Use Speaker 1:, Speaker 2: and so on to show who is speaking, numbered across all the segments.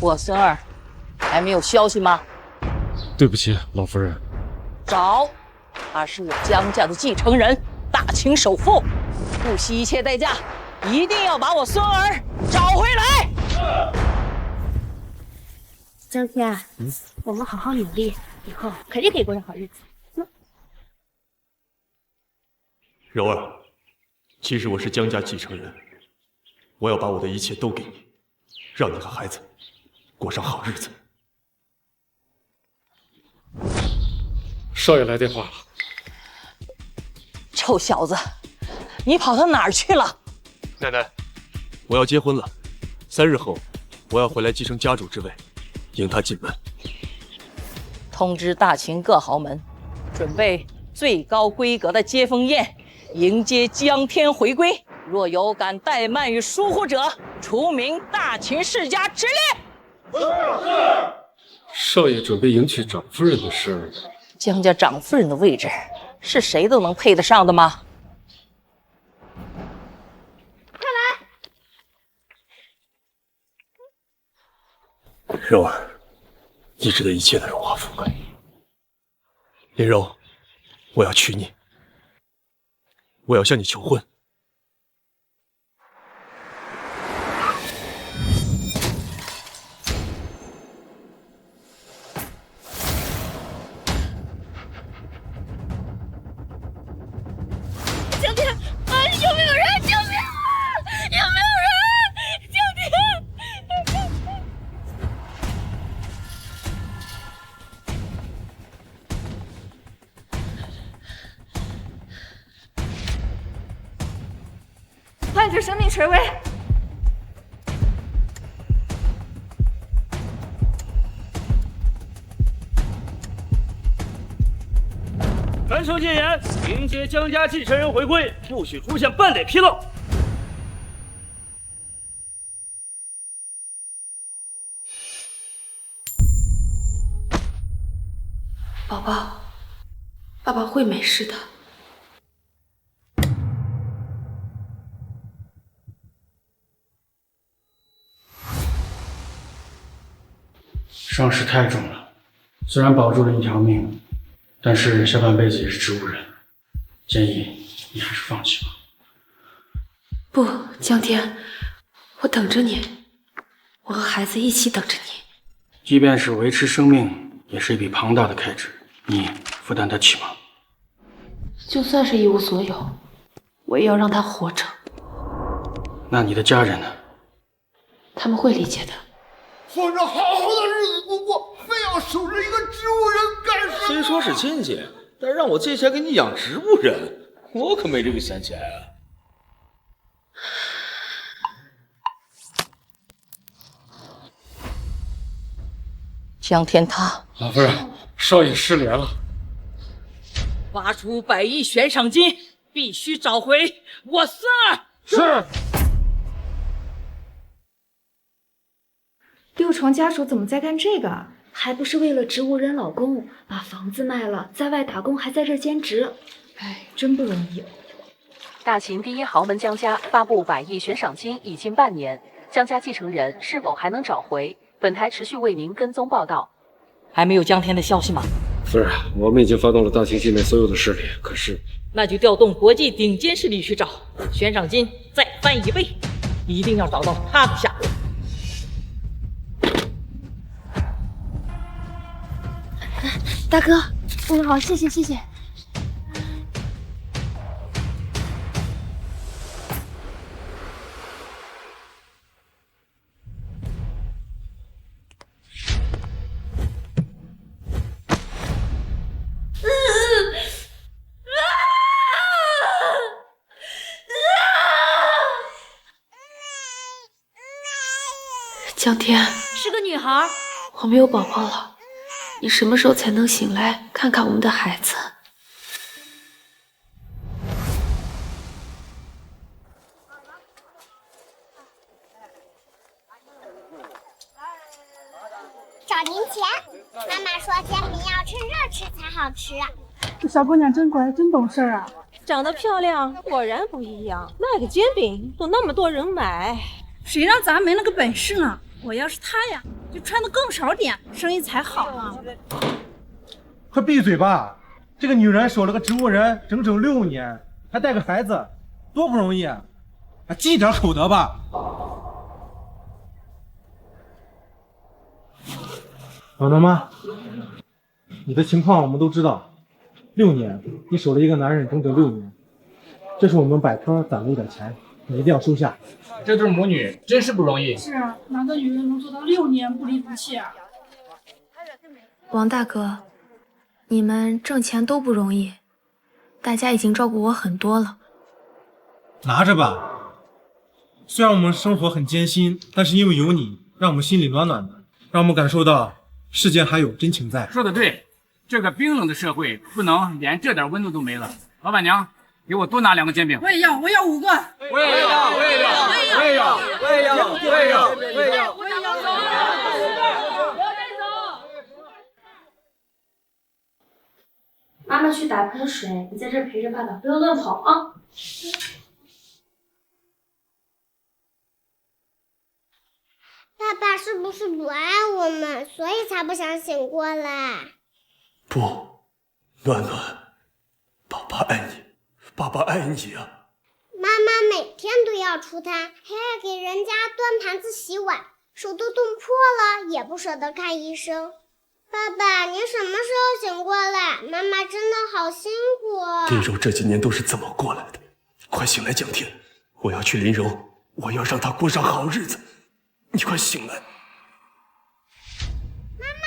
Speaker 1: 我孙儿还没有消息吗？
Speaker 2: 对不起，老夫人。
Speaker 1: 找，他是我江家的继承人，大秦首富，不惜一切代价，一定要把我孙儿找回来。
Speaker 3: 江天，我们好好努力，以后肯定可以过上好日子。
Speaker 4: 柔儿，其实我是江家继承人，我要把我的一切都给你，让你和孩子过上好日子。
Speaker 2: 少爷来电话了。
Speaker 1: 臭小子，你跑到哪儿去了？
Speaker 4: 奶奶，我要结婚了，3日后我要回来继承家主之位，迎他进门。
Speaker 1: 通知大秦各豪门，准备最高规格的接风宴，迎接江天回归。若有敢怠慢与疏忽者，除名大秦世家之列。
Speaker 2: 少爷准备迎娶长夫人的事，
Speaker 1: 江家长夫人的位置，是谁都能配得上的吗？
Speaker 4: 柔儿，你值得一切的荣华富贵。林柔，我要娶你，我要向你求婚。
Speaker 3: 江天，有没有人？救命啊！有没有人？江天！患者生命垂危。
Speaker 5: 传授谏言：迎接江家继承人回归，不许出现半点纰漏。
Speaker 6: 宝宝，爸爸会没事的。
Speaker 7: 伤势太重了，虽然保住了一条命，但是下半辈子也是植物人，建议你还是放弃吧。
Speaker 6: 不，江天，我等着你，我和孩子一起等着你。
Speaker 7: 即便是维持生命，也是一笔庞大的开支，你负担得起吗？
Speaker 6: 就算是一无所有，我也要让他活着。
Speaker 7: 那你的家人呢？
Speaker 6: 他们会理解的。
Speaker 8: 放着好好的日子不过，非要守着一个植物人干什么？
Speaker 9: 虽说是亲戚，但让我借钱给你养植物人，我可没这个闲钱啊。
Speaker 1: 江天他，
Speaker 2: 老夫人，少爷失联了。
Speaker 1: 发出100亿悬赏金，必须找回我孙儿。
Speaker 2: 是。
Speaker 3: 六床家属怎么在干这个？还不是为了植物人老公，把房子卖了，在外打工，还在这兼职。哎，真不容易。
Speaker 10: 大秦第一豪门江家发布100亿悬赏金已近半年，江家继承人是否还能找回？本台持续为您跟踪报道。
Speaker 1: 还没有江天的消息吗？
Speaker 2: 夫人，我们已经发动了大秦境内所有的势力，可是……
Speaker 1: 那就调动国际顶尖势力去找，悬赏金再翻1倍，一定要找到他的下落。
Speaker 3: 大哥，好，谢谢谢谢。
Speaker 6: 江天，
Speaker 3: 是个女孩。
Speaker 6: 我没有宝宝了，你什么时候才能醒来，看看我们的孩子？
Speaker 11: 找零钱，妈妈说煎饼要趁热吃才好吃。
Speaker 12: 这小姑娘真乖，真懂事啊！
Speaker 3: 长得漂亮，果然不一样。卖个煎饼都那么多人买，
Speaker 12: 谁让咱没那个本事呢？我要是他呀，就穿的更少点，生意才好呢。
Speaker 13: 快闭嘴吧！这个女人守了个植物人整整6年，还带个孩子，多不容易啊！积点口德吧。老娘妈，你的情况我们都知道，6年，你守了一个男人整整6年，这是我们百科攒了一点钱，你一定要收下。
Speaker 14: 这对母女真是不容易。
Speaker 12: 是啊，哪个女人能做到6年不离不弃啊？
Speaker 6: 王大哥，你们挣钱都不容易，大家已经照顾我很多了。
Speaker 13: 拿着吧。虽然我们生活很艰辛，但是因为有你，让我们心里暖暖的，让我们感受到世间还有真情在。
Speaker 14: 说得对，这个冰冷的社会不能连这点温度都没了。老板娘，给我多拿2个煎饼。
Speaker 12: 我也要5个。
Speaker 14: 我也要，我也要，我也要，我也要，我也要，我也要，我也要。
Speaker 6: 妈妈去打盆水，你在这陪着爸爸，不要乱跑啊！
Speaker 11: 爸爸是不是不爱我们，所以才不想醒过来？
Speaker 4: 不，暖暖，爸爸爱你，爸爸爱你啊！
Speaker 11: 妈妈每天都要出摊，还要给人家端盘子洗碗，手都冻破了也不舍得看医生。爸爸，你什么时候醒过来？妈妈真的好辛苦啊！
Speaker 4: 林柔这几年都是怎么过来的？快醒来，江天！我要去林柔，我要让她过上好日子。你快醒来！
Speaker 11: 妈妈！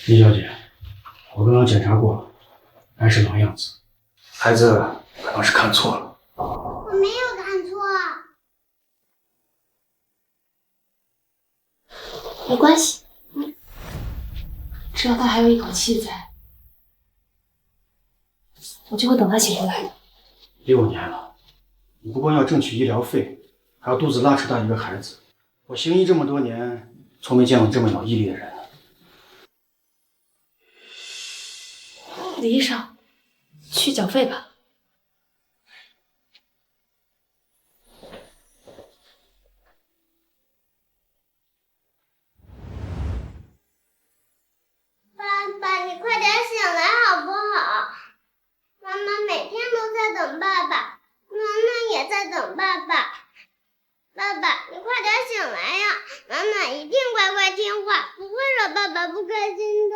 Speaker 7: 李小姐，我刚刚检查过，还是老样子，孩子可能是看错了。
Speaker 11: 我没有看错。
Speaker 6: 没关系，只要他还有一口气在，我就会等他醒过来的。
Speaker 7: 6年了，你不光要挣取医疗费，还要肚子拉扯大一个孩子。我行医这么多年，从没见过这么有毅力的人。
Speaker 6: 李医生，去缴费吧。
Speaker 11: 爸爸，你快点醒来好不好？妈妈每天都在等爸爸，暖暖也在等爸爸。爸爸，你快点醒来呀！暖暖一定乖乖听话，不会惹爸爸不开心的。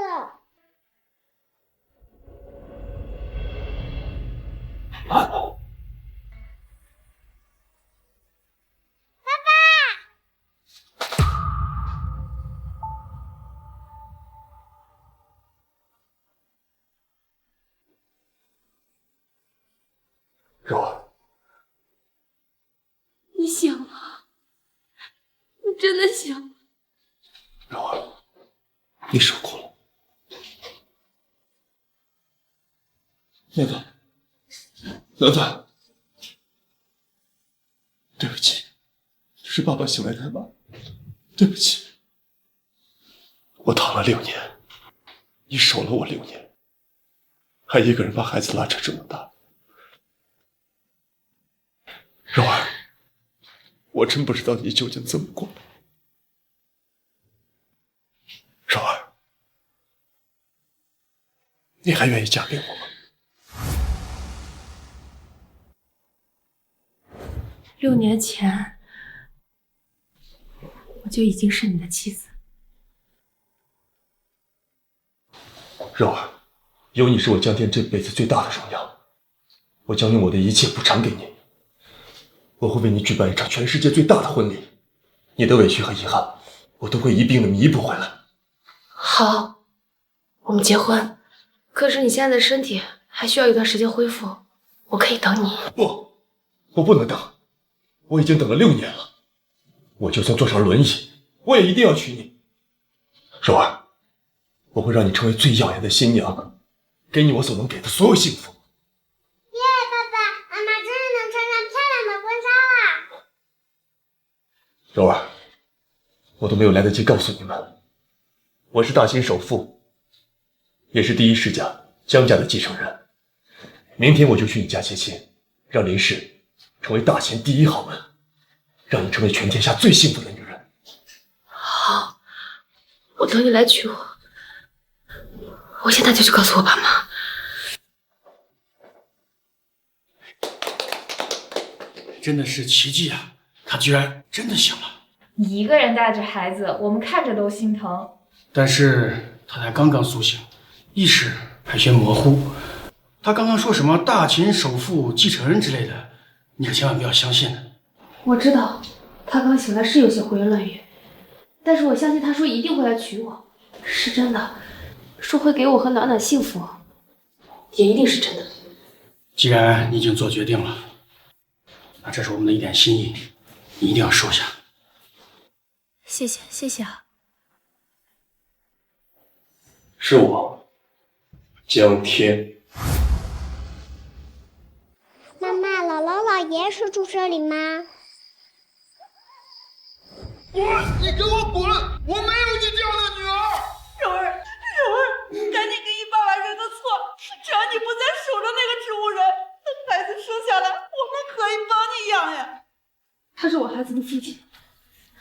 Speaker 4: 柔儿，
Speaker 6: 你醒了，你真的醒了。
Speaker 4: 柔儿，你受苦了。暖暖，暖暖，对不起，是爸爸醒来太晚，对不起。我躺了6年，你守了我6年，还一个人把孩子拉扯这么大。柔儿，我真不知道你究竟怎么过来。柔儿，你还愿意嫁给我吗
Speaker 6: ？6年前，我就已经是你的妻子。
Speaker 4: 柔儿，有你是我江天这辈子最大的荣耀，我将用我的一切补偿给你。我会为你举办一场全世界最大的婚礼，你的委屈和遗憾，我都会一并的弥补回来。
Speaker 6: 好，我们结婚。可是你现在的身体还需要一段时间恢复，我可以等你。
Speaker 4: 不，我不能等，我已经等了6年了。我就算坐上轮椅，我也一定要娶你。柔儿，我会让你成为最耀眼的新娘，给你我所能给的所有幸福。
Speaker 11: 耶，爸爸妈妈终于能穿上漂亮的婚纱啦！
Speaker 4: 柔儿，我都没有来得及告诉你们，我是大新首富，也是第一世家江家的继承人。明天我就去你家接亲，让林氏成为大秦第一豪门，让你成为全天下最幸福的女人。
Speaker 6: 好，我等你来娶我。我现在就去告诉我爸妈。
Speaker 7: 真的是奇迹啊！他居然真的醒了。
Speaker 3: 你一个人带着孩子，我们看着都心疼。
Speaker 7: 但是他才刚刚苏醒，意识还些模糊。他刚刚说什么大秦首富继承人之类的，你可千万不要相信。
Speaker 6: 我知道，他刚醒来是有些胡言乱语，但是我相信他说一定会来娶我，是真的，说会给我和暖暖幸福，也一定是真的。
Speaker 7: 既然你已经做决定了，那这是我们的一点心意，你一定要收下。
Speaker 6: 谢谢，谢谢啊。
Speaker 4: 是我，江天。
Speaker 11: 妈妈，姥姥姥爷是住这里吗？
Speaker 8: 你给我滚！我没有你这样的女儿。
Speaker 12: 柔儿，赶紧给你爸爸认个错，只要你不再守着那个植物人，等孩子生下来，我们可以帮你养呀。
Speaker 6: 他是我孩子的父亲，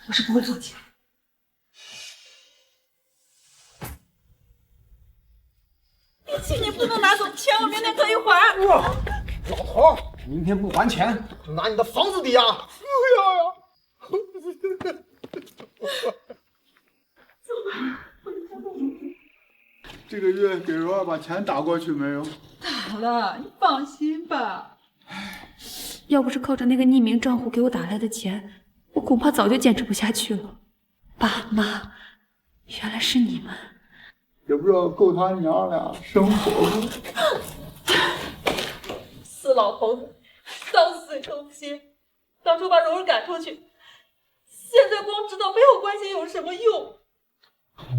Speaker 6: 我是不会放弃的。
Speaker 12: 利息你不能拿走，钱我明天可以还。
Speaker 8: 老头，明天不还钱，就拿你的房子抵押。不要呀！
Speaker 15: 这个月给柔儿把钱打过去没有？
Speaker 12: 打了，你放心吧。
Speaker 6: 要不是靠着那个匿名账户给我打来的钱，我恐怕早就坚持不下去了。爸妈，原来是你们，
Speaker 15: 也不知道够他娘俩生活吗？
Speaker 12: 死老头子，丧死忠心，当初把柔儿赶出去，现在光知道没有关系有什么用？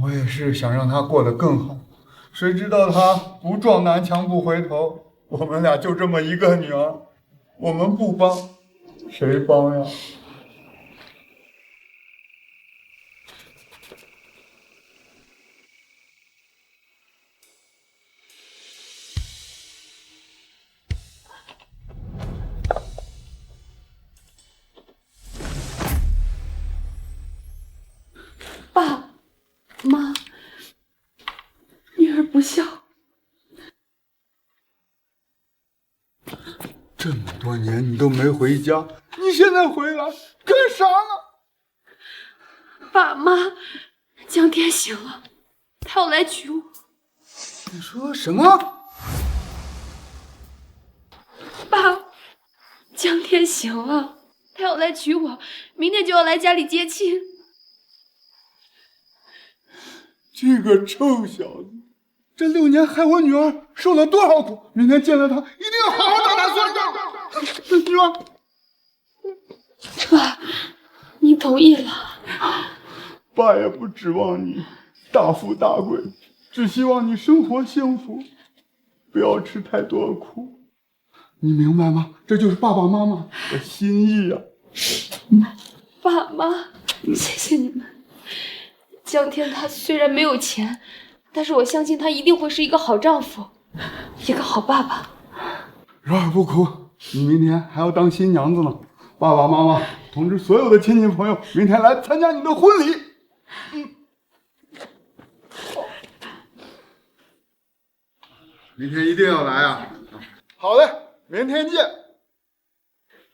Speaker 15: 我也是想让他过得更好，谁知道他不撞南墙不回头。我们俩就这么一个女儿，我们不帮，谁帮呀？
Speaker 6: 爸妈，女儿不孝。
Speaker 15: 这么多年你都没回家，你现在回来干啥呢？
Speaker 6: 爸妈，江天醒了，他要来娶我。
Speaker 15: 你说什么？
Speaker 6: 爸，江天醒了，他要来娶我，明天就要来家里接亲。
Speaker 15: 这个臭小子，这6年害我女儿受了多少苦！明天见了他，一定要好好打他算账。女儿，
Speaker 6: 爸，你同意了？
Speaker 15: 爸也不指望你大富大贵，只希望你生活幸福，不要吃太多苦。你明白吗？这就是爸爸妈妈的心意啊！
Speaker 6: 爸妈，谢谢你们。江天他虽然没有钱，但是我相信他一定会是一个好丈夫，一个好爸爸。
Speaker 15: 柔儿不哭，你明天还要当新娘子呢。爸爸妈妈通知所有的亲戚朋友，明天来参加你的婚礼。明天一定要来啊！好嘞，明天见。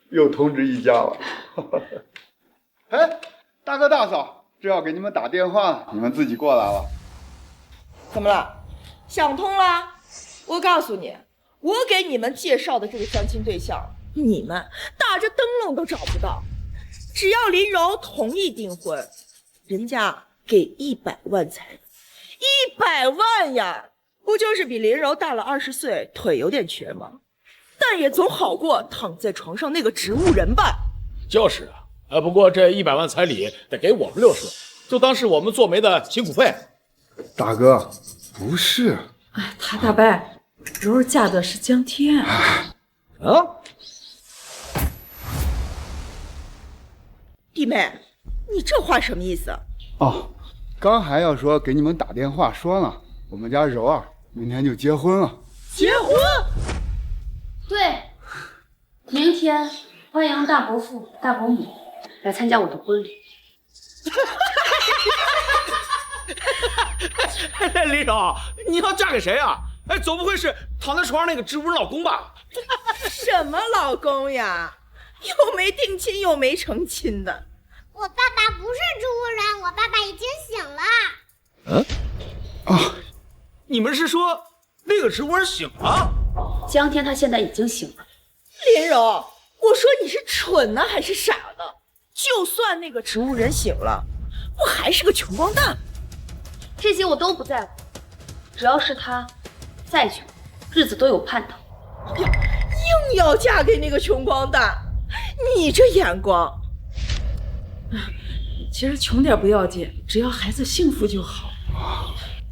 Speaker 15: 又通知一家了。哎，大哥大嫂，正要给你们打电话，你们自己过来了。
Speaker 16: 怎么了？想通了？我告诉你，我给你们介绍的这个相亲对象，你们打着灯笼都找不到。只要林柔同意订婚，人家给100万彩礼，100万呀！不就是比林柔大了20岁，腿有点瘸吗？但也总好过躺在床上那个植物人吧。
Speaker 17: 就是啊，不过这100万彩礼得给我们60万，就当是我们做媒的辛苦费。
Speaker 15: 大哥，不是。
Speaker 12: 哎，他大伯，柔儿嫁的是江天。
Speaker 17: 啊？
Speaker 16: 弟妹，你这话什么意思？
Speaker 15: 哦，刚还要说给你们打电话说呢，我们家柔儿明天就结婚了。
Speaker 16: 结婚？
Speaker 6: 对，明天欢迎大伯父、大伯母来参加我的婚礼。
Speaker 17: 林柔，你要嫁给谁啊？哎，总不会是躺在床上那个植物人老公吧？
Speaker 16: 什么老公呀？又没定亲又没成亲的。
Speaker 11: 我爸爸不是植物人，我爸爸已经醒了。
Speaker 17: 你们是说那个植物人醒了？
Speaker 6: 江天他现在已经醒了。
Speaker 16: 林柔，我说你是蠢呢还是傻呢？就算那个植物人醒了，不还是个穷光蛋？
Speaker 6: 这些我都不在乎，只要是他再穷，日子都有盼头。
Speaker 16: 硬要嫁给那个穷光蛋，你这眼光！
Speaker 12: 其实穷点不要紧，只要孩子幸福就好。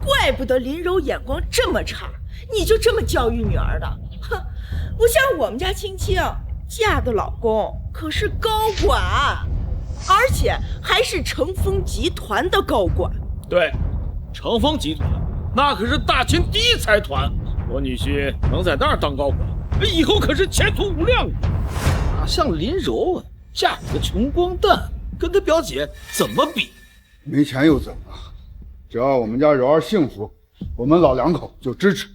Speaker 16: 怪不得林柔眼光这么差，你就这么教育女儿的？哼，不像我们家青青，嫁的老公可是高管，而且还是成风集团的高管。
Speaker 17: 对，成风集团那可是大秦第一财团，我女婿能在那儿当高管，以后可是前途无量。哪像林柔啊，嫁给个穷光蛋，跟他表姐怎么比？
Speaker 15: 没钱又怎么了？只要我们家柔儿幸福，我们老两口就支持。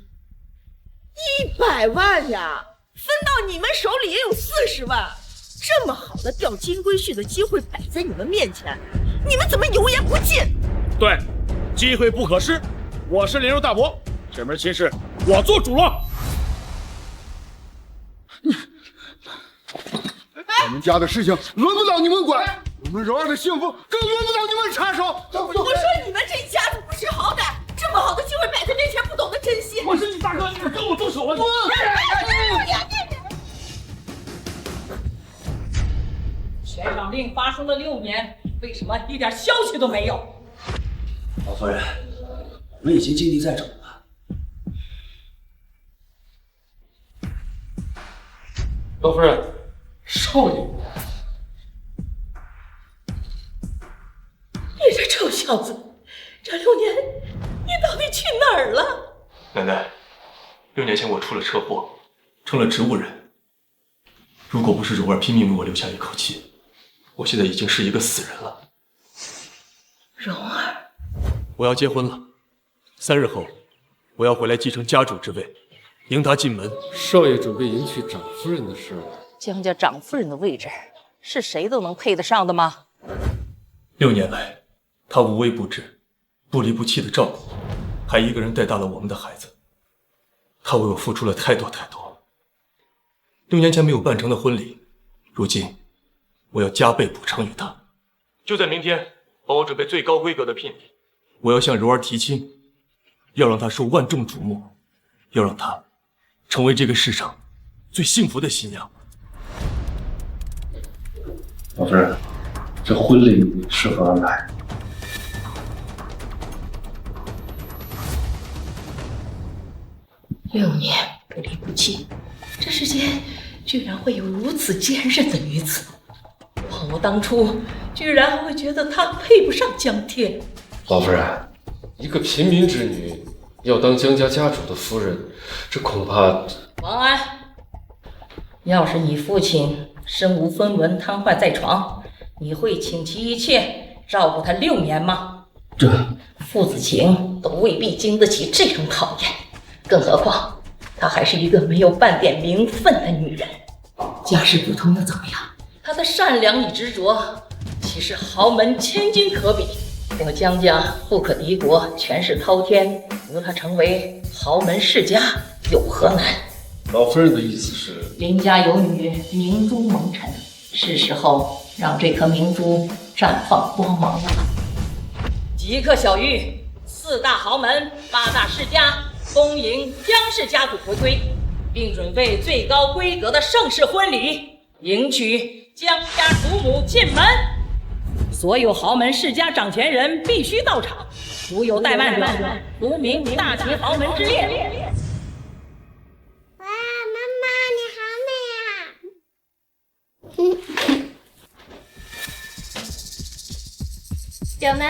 Speaker 16: 100万呀，分到你们手里也有40万。这么好的钓金龟婿的机会摆在你们面前，你们怎么油盐不进？
Speaker 17: 对，机会不可失。我是林柔大伯，这门亲事我做主了。
Speaker 15: 我们家的事情轮不到你们管，我们柔儿的幸福更轮不到你们插手。
Speaker 16: 我说你们这一家子不识好歹，这么好的机会摆在面前不懂得珍惜。
Speaker 17: 我是你大哥，你跟我动手啊！
Speaker 1: 悬赏令发出了6年，为什么一点消息都没有？
Speaker 18: 老夫人，我们已经尽力在找了。
Speaker 2: 老夫人，少爷，
Speaker 12: 你这臭小子，这6年你到底去哪儿了？
Speaker 4: 奶奶，6年前我出了车祸，成了植物人。如果不是柔儿拼命为我留下一口气，我现在已经是一个死人了。
Speaker 12: 柔儿，
Speaker 4: 我要结婚了，3日后我要回来继承家主之位，迎她进门。
Speaker 2: 少爷准备迎娶长夫人的事，
Speaker 1: 江家长夫人的位置是谁都能配得上的吗
Speaker 4: ？6年来，她无微不至，不离不弃的照顾我，还一个人带大了我们的孩子。她为我付出了太多太多。6年前没有办成的婚礼，如今我要加倍补偿于她。就在明天，帮我准备最高规格的聘礼。我要向柔儿提亲，要让她受万众瞩目，要让她成为这个世上最幸福的新娘。
Speaker 18: 老夫人，这婚礼适合安排。
Speaker 12: 6年不离不弃，这世间居然会有如此坚韧的女子。我当初居然还会觉得她配不上江天。
Speaker 2: 老夫人，一个平民之女要当江家家主的夫人，这恐怕……
Speaker 1: 王安，要是你父亲身无分文、瘫痪在床，你会倾其一切照顾他6年吗？
Speaker 18: 这
Speaker 1: 父子情都未必经得起这种考验，更何况她还是一个没有半点名分的女人。
Speaker 12: 家世不同又怎么样？
Speaker 1: 她的善良与执着，岂是豪门千金可比？我江家富可敌国，权势滔天，由她成为豪门世家有何难？
Speaker 2: 老夫人的意思是，
Speaker 1: 林家有女，明珠蒙尘，是时候让这颗明珠绽放光芒了。即刻小谕，4大豪门、8大世家恭迎江氏家主回归，并准备最高规格的盛世婚礼，迎娶江家主母进门。所有豪门世家掌权人必须到场，如有怠慢者，除名大秦豪门之列。
Speaker 11: 哇，妈妈你好美啊！
Speaker 6: 表妹，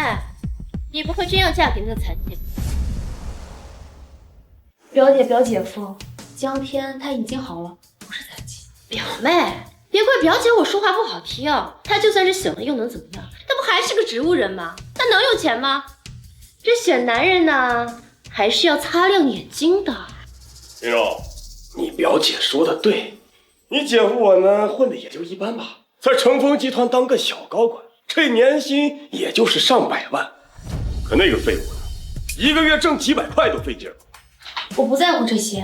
Speaker 6: 你不会真要嫁给那残疾？表姐、表姐夫，江天他已经好了，不是残疾。
Speaker 12: 表妹，
Speaker 6: 别怪表姐我说话不好听，她就算是醒了又能怎么样？她不还是个植物人吗？她能有钱吗？这选男人呢，还是要擦亮眼睛的。
Speaker 4: 林柔，你表姐说的对，你姐夫我呢混的也就一般吧，在成峰集团当个小高管，这年薪也就是上百万。可那个废物呢，一个月挣几百块都费劲儿。
Speaker 6: 我不在乎这些。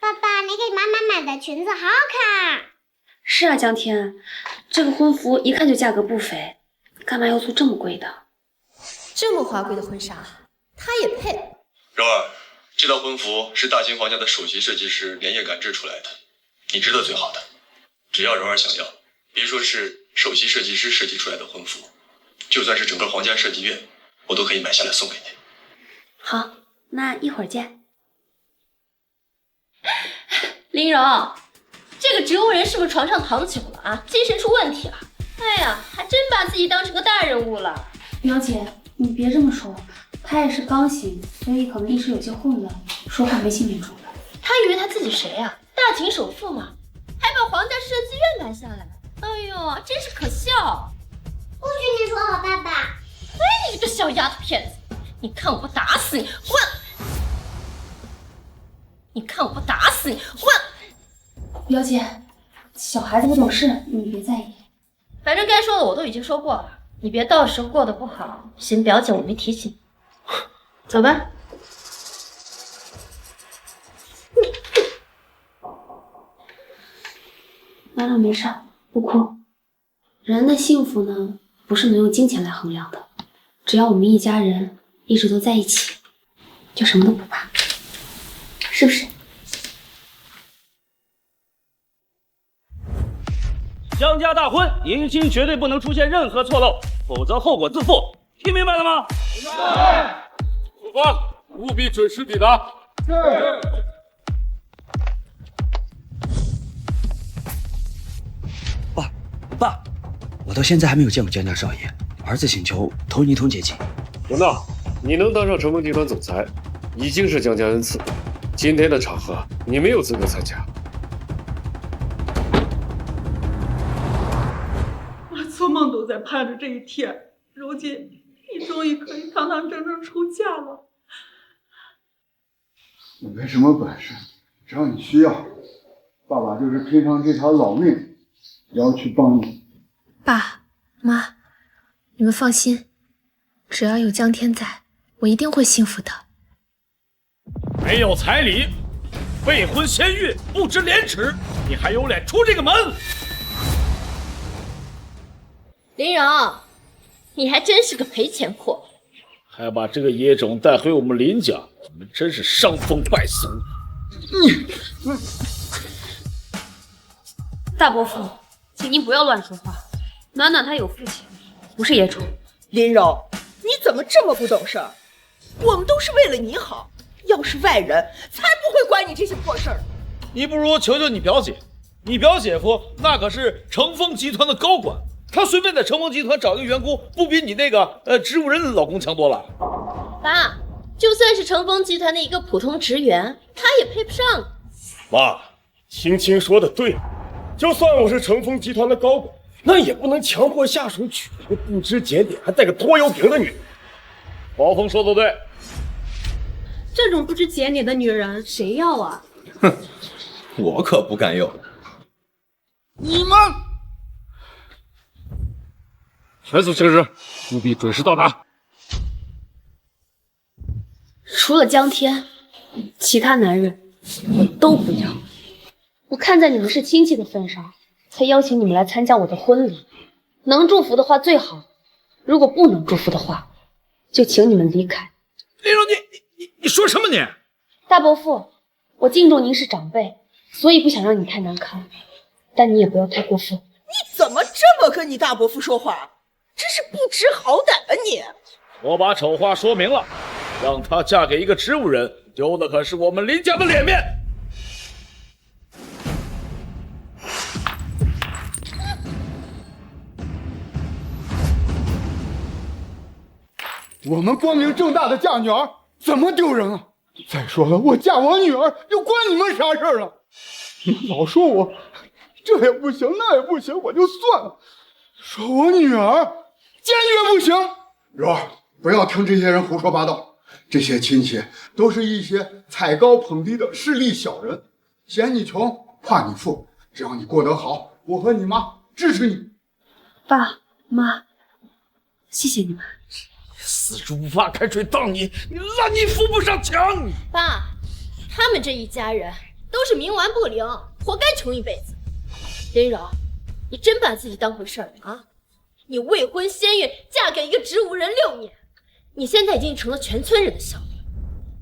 Speaker 11: 爸爸，你给妈妈买的裙子好好看。
Speaker 6: 是啊，江天，这个婚服一看就价格不菲，干嘛要做这么贵的？
Speaker 3: 这么华贵的婚纱，她也配？
Speaker 4: 柔儿，这套婚服是大清皇家的首席设计师连夜赶制出来的，你值得最好的。只要柔儿想要，别说是首席设计师设计出来的婚服，就算是整个皇家设计院，我都可以买下来送给你。
Speaker 6: 好，那一会儿见。林柔，这个植物人是不是床上躺久了啊？精神出问题了？哎呀，还真把自己当成个大人物了。表姐，你别这么说，他也是刚醒，所以可能一时有些混乱，说话没轻没重的。他以为他自己谁呀？大秦首富嘛，还把皇家设计院买下来。哎呦，真是可笑！
Speaker 11: 不许你说我爸爸！
Speaker 6: 哎，你这小丫头片子，你看我不打死你！混！你看我不打死你！混！表姐，小孩子不懂事，你别在意。反正该说的我都已经说过了，你别到时候过得不好，嫌表姐我没提醒。走吧。妈妈没事，不哭。人的幸福呢，不是能用金钱来衡量的。只要我们一家人一直都在一起，就什么都不怕，是不是？
Speaker 5: 江家大婚，迎亲绝对不能出现任何错漏，否则后果自负。听明白了吗？
Speaker 2: 明白。出发，务必准时抵达。是。
Speaker 18: 爸，我到现在还没有见过江家少爷，儿子请求同你一同接亲。
Speaker 2: 文娜，你能当上成峰集团总裁，已经是江家恩赐。今天的场合，你没有资格参加。
Speaker 12: 我做梦都在盼着这一天。如今，你终于可以堂堂正正出嫁了。
Speaker 15: 我没什么本事，只要你需要，爸爸就是拼上这条老命。也要去帮你。
Speaker 6: 爸妈，你们放心，只要有江天在，我一定会幸福的。
Speaker 5: 没有彩礼，未婚先孕，不知廉耻，你还有脸出这个门？
Speaker 6: 林柔，你还真是个赔钱货，
Speaker 17: 还把这个野种带回我们林家，你们真是伤风败俗。
Speaker 6: 大伯父，请您不要乱说话。暖暖她有父亲，不是野种。
Speaker 16: 林柔，你怎么这么不懂事儿？我们都是为了你好，要是外人，才不会管你这些破事儿。
Speaker 17: 你不如求求你表姐，你表姐夫那可是成峰集团的高管，他随便在成峰集团找一个员工，不比你那个植物人的老公强多了。
Speaker 6: 爸，就算是成峰集团的一个普通职员，他也配不上。
Speaker 4: 妈，青青说的对，就算我是成峰集团的高管，那也不能强迫下属娶一个不知检点还带个拖油瓶的女人。
Speaker 17: 暴风说的对，
Speaker 3: 这种不知检点的女人谁要啊？
Speaker 9: 哼，我可不敢有。
Speaker 2: 你们全速行驶，务必准时到达。
Speaker 6: 除了江天，其他男人我都不要。我看在你们是亲戚的份上，才邀请你们来参加我的婚礼。能祝福的话最好，如果不能祝福的话，就请你们离开。
Speaker 17: 林柔，你说什么你？
Speaker 6: 大伯父，我敬重您是长辈，所以不想让你太难堪，但你也不要太过分。
Speaker 16: 你怎么这么跟你大伯父说话？真是不知好歹啊你！
Speaker 17: 我把丑话说明了，让她嫁给一个植物人，丢的可是我们林家的脸面。
Speaker 15: 我们光明正大的嫁女儿，怎么丢人啊？再说了，我嫁我女儿又关你们啥事儿了？你们老说我这也不行那也不行，我就算了，说我女儿坚决不行。柔儿，不要听这些人胡说八道，这些亲戚都是一些踩高捧低的势利小人，嫌你穷怕你富，只要你过得好，我和你妈支持你。
Speaker 3: 爸妈，谢谢你们。
Speaker 17: 死猪不怕开水烫你，你烂泥扶不上墙。
Speaker 6: 爸，他们这一家人都是冥顽不灵，活该穷一辈子。林柔，你真把自己当回事儿啊？你未婚先孕，嫁给一个植物人6年，你现在已经成了全村人的笑话，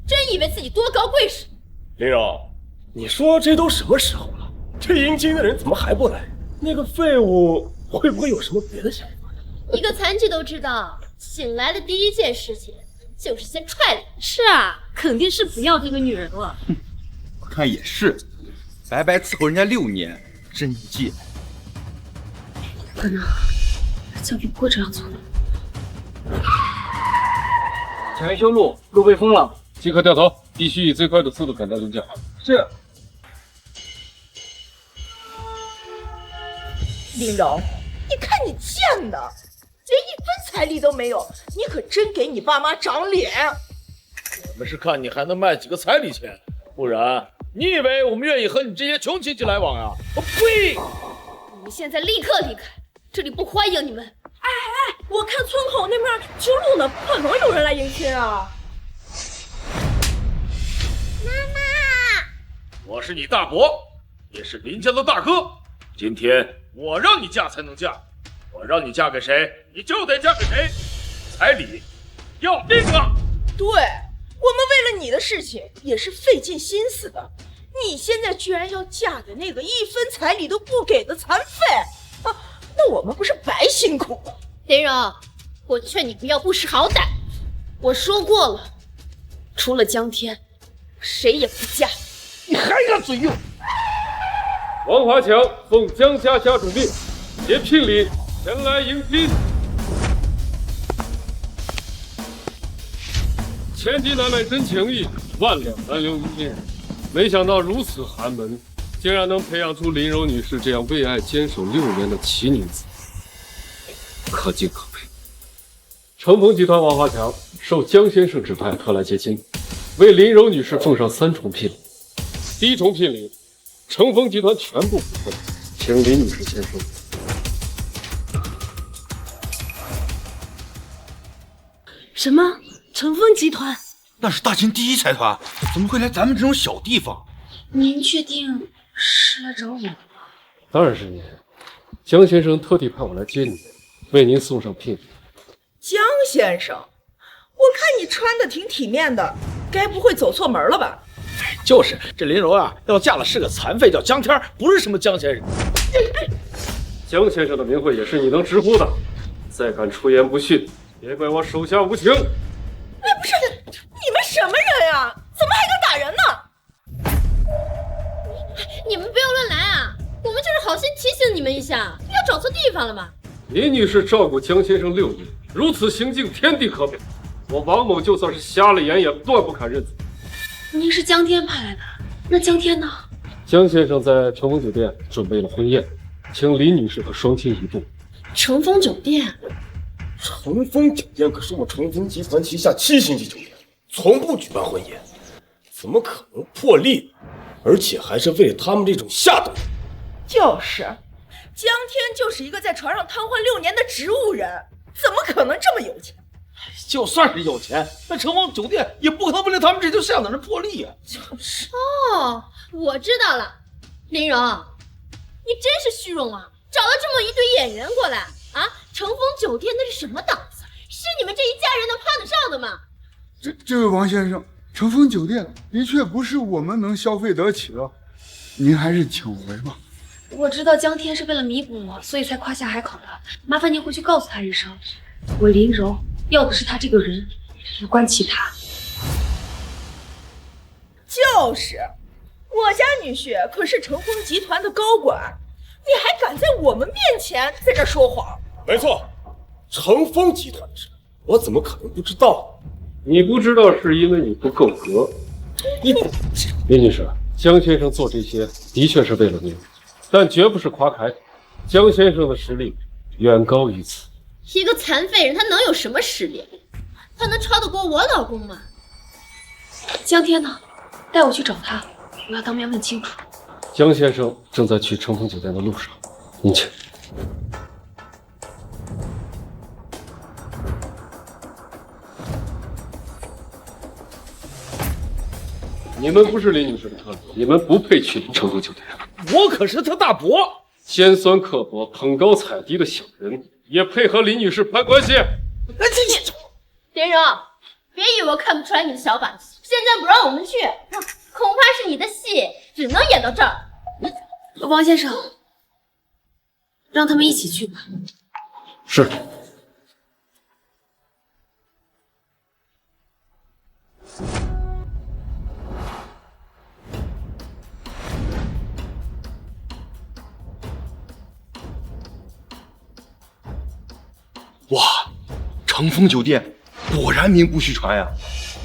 Speaker 6: 真以为自己多高贵是？
Speaker 5: 林柔，你说这都什么时候了？这迎亲的人怎么还不来？那个废物会不会有什么别的想法？
Speaker 6: 一个残疾都知道，醒来的第一件事情就是先踹脸。
Speaker 12: 是啊，肯定是不要这个女人了。
Speaker 9: 我看也是，白白伺候人家6年，真一介。
Speaker 3: 可能江平不会这样做的。
Speaker 2: 前面修路，路被封了，即刻掉头，必须以最快的速度赶到东家。
Speaker 13: 是。
Speaker 16: 林柔，你看你贱的，连1分彩礼都没有，你可真给你爸妈长脸。
Speaker 17: 我们是看你还能卖几个彩礼钱，不然你以为我们愿意和你这些穷亲戚来往呀？我呸！
Speaker 6: 你们现在立刻离开，这里不欢迎你们。
Speaker 16: 哎，我看村口那边修路呢，不可能有人来迎亲啊。
Speaker 11: 妈妈，
Speaker 17: 我是你大伯，也是林家的大哥。今天我让你嫁才能嫁，我让你嫁给谁，你就得嫁给谁。彩礼要定了。
Speaker 16: 对，我们为了你的事情也是费尽心思的，你现在居然要嫁给那个1分彩礼都不给的残废啊！那我们不是白辛苦了？
Speaker 6: 林柔，我劝你不要不识好歹。我说过了，除了江天，谁也不嫁。
Speaker 17: 你还敢嘴硬！
Speaker 2: 王华强奉江家家主命，携聘礼前来迎亲。千金难买真情意，万两难留一念。没想到如此寒门，竟然能培养出林柔女士这样为爱坚守6年的奇女子，可敬可佩。成鹏集团王华强受江先生指派特来接亲，为林柔女士奉上3重聘礼。第1重聘礼，成峰集团全部股份，请林女士签收。
Speaker 12: 什么？成峰集团？
Speaker 9: 那是大秦第1财团，怎么会来咱们这种小地方？
Speaker 3: 您确定是来找我的吗？
Speaker 2: 当然是您。江先生特地派我来接您，为您送上聘礼。
Speaker 16: 江先生，我看你穿的挺体面的，该不会走错门了吧？
Speaker 17: 就是这林柔啊，要嫁的是个残废，叫江天，不是什么江先生。
Speaker 2: 江先生的名讳也是你能直呼的，再敢出言不逊，别怪我手下无情。
Speaker 16: 哎，不是，你们什么人呀？怎么还敢打人呢？
Speaker 6: 你们不要乱来啊！我们就是好心提醒你们一下，不要找错地方了嘛。
Speaker 2: 林女士照顾江先生6年，如此行径天地可表，我王某就算是瞎了眼也断不肯认错。
Speaker 3: 您是江天派来的，那江天呢？
Speaker 2: 江先生在成峰酒店准备了婚宴，请林女士和双亲一度。
Speaker 6: 成峰酒店？
Speaker 5: 成峰酒店可是我成峰集团旗下7星级酒店，从不举办婚宴，怎么可能破例？而且还是为了他们这种下等人。
Speaker 16: 就是，江天就是一个在船上瘫痪6年的植物人，怎么可能这么有钱？
Speaker 17: 就算是有钱，那成峰酒店也不可能为了他们这就下等人破例啊！
Speaker 6: 哦，我知道了，林柔，你真是虚荣啊！找了这么一堆演员过来啊！成峰酒店那是什么档次？是你们这一家人能攀得上的吗？
Speaker 15: 这位王先生，成峰酒店的确不是我们能消费得起的，您还是请回吧。
Speaker 3: 我知道江天是为了弥补我，所以才夸下海口的。麻烦您回去告诉他一声，我林柔要的是他这个人，无关其他。
Speaker 16: 就是，我家女婿可是成峰集团的高管，你还敢在我们面前在这说谎？
Speaker 5: 没错，成峰集团的事，我怎么可能不知道？
Speaker 2: 你不知道是因为你不够格。林女士，江先生做这些的确是为了您，但绝不是夸凯。江先生的实力远高于此。
Speaker 6: 一个残废人，他能有什么实力？他能超得过我老公吗？
Speaker 10: 江天呢？带我去找他，我要当面问清楚。
Speaker 2: 江先生正在去乘风酒店的路上，您请。你们不是林女士的客人，你们不配去乘风酒店。
Speaker 17: 我可是他大伯，
Speaker 2: 尖酸刻薄、捧高踩低的小人，也配和林女士攀关系？
Speaker 6: 林荣，别以为我看不出来你的小把戏。现在不让我们去，恐怕是你的戏只能演到这儿。
Speaker 10: 王先生，让他们一起去吧。
Speaker 2: 是。
Speaker 4: 哇，乘风酒店果然名不虚传呀！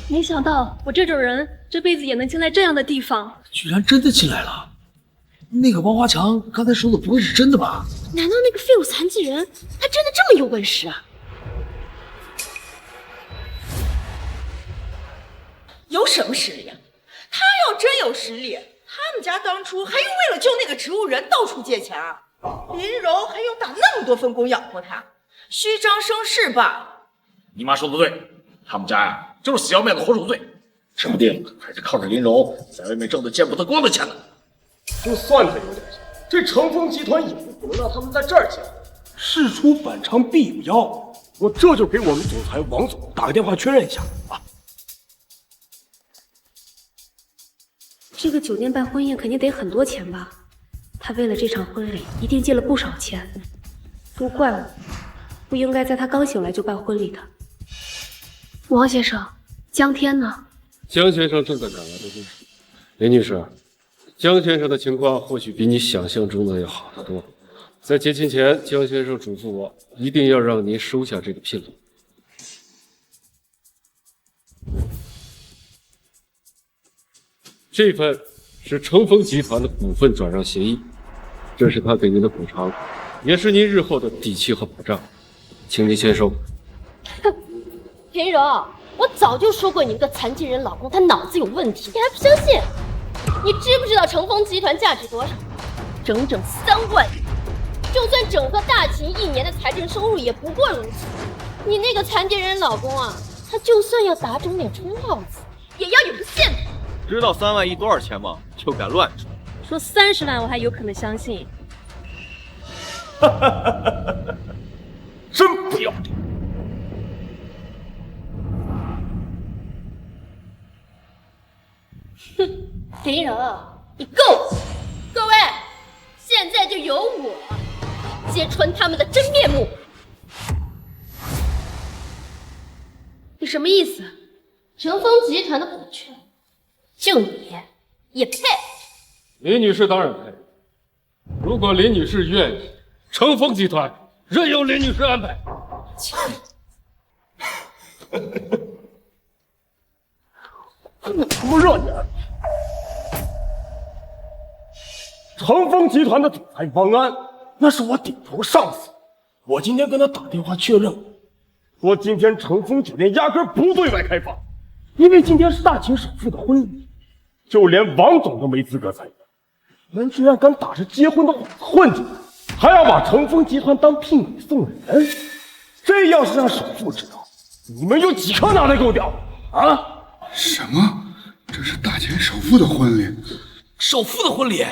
Speaker 19: 没想到我这种人这辈子也能进来这样的地方，
Speaker 17: 居然真的进来了。那个王华强刚才说的不会是真的吧？
Speaker 6: 难道那个废物残疾人他真的这么有本事啊？
Speaker 16: 有什么实力啊？他要真有实力，他们家当初还用为了救那个植物人到处借钱啊？林柔还用打那么多份工养活他，虚张声势吧？
Speaker 17: 你妈说的对，他们家呀就是死要面子活受罪，指不定还是靠着林柔在外面挣的见不得光的钱呢。
Speaker 5: 就算他有点钱，这乘风集团也不能让他们在这儿见。事出反常必有妖，我这就给我们总裁王总打个电话确认一下啊。
Speaker 19: 这个酒店办婚宴肯定得很多钱吧？他为了这场婚礼一定借了不少钱，都怪我，不应该在他刚醒来就办婚礼的。王先生，江天呢？
Speaker 2: 江先生正在赶来的路上。林女士，江先生的情况或许比你想象中的要好得多。在结亲前，江先生嘱咐我一定要让您收下这个聘礼。这份是乘风集团的股份转让协议，这是他给您的补偿，也是您日后的底气和保障，请您先收。
Speaker 6: 林柔，我早就说过你那个残疾人老公他脑子有问题，你还不相信？你知不知道乘风集团价值多少？整整3万亿，就算整个大秦1年的财政收入也不过如此。你那个残疾人老公啊，他就算要打肿脸充胖子，也要有个限度。
Speaker 9: 知道3万亿多少钱吗？就敢乱说。
Speaker 19: 说30万我还有可能相信。
Speaker 5: 真不要脸！
Speaker 6: 哼，林柔，你够了！各位，现在就由我揭穿他们的真面目。你什么意思？乘风集团的股权，就你也配？
Speaker 2: 林女士当然配。如果林女士愿意，乘风集团任由林女士安排。
Speaker 5: 我他妈让你安排！乘风集团的总裁王安，那是我顶头上司。我今天跟他打电话确认，说今天乘风酒店压根不对外开放，因为今天是大秦首富的婚礼，就连王总都没资格参与。你们居然敢打着结婚的幌子混进来，还要把乘风集团当聘礼送人，这要是让首富知道，你们有几颗脑袋够掉啊？
Speaker 15: 什么？这是大秦首富的婚礼？
Speaker 17: 首富的婚礼？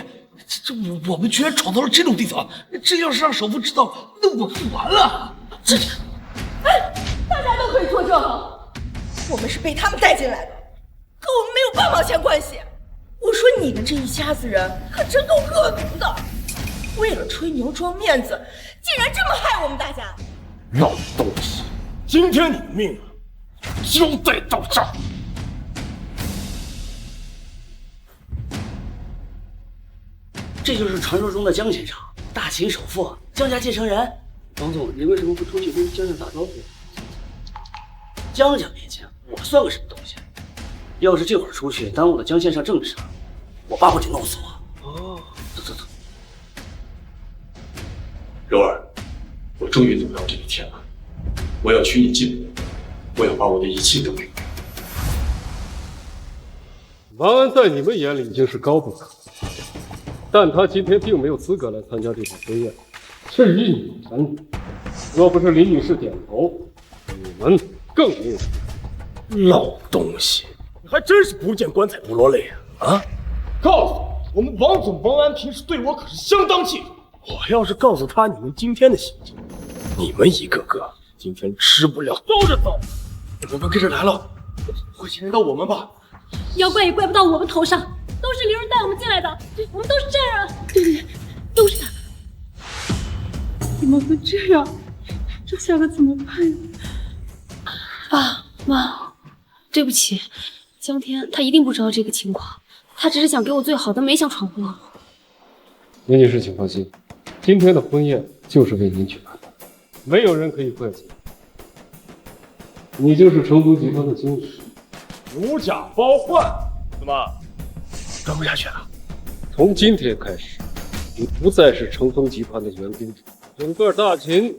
Speaker 17: 这我们居然闯到了这种地方，这要是让首富知道，那我们完了。
Speaker 16: 哎，大家都可以作证，我们是被他们带进来的，和我们没有半毛钱关系。我说你们这一家子人可真够恶毒的，为了吹牛装面子，竟然这么害我们大家！
Speaker 5: 老东西，今天你的命交代到这儿。
Speaker 18: 这就是传说中的江先生，大秦首富，江家继承人。王总，您为什么不出去跟江家打招呼？江家年轻，我算个什么东西？要是这会儿出去耽误了江先生正事，我爸会去弄死我。
Speaker 4: 哦，
Speaker 18: 走走走。
Speaker 4: 柔儿，我终于等到这一天了。我要娶你进门，我要把我的一切都给你。
Speaker 2: 王安在你们眼里已经是高不可，但他今天并没有资格来参加这场婚宴。至于你们，若不是林女士点头，你们更没有。
Speaker 5: 老东西，你还真是不见棺材不落泪啊！告诉你，我们王总王安平时对我可是相当器重。我要是告诉他你们今天的行径，你们一个个今天吃不了兜着走。我们跟着来了，会牵连到我们吧？
Speaker 19: 要怪也怪不到我们头上，都是林荣带我们进来的，我们都是证人。对，都是他。
Speaker 12: 怎么会这样？这下可怎么办呀？
Speaker 19: 爸妈，对不起，江天他一定不知道这个情况，他只是想给我最好的，没想闯祸。
Speaker 2: 林女士，请放心，今天的婚宴就是为您举办的，没有人可以怪罪。你就是成都集团的经理，
Speaker 5: 如假包换，怎么干不下去了？
Speaker 2: 从今天开始，你不再是成风集团的园丁主，整个大秦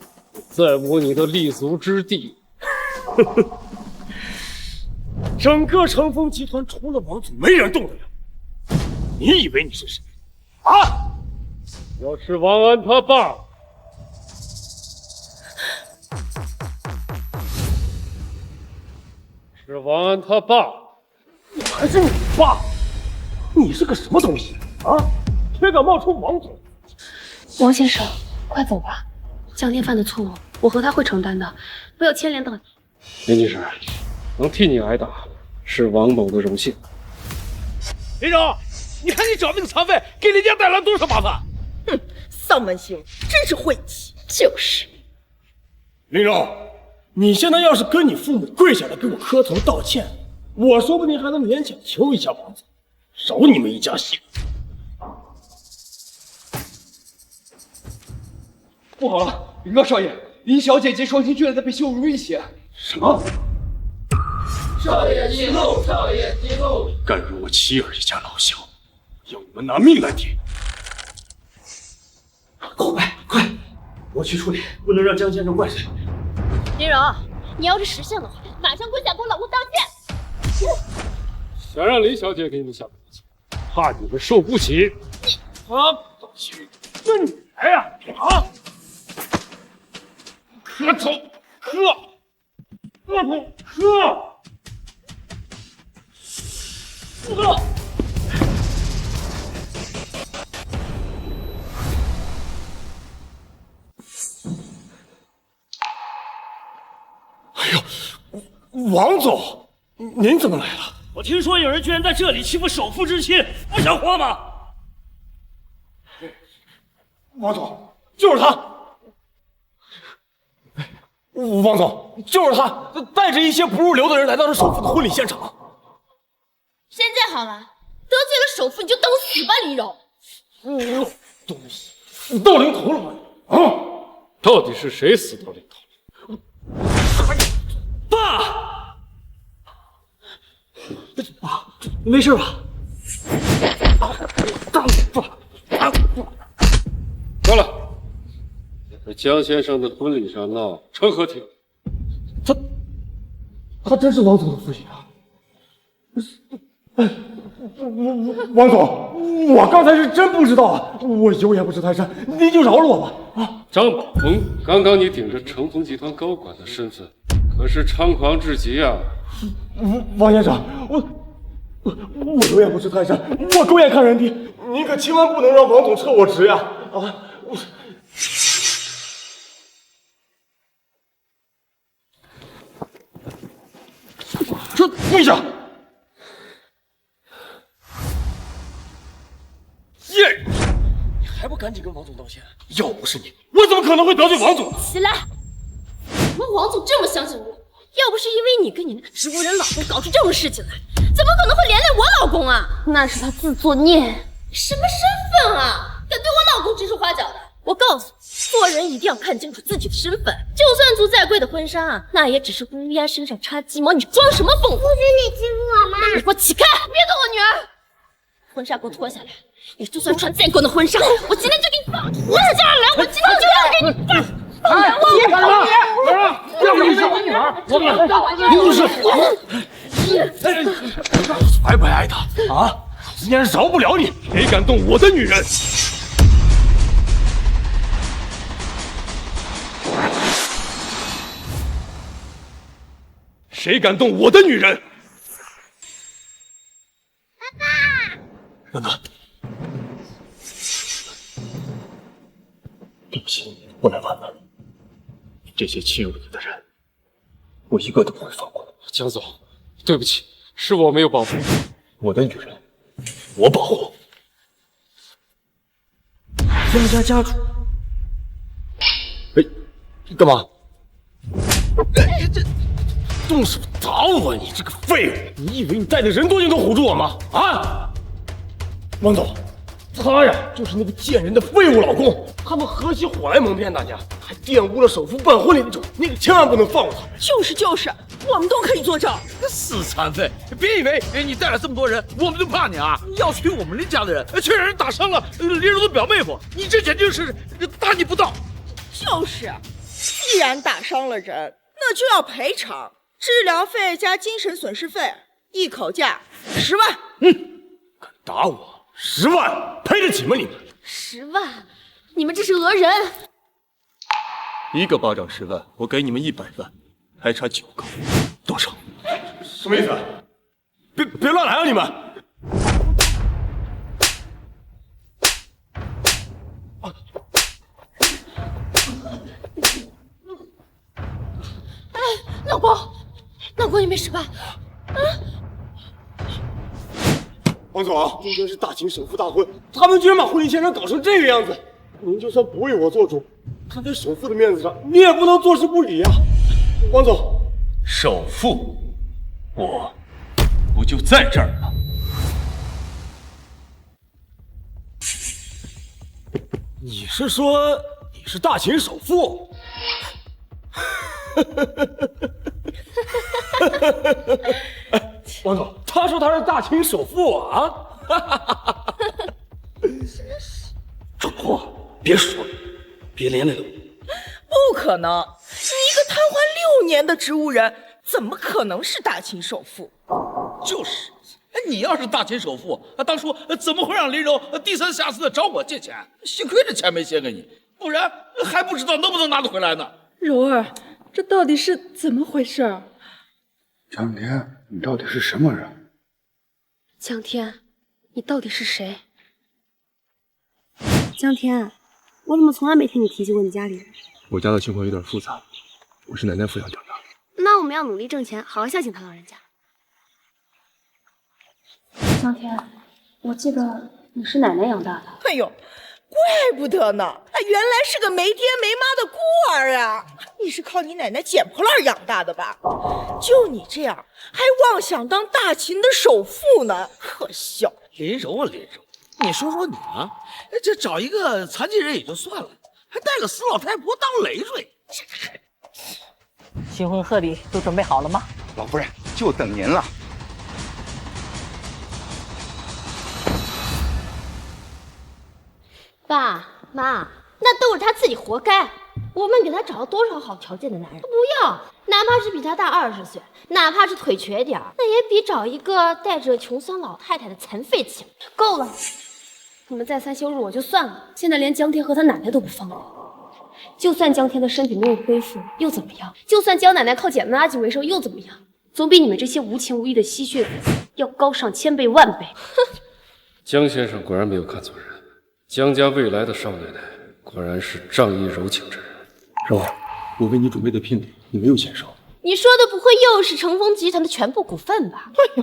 Speaker 2: 再无你的立足之地。
Speaker 5: 整个成风集团除了王总，没人动得了。你以为你是谁？啊！
Speaker 2: 要是王安他爸，是王安他爸，
Speaker 5: 我还是你爸？你是个什么东西啊？却敢冒充王总！
Speaker 19: 王先生，快走吧，江天犯的错误，我和他会承担的，不要牵连到你。
Speaker 2: 林女士，能替你挨打是王某的荣幸。
Speaker 17: 林荣，你看你找命残废，给林家带来多少麻烦！
Speaker 16: 哼，丧门星真是晦气。就是。
Speaker 5: 林荣，你现在要是跟你父母跪下来给我磕头道歉，我说不定还能勉强求一下王总，饶你们一家性命。
Speaker 14: 不好了，林高少爷，林小姐及双亲居然在被羞辱威胁。
Speaker 5: 什么？
Speaker 14: 少爷息怒，少爷息怒！
Speaker 5: 敢辱我妻儿一家老小，要你们拿命来抵！
Speaker 18: 快，我去处理，不能让江先生怪罪。
Speaker 6: 林荣，你要是识相的话，马上跪下给我老公道歉。
Speaker 2: 想让林小姐给你们下跪，怕你们受不起。
Speaker 5: 啊，这你来呀！啊！磕头，磕头，磕！哎呦，王总，您怎么来了？
Speaker 18: 我听说有人居然在这里欺负首富之妻，不想活吗？
Speaker 5: 王总，就是他！王总，就是他，带着一些不入流的人来到了首富的婚礼现场。
Speaker 6: 现在好了，得罪了首富你就等死吧，林荣！
Speaker 5: 东西，死到临头了吗？啊！
Speaker 2: 到底是谁死到临头？
Speaker 18: 爸，没事吧？
Speaker 2: 够了，在江先生的婚礼上闹成何体统？
Speaker 5: 他真是王总的父亲啊！王总，我刚才是真不知道啊，我有眼不识泰山，您就饶了我吧！啊，
Speaker 2: 张宝峰，刚刚你顶着成风集团高管的身份，可是猖狂至极啊！
Speaker 5: 王先生，我有眼不识泰山，我狗眼看人低，您可千万不能让王总撤我职呀！啊，跪下！贱人，你还不赶紧跟王总道歉？要不是你，我怎么可能会得罪王总？
Speaker 6: 起来！我们王总这么相信我，要不是因为你跟你那个植物人老公搞出这种事情来，怎么可能会连累我老公啊？那是他自作孽。什么身份啊？敢对我老公指手画脚的？我告诉你，做人一定要看清楚自己的身份。就算租再贵的婚纱，那也只是乌鸦身上插鸡毛，你装什么凤凰？
Speaker 11: 不许你欺负我妈！
Speaker 6: 你给我起开！别动我女儿！婚纱给我脱下来！你就算穿再贵的婚纱，我今天就给你放！我这家来，我今天就要给你放！放开我！
Speaker 5: 别干什么？要不你是我女儿，我你爱不爱她啊？今天饶不了你！谁敢动我的女人？谁敢动我的女人？
Speaker 11: 爸爸，
Speaker 4: 暖暖，对不起，我来晚了。这些欺辱你的人，我一个都不会放过。
Speaker 2: 江总，对不起，是我没有保护
Speaker 4: 我的女人，我保护。
Speaker 9: 江家家主，
Speaker 5: 哎，你干嘛？哎，这动手打我！你这个废物！你以为你带的人多就能唬住我吗？啊！王总，他呀就是那个贱人的废物老公，他们合起伙来蒙骗大家，还玷污了首富办婚礼的种，你可千万不能放过他。
Speaker 16: 就是，我们都可以作证。
Speaker 17: 死残废！别以为你带了这么多人，我们就怕你啊！要娶我们林家的人，却让人打伤了林柔的表妹夫，你这简直是大逆不道！
Speaker 16: 就是，既然打伤了人，那就要赔偿，治疗费加精神损失费，一口价10万。
Speaker 5: 敢打我，10万赔得起吗？你们
Speaker 6: 10万？你们这是讹人！
Speaker 4: 一个巴掌10万，我给你们100万，还差9个，多少？
Speaker 5: 什么意思？别乱来啊！你们！
Speaker 6: 哎，老公，你没事吧？
Speaker 5: 王总，今天是大秦首富大婚，他们居然把婚礼现场搞成这个样子，您就算不为我做主，看在首富的面子上，你也不能坐视不理啊！王总，
Speaker 4: 首富，我不就在这儿吗？
Speaker 5: 你是说你是大秦首富？王总，他说他是大秦首富啊！
Speaker 18: 蠢货，别说了，别连累了我。
Speaker 16: 不可能，你一个瘫痪6年的植物人，怎么可能是大秦首富？
Speaker 17: 就是，你要是大秦首富，当初怎么会让林柔低三下四的找我借钱？幸亏这钱没借给你，不然还不知道能不能拿得回来呢。
Speaker 12: 柔儿，这到底是怎么回事？
Speaker 15: 江天，你到底是什么人？
Speaker 19: 江天，你到底是谁？江天，我怎么从来没听你提起过你家里人？
Speaker 4: 我家的情况有点复杂，我是奶奶抚养长大的。
Speaker 19: 那我们要努力挣钱，好好孝敬他老人家。江天，我记得你是奶奶养大的。
Speaker 16: 哎呦，怪不得呢！原来是个没爹没妈的孤儿啊！你是靠你奶奶捡破烂养大的吧？就你这样，还妄想当大秦的首富呢？可笑！
Speaker 17: 林柔啊，林柔，你说说你啊，这找一个残疾人也就算了，还带个死老太婆当累赘。
Speaker 1: 新婚贺礼都准备好了吗？
Speaker 8: 老夫人，就等您了。
Speaker 6: 爸妈，那都是他自己活该。我们给他找了多少好条件的男人，他不要。哪怕是比他大20岁，哪怕是腿瘸点儿，那也比找一个带着穷酸老太太的残废强。够了，你们再三羞辱我就算了，现在连江天和他奶奶都不放过。就算江天的身体没有恢复又怎么样？就算江奶奶靠捡垃圾为生又怎么样？总比你们这些无情无义的吸血鬼要高上千倍万倍。哼！
Speaker 2: 江先生果然没有看错人，江家未来的少奶奶果然是仗义柔情之人。
Speaker 4: 柔儿，我为你准备的聘礼你没有签收。
Speaker 6: 你说的不会又是成风集团的全部股份吧？
Speaker 16: 哎呦，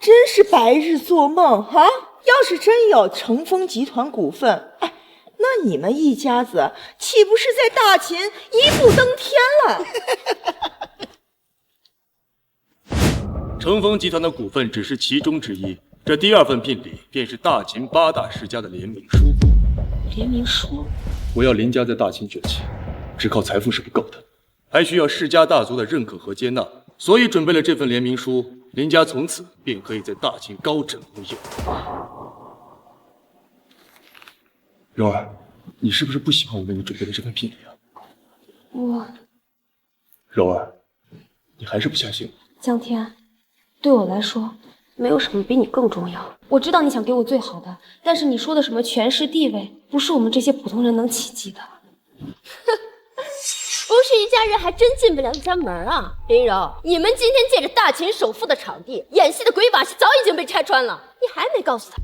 Speaker 16: 真是白日做梦哈！要是真有成风集团股份，哎，那你们一家子岂不是在大秦一步登天了？
Speaker 4: 成风集团的股份只是其中之一，这第2份聘礼便是大秦8大世家的联名书。
Speaker 6: 联名书？
Speaker 4: 我要林家在大秦崛起，只靠财富是不够的，还需要世家大族的认可和接纳。所以准备了这份联名书，林家从此便可以在大秦高枕无忧。蓉儿，你是不是不喜欢我为你准备的这份聘礼啊？蓉儿，你还是不相信我？
Speaker 19: 江天，对我来说，没有什么比你更重要。我知道你想给我最好的，但是你说的什么权势地位，不是我们这些普通人能企及的。
Speaker 6: 不是一家人，还真进不了一家门啊！林柔，你们今天借着大秦首富的场地演戏的鬼把戏早已经被拆穿了，你还没告诉他？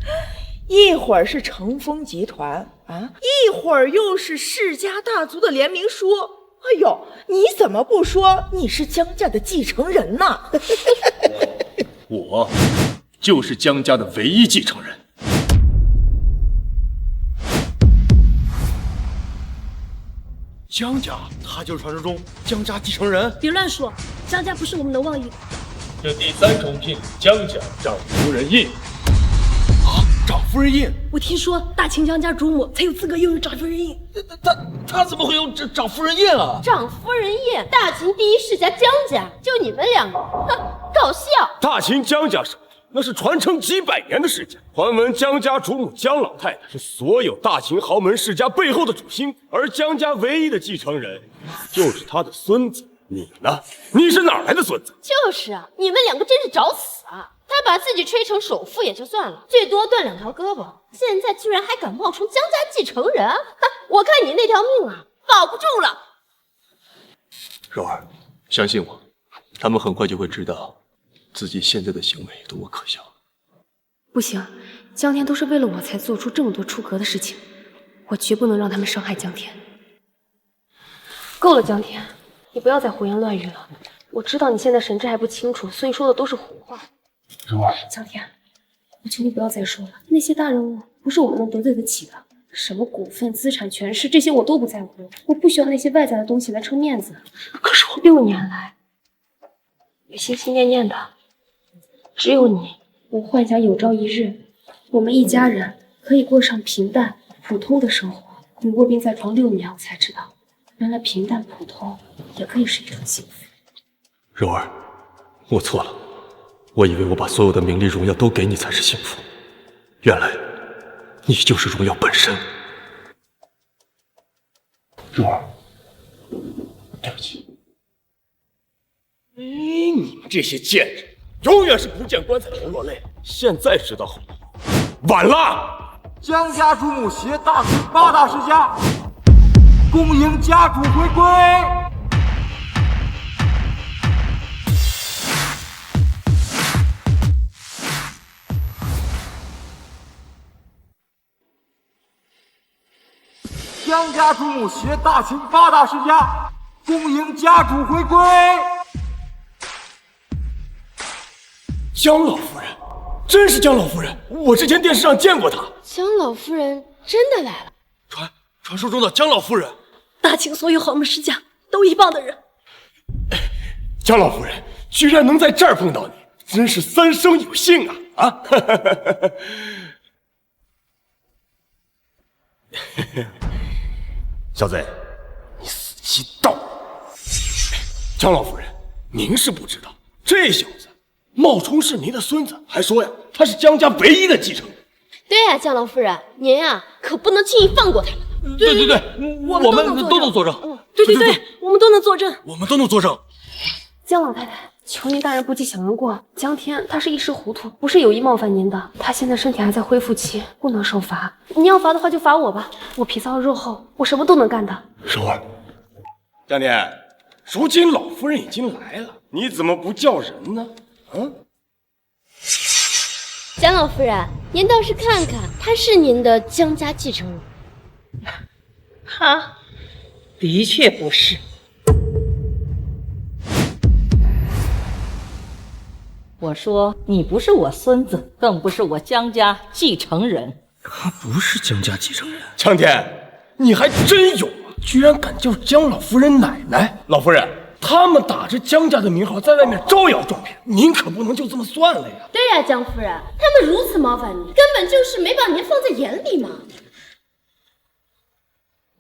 Speaker 16: 一会儿是成风集团啊，一会儿又是世家大族的联名书。哎呦，你怎么不说你是江家的继承人呢？
Speaker 4: 我就是江家的唯一继承人。
Speaker 5: 江家，他就是传说中江家继承人。
Speaker 19: 别乱说，江家不是我们的望一。
Speaker 2: 这第3重聘，江家长夫人印。
Speaker 5: 长夫人印，
Speaker 19: 我听说大秦江家主母才有资格拥有长夫人印。
Speaker 17: 他怎么会有长夫人印啊？
Speaker 6: 长夫人印，大秦第一世家江家，就你们两个，哼，搞笑！
Speaker 5: 大秦江家首富，那是传承几百年的世家。传闻江家主母江老太太是所有大秦豪门世家背后的主心骨，而江家唯一的继承人就是他的孙子。你呢？你是哪来的孙子？
Speaker 6: 就是啊，你们两个真是找死啊！他把自己吹成首富也就算了，最多断2条胳膊，现在居然还敢冒充江家继承人，我看你那条命啊，保不住了。
Speaker 4: 柔儿，相信我，他们很快就会知道自己现在的行为多么可笑。
Speaker 19: 不行，江天都是为了我才做出这么多出格的事情，我绝不能让他们伤害江天。够了，江天，你不要再胡言乱语了。我知道你现在神志还不清楚，所以说的都是胡话。
Speaker 5: 蓉儿，
Speaker 19: 江天，我求你不要再说了，那些大人物不是我们能得罪得起的，什么股份、资产、权势，这些我都不在乎，我不需要那些外在的东西来撑面子。可是我6年来也心心念念的，只有你，我幻想有朝一日，我们一家人可以过上平淡普通的生活。你卧病在床6年，我才知道，原来平淡普通也可以是一种幸福。
Speaker 4: 柔儿，我错了。我以为我把所有的名利荣耀都给你才是幸福，原来你就是荣耀本身。
Speaker 5: 蓉儿，对不起。你们这些贱人，永远是不见棺材不落泪。现在知道后，晚了。
Speaker 8: 江家主母携大秦8大世家，恭迎家主回归。江家主母携大秦8大世家，恭迎家主回归。
Speaker 5: 江老夫人，真是江老夫人，我之前电视上见过她。
Speaker 6: 江老夫人真的来了，
Speaker 5: 传说中的江老夫人，
Speaker 19: 大秦所有豪门世家都一棒的人。
Speaker 5: 江老夫人居然能在这儿碰到你，真是3生有幸啊！啊！小贼，你死期到了！江老夫人，您是不知道，这小子冒充是您的孙子，还说呀他是江家唯一的继承人。
Speaker 6: 对呀，江老夫人，您呀可不能轻易放过他。
Speaker 17: 对，我们都能作证。
Speaker 19: 对，我们都能作证。
Speaker 5: 我们都能作证。
Speaker 19: 江老太太，求您大人不计小人过。江天他是一时糊涂，不是有意冒犯您的。他现在身体还在恢复期，不能受罚。你要罚的话就罚我吧，我皮糙肉厚，我什么都能干的。
Speaker 5: 柔儿，江天，如今老夫人已经来了，你怎么不叫人呢？
Speaker 6: 江老夫人，您倒是看看，他是您的江家继承人。
Speaker 12: 哈，的确不是。
Speaker 1: 我说你不是我孙子，更不是我江家继承人。
Speaker 5: 他不是江家继承人。江天，你还真有啊，居然敢叫江老夫人奶奶！老夫人，他们打着江家的名号在外面招摇撞骗，您可不能就这么算了呀。
Speaker 6: 对呀，江夫人，他们如此冒犯您，根本就是没把您放在眼里嘛。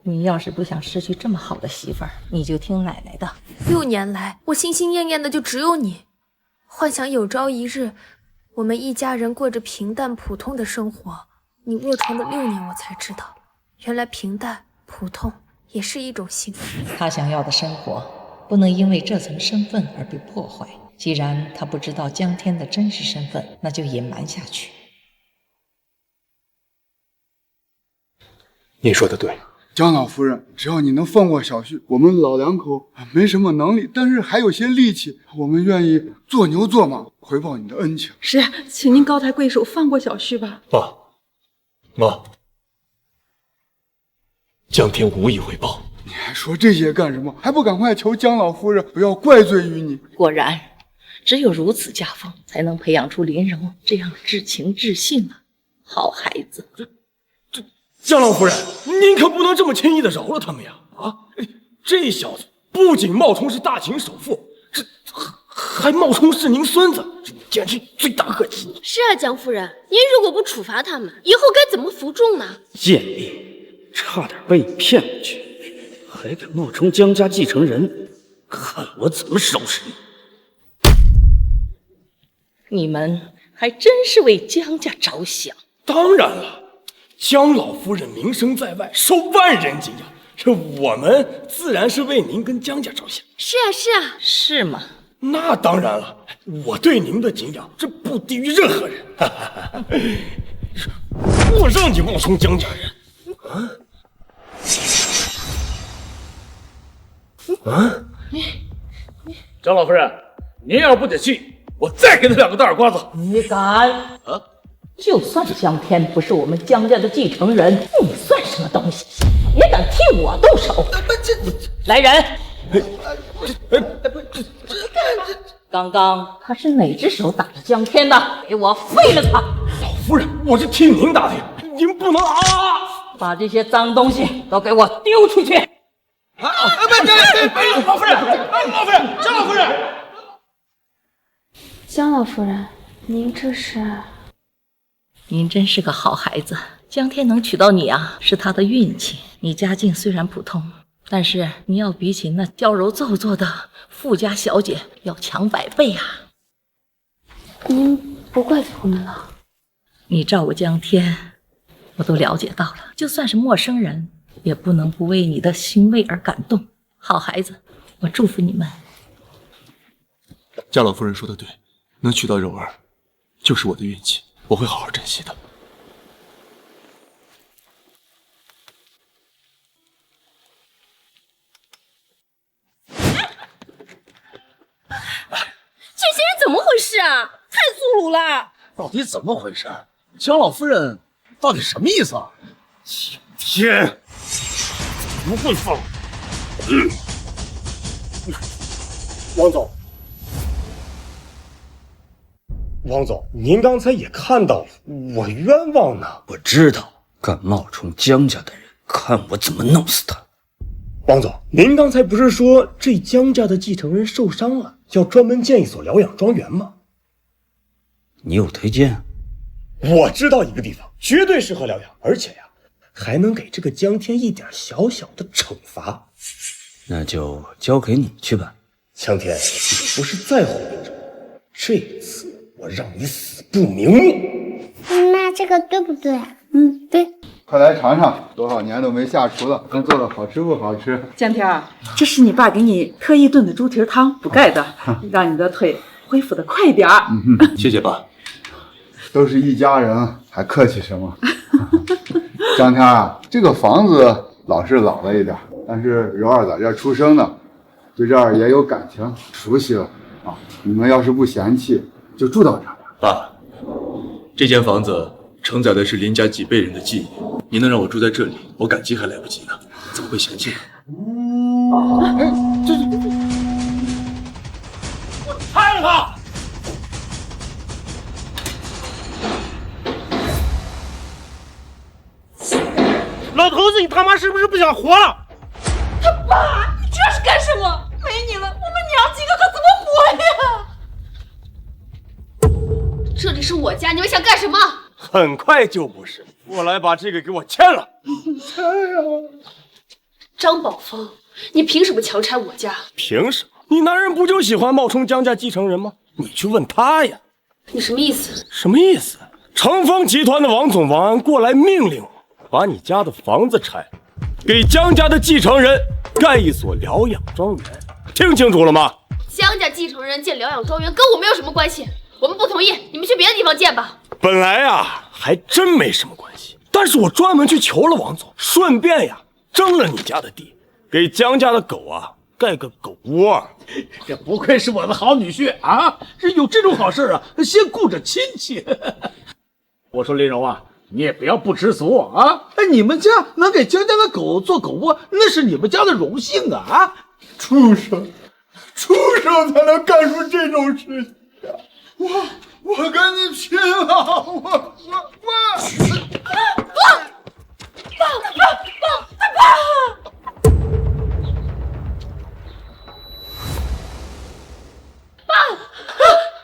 Speaker 1: 你要是不想失去这么好的媳妇儿，你就听奶奶的。
Speaker 19: 6年来，我心心念念的就只有你，幻想有朝一日，我们一家人过着平淡普通的生活。你卧床的6年，我才知道，原来平淡普通也是一种幸福。
Speaker 1: 他想要的生活，不能因为这层身份而被破坏。既然他不知道江天的真实身份，那就隐瞒下去。
Speaker 4: 您说的对。
Speaker 15: 江老夫人，只要你能放过小旭，我们老两口没什么能力，但是还有些力气，我们愿意做牛做马，回报你的恩情。
Speaker 12: 是，请您高抬贵手，放过小旭吧。
Speaker 4: 妈，江天无以回报。
Speaker 15: 你还说这些干什么？还不赶快求江老夫人不要怪罪于你。
Speaker 1: 果然，只有如此家风，才能培养出林柔这样至情至信的好孩子。
Speaker 5: 江老夫人，您可不能这么轻易的饶了他们呀！啊，这小子不仅冒充是大秦首富，这还冒充是您孙子，这简直罪大恶极。
Speaker 6: 是啊，江夫人，您如果不处罚他们，以后该怎么服众呢？
Speaker 18: 贱婢，差点被你骗过去，还敢冒充江家继承人，看我怎么收拾你！
Speaker 1: 你们还真是为江家着想。
Speaker 5: 当然了。江老夫人名声在外，受万人敬仰，这我们自然是为您跟江家着想。
Speaker 6: 是啊，是啊，
Speaker 1: 是吗？
Speaker 5: 那当然了，我对您的敬仰，这不低于任何人。我让你冒充江家人，
Speaker 17: 张老夫人，您要不解气，我再给他2个大耳刮子。
Speaker 1: 你敢？啊！就算江天不是我们江家的继承人，你算什么东西？也敢替我动手？来人！刚刚他是哪只手打着江天的？给我废了他！
Speaker 5: 老夫人，我是替您打的呀，您不能啊！
Speaker 1: 把这些脏东西都给我丢出去！
Speaker 17: 老夫人，老夫人，江老夫人，
Speaker 19: 江老夫人，您这是？
Speaker 1: 您真是个好孩子，江天能娶到你啊，是他的运气。你家境虽然普通，但是你要比起那娇柔造作的富家小姐要强100倍啊！
Speaker 19: 您不怪罪我们了。
Speaker 1: 你照顾江天，我都了解到了，就算是陌生人，也不能不为你的欣慰而感动。好孩子，我祝福你们。
Speaker 4: 江老夫人说的对，能娶到柔儿，就是我的运气。我会好好珍惜的。
Speaker 6: 这些人怎么回事啊？太粗鲁了！
Speaker 17: 到底怎么回事？江老夫人到底什么意思啊？
Speaker 5: 天，不会放！王总，王总，您刚才也看到了，我冤枉呢。
Speaker 18: 我知道，敢冒充江家的人，看我怎么弄死他。
Speaker 5: 王总，您刚才不是说这江家的继承人受伤了，要专门建一所疗养庄园吗？
Speaker 18: 你有推荐？
Speaker 5: 我知道一个地方，绝对适合疗养，而且呀，还能给这个江天一点小小的惩罚。
Speaker 18: 那就交给你去吧。
Speaker 5: 江天，你不是在乎林州，这次我让你死不瞑目。
Speaker 11: 妈，这个对不对？对。
Speaker 15: 快来尝尝，多少年都没下厨了，能做的好吃不好吃？
Speaker 12: 江天，这是你爸给你特意炖的猪蹄汤，补钙的，让你的腿恢复的快一点。
Speaker 4: 谢谢爸。
Speaker 15: 都是一家人，还客气什么？江天啊，这个房子老是老了一点，但是柔儿在这儿出生的，对这儿也有感情，熟悉了啊。你们要是不嫌弃，就住到这儿。
Speaker 4: 爸，这间房子承载的是林家几辈人的记忆，您能让我住在这里，我感激还来不及呢，怎么会嫌弃呢？
Speaker 17: 我拆了他！
Speaker 5: 老头子，你他妈是不是不想活了？
Speaker 12: 他爸，你这是干什么？没你了，我们娘几个可怎么活呀？
Speaker 6: 这里是我家，你们想干什么？
Speaker 5: 很快就不是，过来把这个给我签了。
Speaker 15: 签呀！
Speaker 6: 张宝峰，你凭什么强拆我家？
Speaker 5: 凭什么？你男人不就喜欢冒充江家继承人吗？你去问他呀。
Speaker 6: 你什么意思？
Speaker 5: 什么意思？成风集团的王总王安过来命令我，把你家的房子拆了，给江家的继承人盖一所疗养庄园，听清楚了吗？
Speaker 6: 江家继承人建疗养庄园跟我们有什么关系？我们不同意，你们去别的地方建吧。
Speaker 5: 本来啊，还真没什么关系，但是我专门去求了王总，顺便呀征了你家的地，给江家的狗啊盖个狗窝。
Speaker 17: 这不愧是我的好女婿啊！这有这种好事啊，先顾着亲戚。我说林柔啊，你也不要不知足啊！你们家能给江家的狗做狗窝，那是你们家的荣幸啊！
Speaker 15: 畜生才能干出这种事情呀！我跟你拼了！我。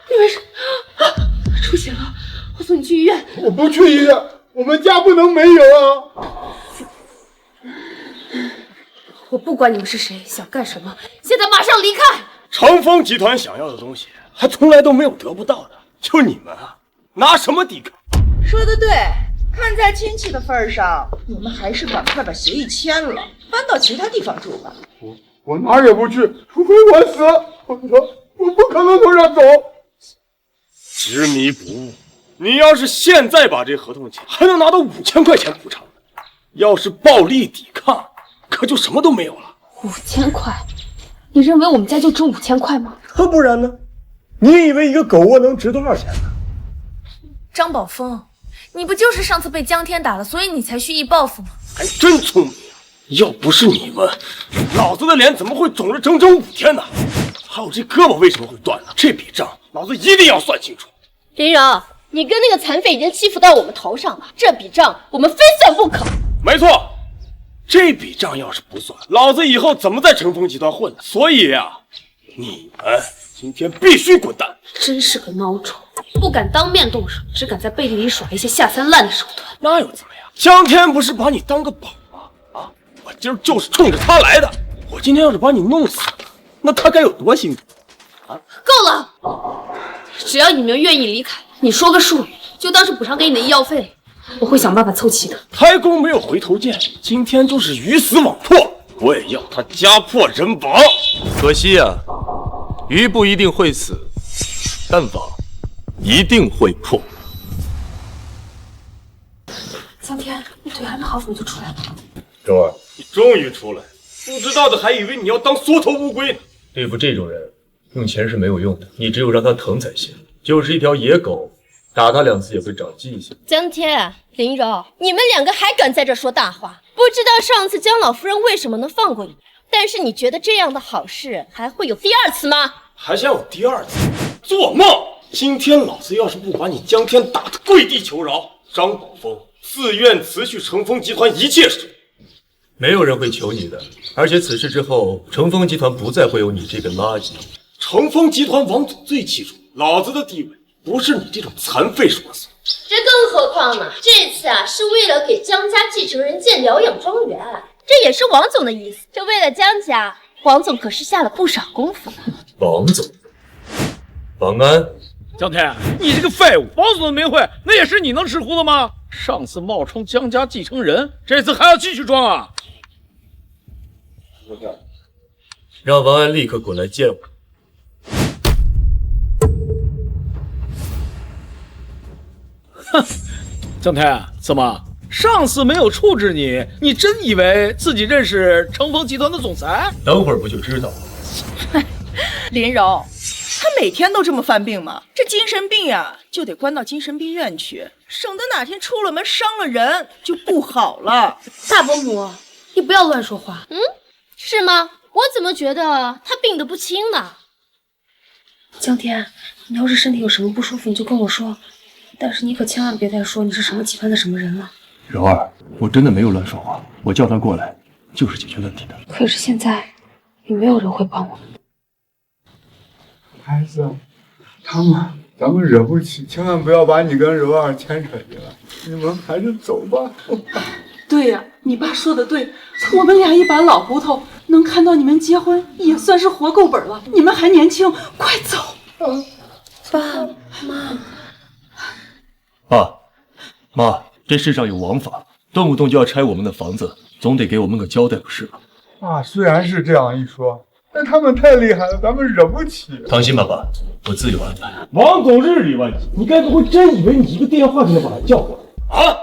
Speaker 6: 你没事？出血了，我送你去医院。
Speaker 15: 我不去医院，我们家不能没有啊！
Speaker 6: 我不管你们是谁，想干什么，现在马上离开！
Speaker 5: 成风集团想要的东西，还从来都没有得不到的，就你们啊，拿什么抵抗？
Speaker 16: 说得对，看在亲戚的份上，你们还是快把协议签了，搬到其他地方住吧。
Speaker 15: 我哪儿也不去，除非我死，我不可能从这走。
Speaker 5: 执迷不悟，你要是现在把这合同签，还能拿到5000块钱补偿。要是暴力抵抗，可就什么都没有了。
Speaker 6: 5000块？你认为我们家就值5000块吗？
Speaker 5: 可不然呢？你以为一个狗窝能值多少钱呢？
Speaker 19: 张宝峰，你不就是上次被江天打了，所以你才蓄意报复吗？
Speaker 5: 还真聪明，要不是你们，老子的脸怎么会肿了整整5天呢？还有这胳膊为什么会断呢？这笔账老子一定要算清楚。
Speaker 6: 林柔，你跟那个残废已经欺负到我们头上了，这笔账我们非算不可。
Speaker 5: 没错，这笔账要是不算，老子以后怎么在成风集团混呢？所以啊，你们今天必须滚蛋！
Speaker 6: 真是个孬种，不敢当面动手，只敢在背地里耍一些下三滥的手段。
Speaker 5: 那又怎么样？江天不是把你当个宝吗？啊，我今儿就是冲着他来的。我今天要是把你弄死，那他该有多辛苦啊！
Speaker 6: 够了！只要你们愿意离开，你说个术语，就当是补偿给你的医药费。我会想办法凑齐的。
Speaker 5: 开弓没有回头箭，今天就是鱼死网破，我也要他家破人亡。
Speaker 4: 可惜啊，鱼不一定会死，但网一定会破。
Speaker 19: 江天，你腿还没好，怎么就出来了？
Speaker 5: 柔儿，你终于出来，不知道的还以为你要当缩头乌龟呢。
Speaker 4: 对付这种人，用钱是没有用的，你只有让他疼才行。就是一条野狗，打他2次也会长记性。
Speaker 6: 江天、林柔，你们2个还敢在这说大话？不知道上次江老夫人为什么能放过你，但是你觉得这样的好事还会有第2次吗？
Speaker 5: 还想有第2次？做梦！今天老子要是不把你江天打得跪地求饶，张宝峰自愿辞去成风集团一切事。
Speaker 4: 没有人会求你的，而且此事之后，成风集团不再会有你这个垃圾。
Speaker 5: 成风集团王总最记住，老子的地位不是你这种残废所赐。
Speaker 6: 这更何况呢？这次啊，是为了给江家继承人建疗养庄园，这也是王总的意思。这为了江家，王总可是下了不少功夫呢。
Speaker 4: 王总，王安，
Speaker 17: 江天，你这个废物！王总的名讳，那也是你能吃糊的吗？上次冒充江家继承人，这次还要继续装啊！
Speaker 4: 让王安立刻滚来见我。
Speaker 17: 哼，江天，怎么上次没有处置你，你真以为自己认识成风集团的总裁？
Speaker 4: 等会儿不就知道了。
Speaker 16: 林柔，他每天都这么犯病吗？这精神病呀，就得关到精神病院去，省得哪天出了门伤了人就不好了。
Speaker 6: 大伯母，你不要乱说话。是吗？我怎么觉得他病得不轻呢？
Speaker 19: 江天，你要是身体有什么不舒服，你就跟我说，但是你可千万别再说你是什么集团的什么人了。
Speaker 4: 柔儿，我真的没有乱说话，我叫他过来就是解决问题的。
Speaker 19: 可是现在也没有人会帮我。
Speaker 15: 孩子，咱们惹不起，千万不要把你跟柔儿牵扯进来。你们还是走吧。
Speaker 12: 对呀，你爸说的对，我们俩一把老骨头，能看到你们结婚也算是活够本了。你们还年轻，快走。
Speaker 19: 爸妈，
Speaker 4: 爸妈，这世上有王法，动不动就要拆我们的房子，总得给我们个交代，不是吗？
Speaker 15: 啊，虽然是这样一说，但他们太厉害了，咱们惹不起。
Speaker 4: 放心吧，爸，我自有安排。
Speaker 5: 王总日理万机，你该不会真以为你一个电话就能把他叫过来啊？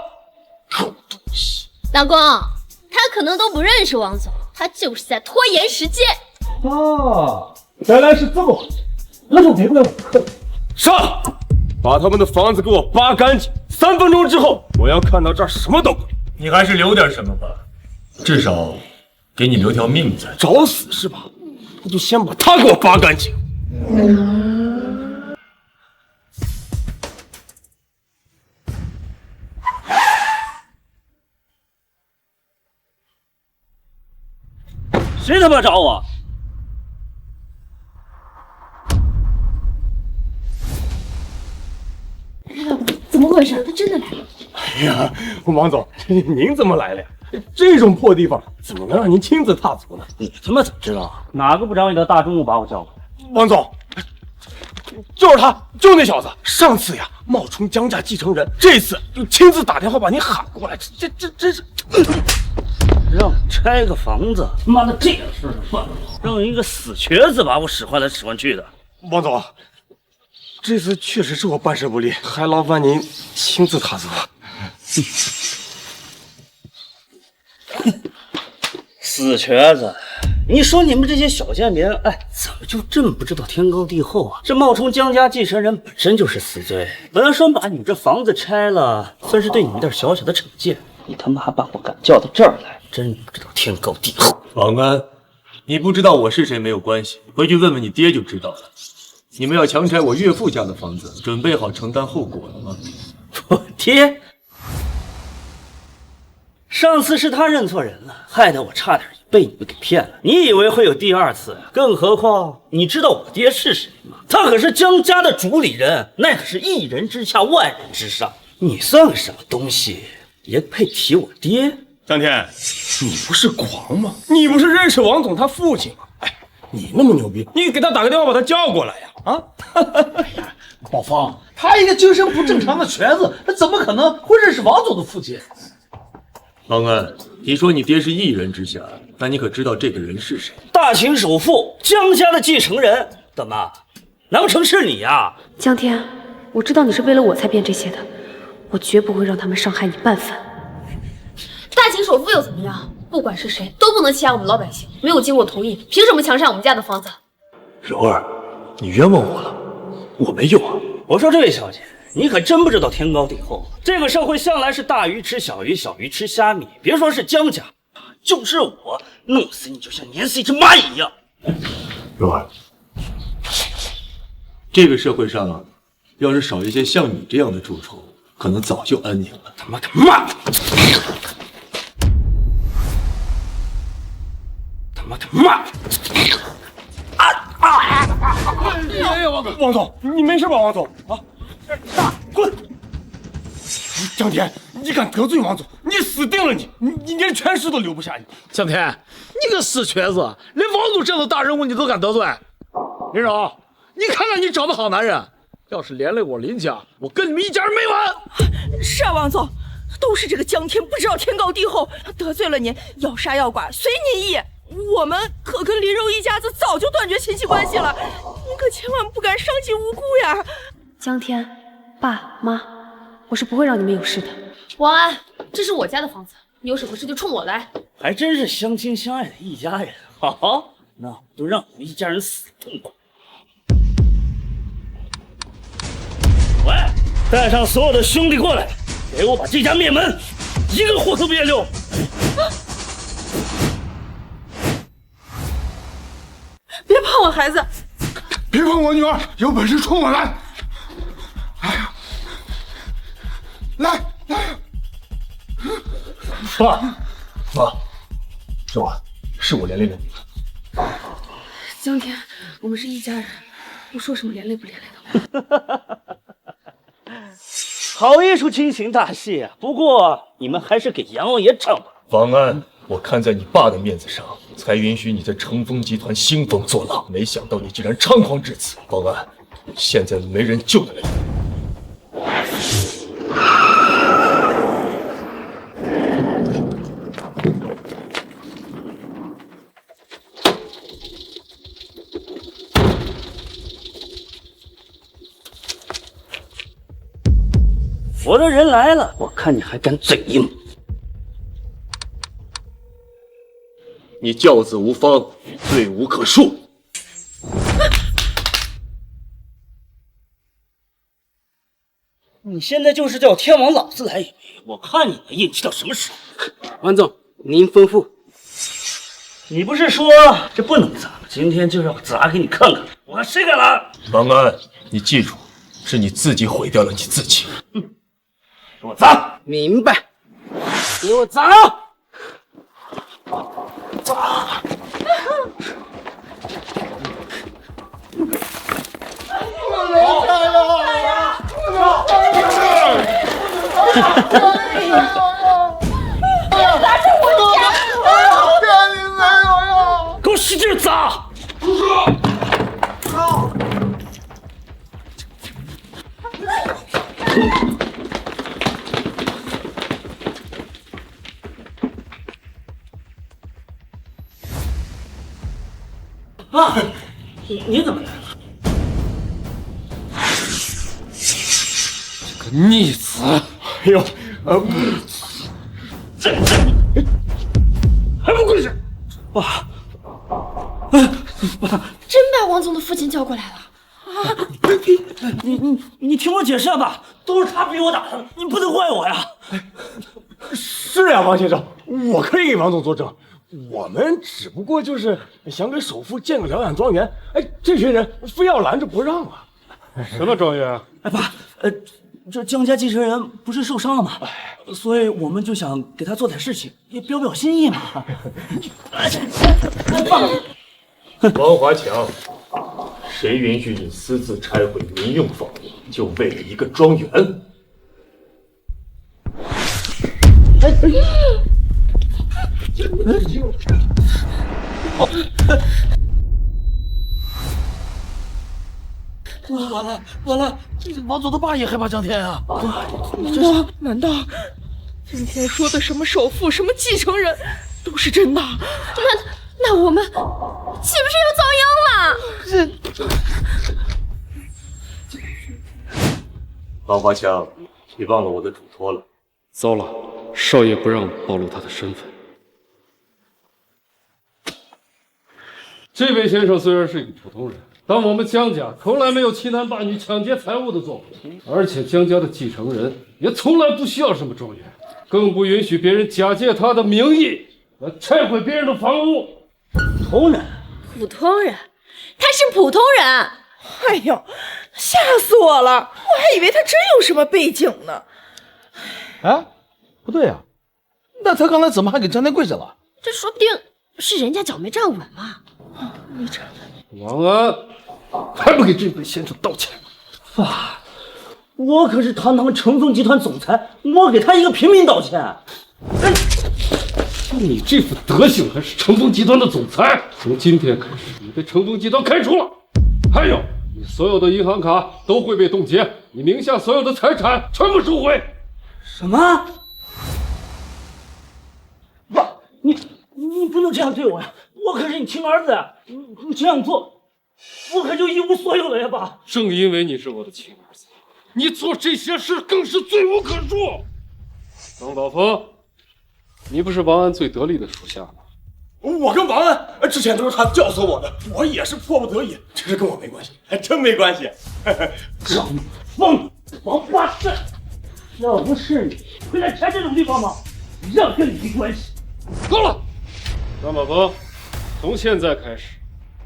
Speaker 5: 臭东西！
Speaker 6: 老公，他可能都不认识王总，他就是在拖延时间。
Speaker 5: 啊，原来是这么回事，那就别怪我客气。上，把他们的房子给我扒干净，3分钟之后我要看到这儿什么都没有。
Speaker 4: 你还是留点什么吧，至少给你留条命在。
Speaker 5: 找死是吧？那就先把他给我扒干净。
Speaker 18: 谁他妈找我？
Speaker 19: 怎么回事？他真的来了？
Speaker 5: 哎呀，王总，您怎么来了呀？这种破地方怎么能让您亲自踏足呢？
Speaker 18: 你他妈怎么知道？哪个不长眼的大中午把我叫过来？
Speaker 5: 王总，就是他，就那小子。上次呀冒充江家继承人，这次就亲自打电话把您喊过来，这真是。
Speaker 18: 让我拆个房子，妈的这点事就算了，让一个死瘸子把我使唤来使唤去的。
Speaker 5: 王总，这次确实是我办事不力，还劳烦您亲自踏足。
Speaker 18: 死瘸子，你说你们这些小贱民，哎，怎么就这么不知道天高地厚啊？这冒充江家继承人本身就是死罪，本来说把你们这房子拆了，算是对你们点小小的惩戒，你他妈还把我敢叫到这儿来，真不知道天高地厚。
Speaker 4: 王安，你不知道我是谁没有关系，回去问问你爹就知道了。你们要强拆我岳父家的房子，准备好承担后果了吗？
Speaker 18: 我爹，上次是他认错人了，害得我差点被你们给骗了。你以为会有第二次？更何况你知道我爹是谁吗？他可是江家的主理人，那可是一人之下万人之上。你算个什么东西，也配提我爹？
Speaker 5: 张天，你不是狂吗？你不是认识王总他父亲吗？哎，你那么牛逼，你给他打个电话把他叫过来呀！啊！
Speaker 17: 哎呀，宝芳，他一个精神不正常的瘸子，他怎么可能会认识王总的父亲？
Speaker 4: 王安，你说你爹是一人之下，那你可知道这个人是谁？
Speaker 18: 大秦首富，江家的继承人。大妈，难不成是你呀？
Speaker 19: 江天，我知道你是为了我才编这些的，我绝不会让他们伤害你半分。
Speaker 6: 大秦首富又怎么样？不管是谁，都不能欺压我们老百姓。没有经过同意，凭什么强拆我们家的房子？
Speaker 4: 柔儿，你冤枉我了，我没有啊。
Speaker 18: 我说这位小姐，你可真不知道天高地厚。这个社会向来是大鱼吃小鱼，小鱼吃虾米。别说是江家，就是我，弄死你就像碾死一只蚂蚁一样。
Speaker 4: 柔儿，这个社会上，要是少一些像你这样的蛀虫，可能早就安宁了。
Speaker 18: 他妈的骂！他妈的骂！
Speaker 5: 哎呀，王总，你没事吧？王总啊，滚！江天，你敢得罪王总，你死定了！你连全尸都留不下你。
Speaker 17: 江天，你个死瘸子，连王总这样的大人物你都敢得罪？林柔，你看看你找的好男人，要是连累我林家，我跟你们一家人没完！
Speaker 16: 是啊，王总，都是这个江天不知道天高地厚，得罪了您，要杀要剐随您意。我们可跟林柔一家子早就断绝亲戚关系了，您可千万不敢伤及无辜呀！
Speaker 19: 江天，爸妈，我是不会让你们有事的。
Speaker 6: 王安，这是我家的房子，你有什么事就冲我来。
Speaker 18: 还真是相亲相爱的一家人。好，那我就让你们一家人死痛快。喂，带上所有的兄弟过来，给我把这家灭门，一个活都别留！
Speaker 16: 别碰我孩子！
Speaker 15: 别碰我女儿！有本事冲我来！哎呀，来！
Speaker 4: 妈，柔儿，是我连累了你们。
Speaker 19: 江天，我们是一家人，不说什么连累不连累的。
Speaker 18: 好一出惊情大戏啊！不过你们还是给阎王爷唱吧。
Speaker 4: 王安，我看在你爸的面子上，才允许你在乘风集团兴风作浪，没想到你竟然猖狂至此。王安，现在没人救得了你。
Speaker 18: 我的人来了，我看你还敢嘴硬！
Speaker 4: 你教子无方，罪无可恕。
Speaker 18: 你现在就是叫天王老子来也没用，我看你能硬气到什么时候？
Speaker 7: 王总，您吩咐。
Speaker 18: 你不是说这不能砸吗？今天就让我砸给你看看，我看谁敢拦！
Speaker 4: 王安，你记住，是你自己毁掉了你自己。
Speaker 18: 给我砸！
Speaker 7: 明白，给我砸！
Speaker 18: 砸！
Speaker 12: 砸是我家！
Speaker 8: 店里没有呀！
Speaker 18: 给我使劲砸！啊！你怎么来了？
Speaker 2: 这个逆子！
Speaker 5: 哎呦，
Speaker 18: 还不跪下！爸，
Speaker 6: 真把王总的父亲叫过来了。
Speaker 18: 你听我解释吧，都是他逼我打的，你不能怪我呀。
Speaker 5: 是呀，王先生，我可以给王总作证。我们只不过就是想给首富建个疗养庄园，哎，这群人非要拦着不让啊！
Speaker 2: 什么庄园？
Speaker 18: 哎，爸，这江家继承人不是受伤了吗？所以我们就想给他做点事情，也表表心意嘛。
Speaker 4: 王华强，谁允许你私自拆毁民用房屋，就为了一个庄园？
Speaker 17: 完了！王总的爸也害怕江天啊！
Speaker 16: 难道今天说的什么首富、什么继承人都是真的？
Speaker 6: 那我们岂不是又遭殃了？
Speaker 4: 王华强，你忘了我的嘱托了。
Speaker 2: 糟了，少爷不让暴露他的身份。这位先生虽然是一个普通人，但我们江家从来没有欺男霸女、抢劫财物的作风，而且江家的继承人也从来不需要什么庄园，更不允许别人假借他的名义来拆毁别人的房屋。
Speaker 18: 普通人，
Speaker 6: 他是普通人。
Speaker 16: 哎呦，吓死我了！我还以为他真有什么背景呢。
Speaker 17: 哎，不对呀，那他刚才怎么还给江天跪下了？
Speaker 6: 这说不定是人家脚没站稳嘛。
Speaker 16: 没站
Speaker 2: 稳。王安，还不给这位先生道歉？
Speaker 18: 爸，我可是堂堂乘风集团总裁，我给他一个平民道歉。
Speaker 2: 你这副德行还是乘风集团的总裁？从今天开始，你被乘风集团开除了。还有，你所有的银行卡都会被冻结，你名下所有的财产全部收回。
Speaker 18: 什么？爸，你不能这样对我呀！我可是你亲儿子呀！你这样做，我可就一无所有了呀，爸！
Speaker 2: 正因为你是我的亲儿子，你做这些事更是罪无可恕。张宝峰，你不是王安最得力的属下吗？
Speaker 5: 我跟王安之前都是他教唆我的，我也是迫不得已，这事跟我没关系，还真没关系。
Speaker 18: 张峰，王八蛋！要不是你会来拆这种地方吗？让跟你没关系。
Speaker 2: 够了，张宝峰，从现在开始，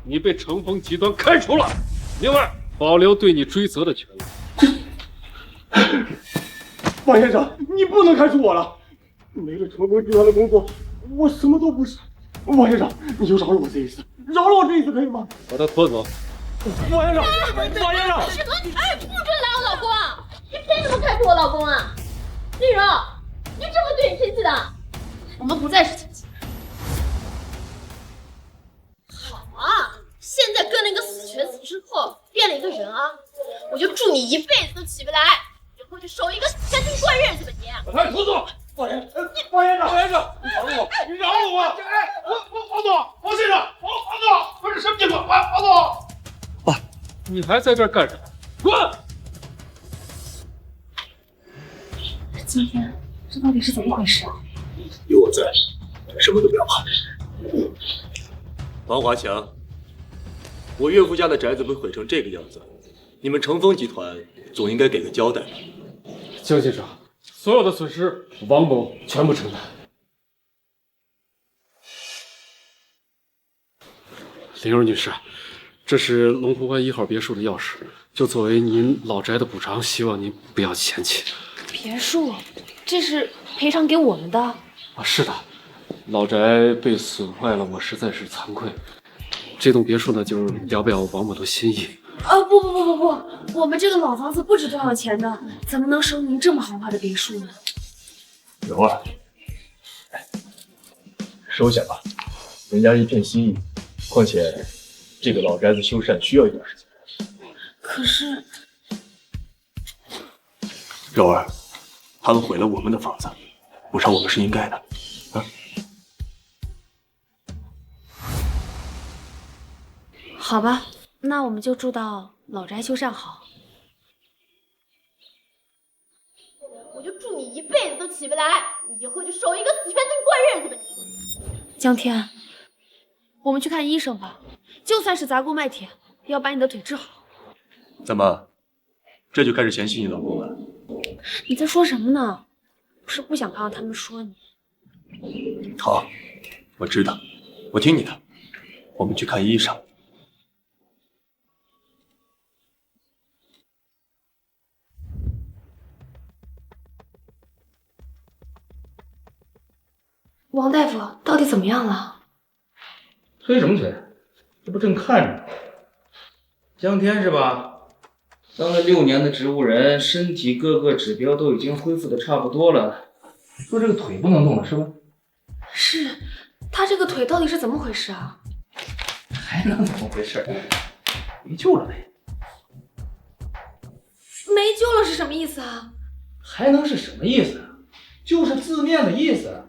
Speaker 2: 你被乘风集团开除了，另外保留对你追责的权利。
Speaker 5: 王先生，你不能开除我了，没了乘风集团的工作，我什么都不是。王先生，你就饶了我这一次，饶了我这一次可以吗？
Speaker 2: 把他拖走。
Speaker 5: 王先生，王先生，
Speaker 6: 哎，不准拦我老公！你别凭什么开除我老公啊？丽柔，你这么对你亲戚的？我们不再是亲戚。好啊，现在跟了一个死瘸子之后，变了一个人啊！我就祝你一辈子都起不来，以后就守一个天天过日子吧你！
Speaker 17: 哎，胡总，王院长，王院长，你饶了我，你饶了我！哎，王总，王先生，王总，不是什么情况？王总，
Speaker 2: 你还在这儿干什么？滚！
Speaker 19: 今天这到底是怎么回事啊？
Speaker 4: 有我在，什么都不要怕。王华强，我岳父家的宅子被毁成这个样子，你们成风集团总应该给个交代吧？
Speaker 2: 江先生，所有的损失王某全部承担。林柔女士，这是龙湖湾1号别墅的钥匙，就作为您老宅的补偿，希望您不要嫌弃。
Speaker 19: 别墅，这是赔偿给我们的。
Speaker 2: 啊，是的，老宅被损坏了，我实在是惭愧。这栋别墅呢，就是聊表王某的心意。
Speaker 19: 不，我们这个老房子不值多少钱的，怎么能收您这么豪华的别墅呢？
Speaker 4: 柔儿，收下吧，人家一片心意。况且，这个老宅子修缮需要一点时间。
Speaker 19: 可是，
Speaker 4: 柔儿，他们毁了我们的房子，补偿我们是应该的。啊。
Speaker 19: 好吧，那我们就住到老宅修缮好。
Speaker 6: 我就祝你一辈子都起不来，你以后就守一个死瘸子过日子吧你！
Speaker 19: 江天，我们去看医生吧，就算是砸锅卖铁，也要把你的腿治好。
Speaker 4: 怎么，这就开始嫌弃你老公了？
Speaker 19: 你在说什么呢？不是不想看到他们说你。
Speaker 4: 好，我知道，我听你的。我们去看医生。
Speaker 19: 王大夫，到底怎么样了？
Speaker 7: 推什么推？这不正看着呢。江天是吧？当了6年的植物人，身体各个指标都已经恢复的差不多了。说这个腿不能动了是吧？
Speaker 19: 是，他这个腿到底是怎么回事啊？
Speaker 7: 还能怎么回事？没救了呗。
Speaker 19: 没救了是什么意思啊？
Speaker 7: 还能是什么意思啊？就是字面的意思。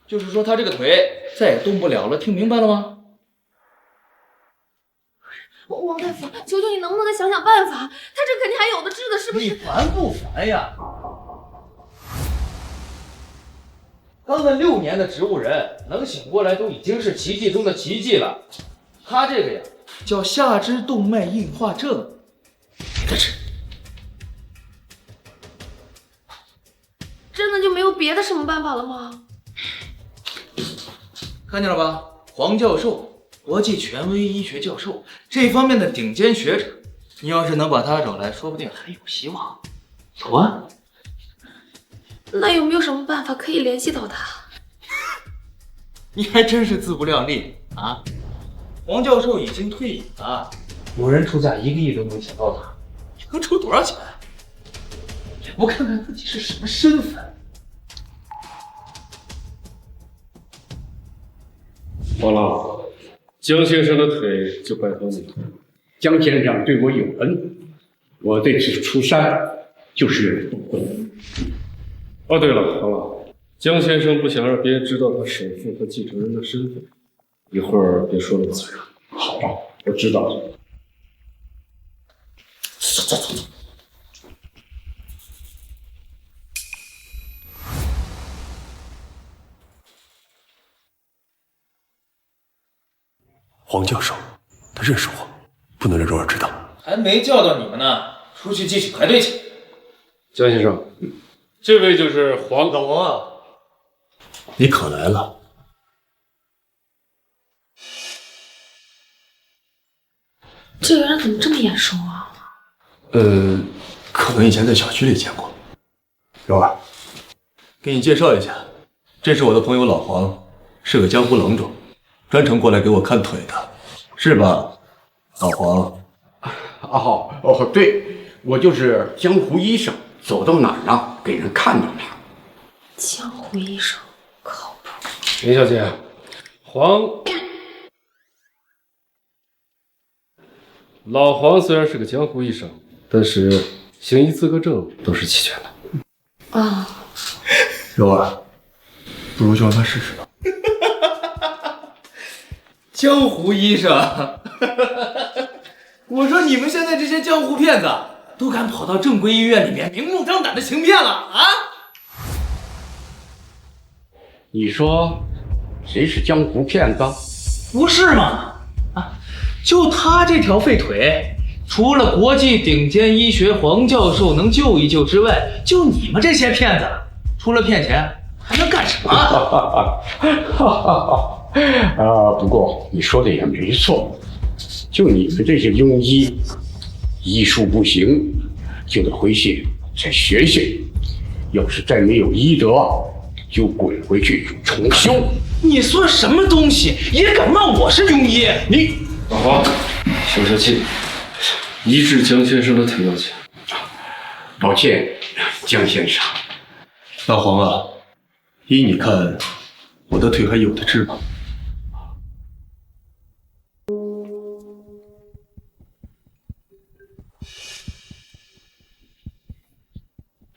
Speaker 7: 就是说他这个腿再也动不了了，听明白了吗？
Speaker 19: 王大夫，求求你能不能再想想办法？他这肯定还有的治的，是不是？
Speaker 7: 你烦不烦呀？当了6年的植物人，能醒过来都已经是奇迹中的奇迹了。他这个呀，叫下肢动脉硬化症。开始。
Speaker 19: 真的就没有别的什么办法了吗？
Speaker 7: 看见了吧，黄教授，国际权威医学教授，这方面的顶尖学者，你要是能把他找来，说不定还有希望。走啊！
Speaker 19: 那有没有什么办法可以联系到他？
Speaker 7: 你还真是自不量力啊！黄教授已经退隐了，有人出价1个亿都能想到他，你能出多少钱？也不看看自己是什么身份。
Speaker 2: 王老，江先生的腿就拜托你了。
Speaker 17: 江先生对我有恩，我这次出山就是为了报恩。
Speaker 2: 哦，对了，王老，江先生不想让别人知道他首富和继承人的身份，一会儿别说漏嘴了。
Speaker 17: 好吧，我知道了。
Speaker 7: 走。
Speaker 4: 黄教授，他认识我，不能让柔儿知道。
Speaker 7: 还没叫到你们呢，出去继续排队去。
Speaker 2: 江先生，这位就是黄
Speaker 4: 老王啊，你可来了。
Speaker 19: 这个人怎么这么眼熟啊？
Speaker 4: 可能以前在小区里见过。柔儿，给你介绍一下，这是我的朋友老黄，是个江湖郎中。专程过来给我看腿的，是吧，老黄？
Speaker 17: 对，我就是江湖医生
Speaker 20: 走到哪儿呢，给人看到他。
Speaker 19: 江湖医生靠谱。
Speaker 2: 林小姐，老黄虽然是个江湖医生，但是行医资格证都是齐全的。
Speaker 19: 啊，
Speaker 4: 柔儿，不如就让他试试吧。
Speaker 7: 江湖医生，我说你们现在这些江湖骗子都敢跑到正规医院里面明目张胆的行骗了啊！
Speaker 20: 你说谁是江湖骗子？
Speaker 7: 不是吗？啊，就他这条废腿，除了国际顶尖医学黄教授能救一救之外，就你们这些骗子，除了骗钱还能干什么？
Speaker 20: 不过你说的也没错，就你们这些庸医，医术不行，就得回去再学学。要是再没有医德，就滚回去重修。
Speaker 7: 你算什么东西，也敢骂我是庸医？
Speaker 20: 你
Speaker 2: 老黄，消消气，医治江先生的腿要紧。
Speaker 20: 抱歉，江先生。
Speaker 4: 老黄啊，依你看，我的腿还有的治吗？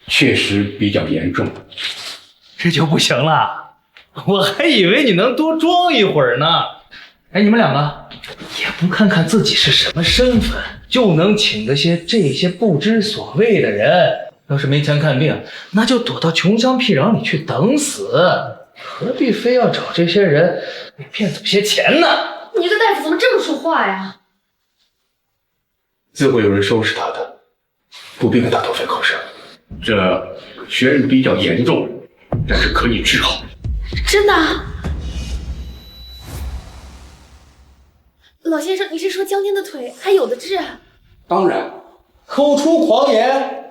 Speaker 20: 确实比较严重，
Speaker 7: 这就不行了。我还以为你能多装一会儿呢。哎，你们两个也不看看自己是什么身份，就能请这些不知所谓的人。要是没钱看病，那就躲到穷乡僻壤里去等死，何必非要找这些人给骗走些钱呢？
Speaker 6: 你这个大夫怎么这么说话呀？
Speaker 4: 自会有人收拾他的，不必跟他多费口舌。
Speaker 20: 这虽然比较严重，但是可以治好。
Speaker 6: 真的？老先生，你是说江天的腿还有的治？
Speaker 20: 当然。
Speaker 7: 口出狂言！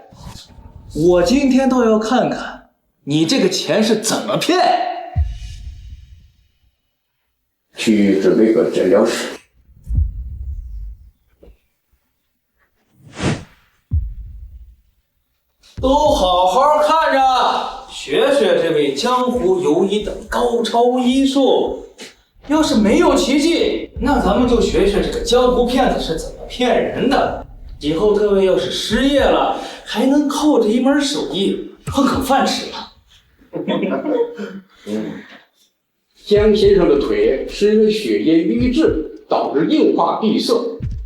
Speaker 7: 我今天倒要看看你这个钱是怎么骗。
Speaker 20: 去准备个诊疗室。
Speaker 7: 都好好看着，学学这位江湖游医的高超医术。要是没有奇迹，那咱们就学学这个江湖骗子是怎么骗人的。以后各位要是失业了，还能靠着一门手艺混口饭吃呢。
Speaker 20: 江先生的腿是因为血液瘀滞导致硬化闭塞，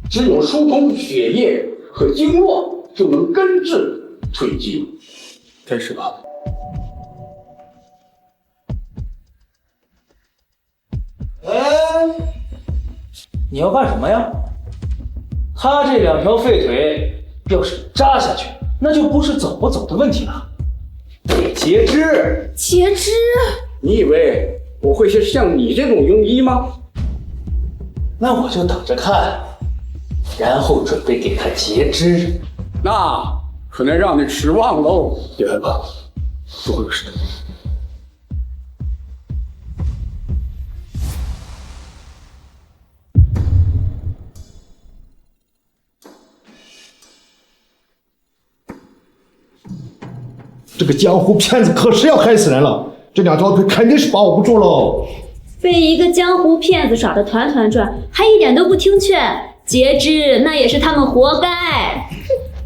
Speaker 20: 只有疏通血液和经络，就能根治腿疾。
Speaker 4: 开始吧。
Speaker 7: 哎，你要干什么呀？他这两条废腿要是扎下去，那就不是走不走的问题了，得截肢。
Speaker 6: 截肢？
Speaker 20: 你以为我会是像你这种庸医吗？
Speaker 7: 那我就等着看，然后准备给他截肢。
Speaker 20: 那可能让你失望喽。
Speaker 4: 别害怕，不会有事的。
Speaker 8: 这个江湖骗子可是要害死人了，这两条腿肯定是把握不住喽。
Speaker 19: 被一个江湖骗子耍得团团转，还一点都不听劝，截肢那也是他们活该。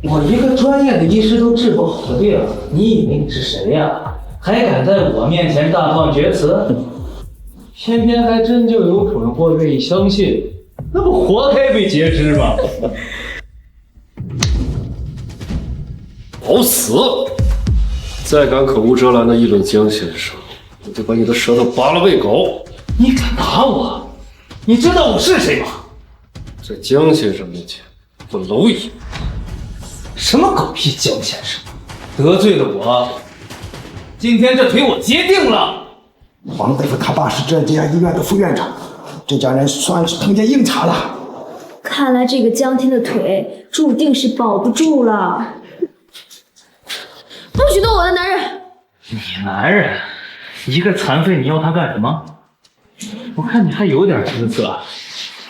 Speaker 7: 我一个专业的医师都治不好的病，你以为你是谁呀？还敢在我面前大放厥词？偏偏还真就有蠢货愿意相信，那不活该被截肢吗？
Speaker 2: 找死！再敢口无遮拦的议论江先生，我就把你的舌头拔了喂狗！
Speaker 7: 你敢打我？你知道我是谁吗？
Speaker 2: 在江先生面前不蝼蚁。
Speaker 7: 什么狗屁江先生，得罪了我，今天这腿我截定了。
Speaker 8: 黄大夫他爸是这家医院的副院长，这家人算是碰见硬茬了。
Speaker 19: 看来这个江天的腿注定是保不住了。不许动我的男人！
Speaker 7: 你男人？一个残废，你要他干什么？我看你还有点姿色，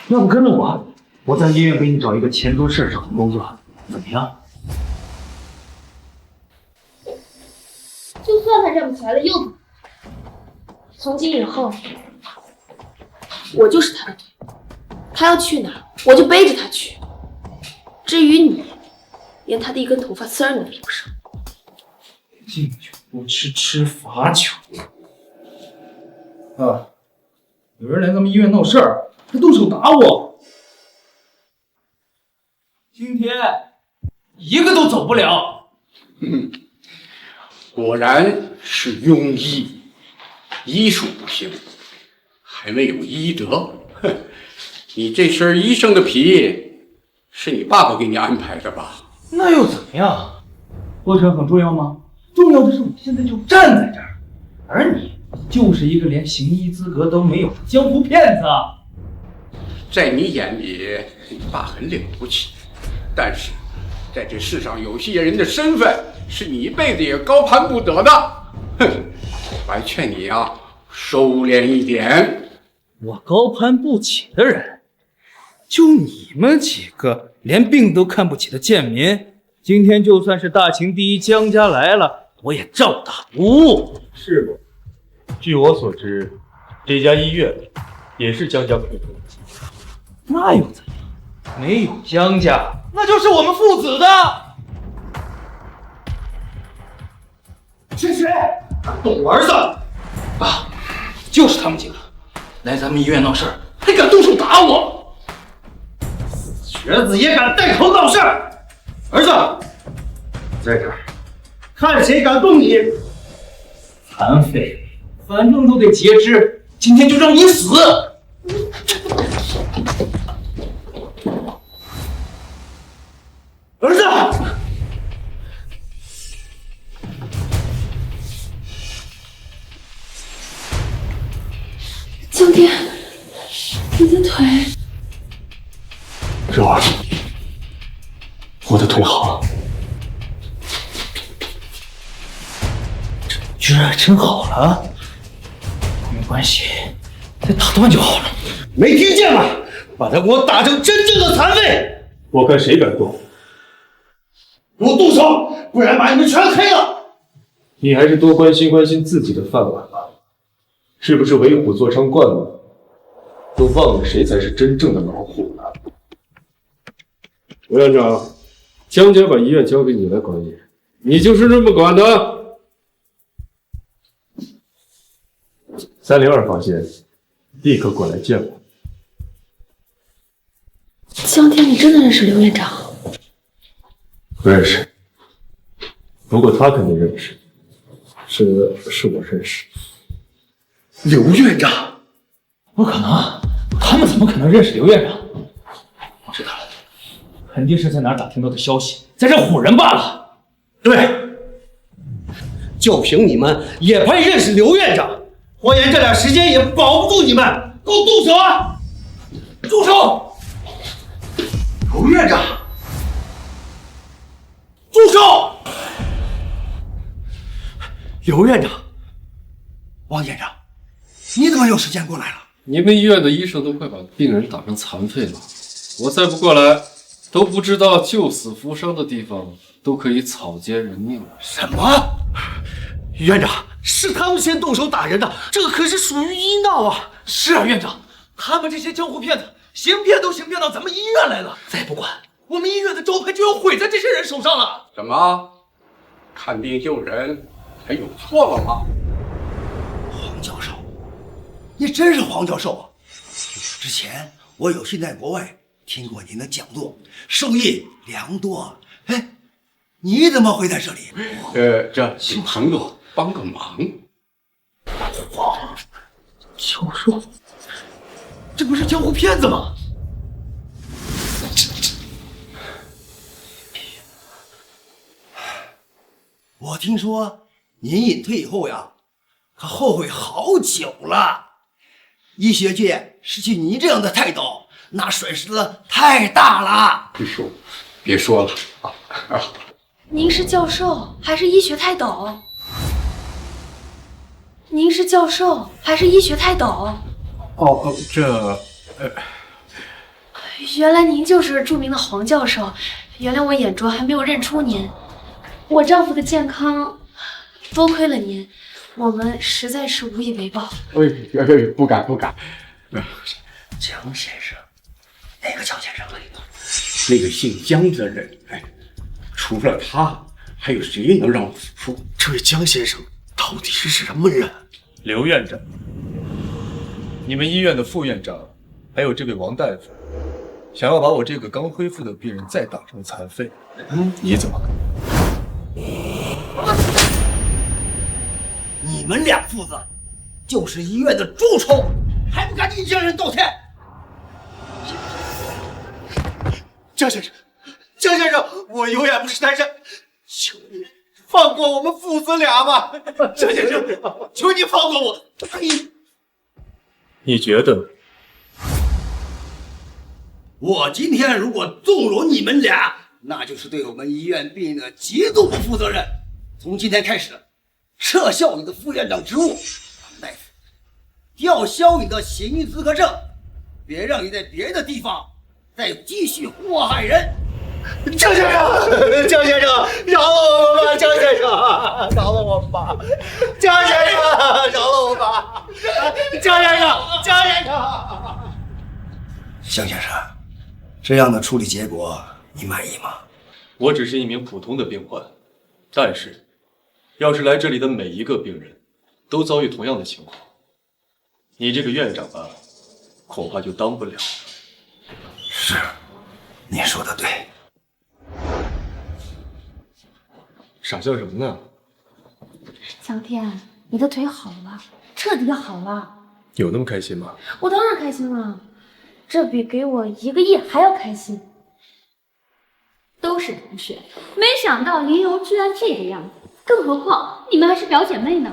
Speaker 7: 要不跟着我，我在医院给你找一个钱多事少的工作，怎么样？
Speaker 6: 算他站不起来了又怎么？从今以后，我就是他的腿，他要去哪儿，我就背着他去。至于你，连他的一根头发丝儿都比不上。
Speaker 7: 敬酒不吃吃罚酒。啊！有人来咱们医院闹事儿，还动手打我。今天一个都走不了。
Speaker 20: 果然是庸医，医术不行，还没有医德。哼，你这身医生的皮，是你爸爸给你安排的吧？
Speaker 7: 那又怎么样？过程很重要吗？重要的是我现在就站在这儿，而你就是一个连行医资格都没有的江湖骗子。
Speaker 20: 在你眼里，你爸很了不起，但是在这世上有些人的身份是你一辈子也高攀不得的。哼，我还劝你啊，收敛一点。
Speaker 7: 我高攀不起的人，就你们几个连病都看不起的贱民，今天就算是大秦第一江家来了，我也照打不误。
Speaker 4: 是吗？据我所知，这家医院也是江家控制的。
Speaker 7: 那又怎样？没有江家，那就是我们父子的。是谁敢动我儿子？爸，就是他们几个来咱们医院闹事儿，还敢动手打我。死瘸子也敢带头闹事儿！儿子，在这儿，看谁敢动你！残废，反正都得截肢，今天就让你死！儿子，
Speaker 19: 江天，你的腿。
Speaker 4: 肉儿，我的腿好了。
Speaker 7: 居然真好了，没关系，再打断就好了。没听见吗？把他给我打成真正的残废！
Speaker 4: 我看谁敢动！
Speaker 7: 给我动手，不然把你们全黑了！
Speaker 4: 你还是多关心关心自己的饭碗吧。是不是为虎作伥惯了，都忘了谁才是真正的老虎了？吴院长，江家把医院交给你来管理，你就是这么管的？302发现，立刻过来见我。
Speaker 19: 江天，你真的认识刘院长？
Speaker 4: 不认识，不过他肯定认识，是我认识。
Speaker 7: 刘院长？不可能，他们怎么可能认识刘院长？我知道了，肯定是在哪儿打听到的消息，在这唬人罢了。对，就凭你们也配认识刘院长？谎言这点时间也保不住你们，给我动手啊！住手！刘院长，住手！刘院长，王检长，你怎么有时间过来了？
Speaker 2: 你们医院的医生都快把病人打成残废了，我再不过来，都不知道救死扶伤的地方都可以草菅人命了。
Speaker 7: 什么？院长，是他们先动手打人的，这个可是属于医闹啊！是啊，院长，他们这些江湖骗子，行骗都行骗到咱们医院来了，再不管，我们医院的招牌就要毁在这些人手上了。
Speaker 20: 怎么，看病救人还有错了吗？
Speaker 21: 黄教授，你真是黄教授啊！之前我有幸在国外听过您的讲座，受益良多。哎，你怎么会在这里？
Speaker 20: 这请朋友帮个忙。
Speaker 7: 黄教授，这不是江湖骗子吗？
Speaker 21: 我听说您隐退以后呀，可后悔好久了。医学界失去您这样的泰斗，那损失的太大了。
Speaker 20: 别说了啊！
Speaker 19: 您是教授还是医学泰斗？您是教授还是医学泰斗？原来您就是著名的黄教授，原来我眼拙还没有认出您。我丈夫的健康多亏了您，我们实在是无以为报。
Speaker 15: 不敢。
Speaker 21: 江先生，哪个江先生？
Speaker 20: 那个姓江的人，除了他，还有谁能让我服输？
Speaker 4: 这位江先生到底是什么人？
Speaker 13: 刘院长，你们医院的副院长，还有这位王大夫，想要把我这个刚恢复的病人再打成残废，你怎么看？
Speaker 21: 你们两父子就是医院的蛀虫，还不赶紧向人道歉！
Speaker 4: 江先生，我永远不是单身，求你放过我们父子俩吧！江先生，求你放过我！
Speaker 13: 你觉得？
Speaker 21: 我今天如果纵容你们俩，那就是对我们医院病人的极度不负责任。从今天开始，撤销你的副院长职务，大夫，吊销你的行医资格证，别让你在别的地方再继续祸害人。
Speaker 4: 江先生，饶了我们吧！江先生，饶了我们吧！江先生，饶了我吧！江先生。
Speaker 21: 江先生，这样的处理结果你满意吗？
Speaker 2: 我只是一名普通的病患，但是，要是来这里的每一个病人都遭遇同样的情况，你这个院长吧，恐怕就当不了了。
Speaker 21: 是，你说的对。
Speaker 2: 傻笑什么呢？
Speaker 19: 江天，你的腿好了，彻底好了。
Speaker 2: 有那么开心吗？
Speaker 19: 我当然开心了，这比给我1个亿还要开心。都是同学，没想到林柔居然这个样子，更何况你们还是表姐妹呢。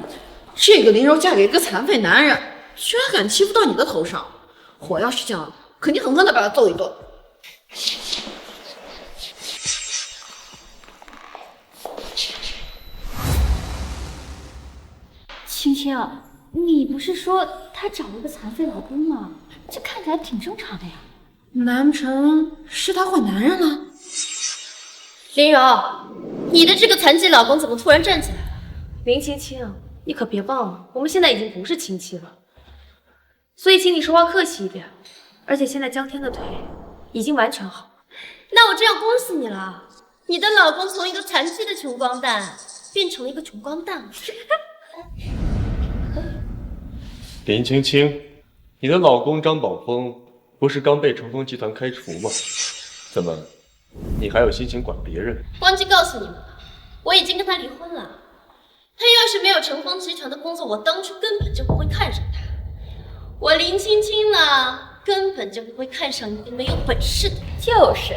Speaker 16: 这个林柔嫁给一个残废男人，居然敢欺负到你的头上，我要是这样，肯定狠狠的把他揍一顿。
Speaker 19: 青青，你不是说她找了个残废老公吗？这看起来挺正常的呀。
Speaker 16: 难不成是她换男人了？
Speaker 6: 林柔，你的这个残疾老公怎么突然站起来了？
Speaker 19: 林青青，你可别忘了，我们现在已经不是亲戚了，所以请你说话客气一点。而且现在江天的腿已经完全好了。
Speaker 6: 那我这样恭喜你了，你的老公从一个残疾的穷光蛋变成了一个穷光蛋了。
Speaker 2: 林青青，你的老公张宝峰不是刚被成风集团开除吗？怎么，你还有心情管别人？
Speaker 6: 忘记告诉你们了，我已经跟他离婚了。他要是没有成风集团的工作，我当初根本就不会看上他。我林青青呢，根本就不会看上一个没有本事的。
Speaker 19: 就是，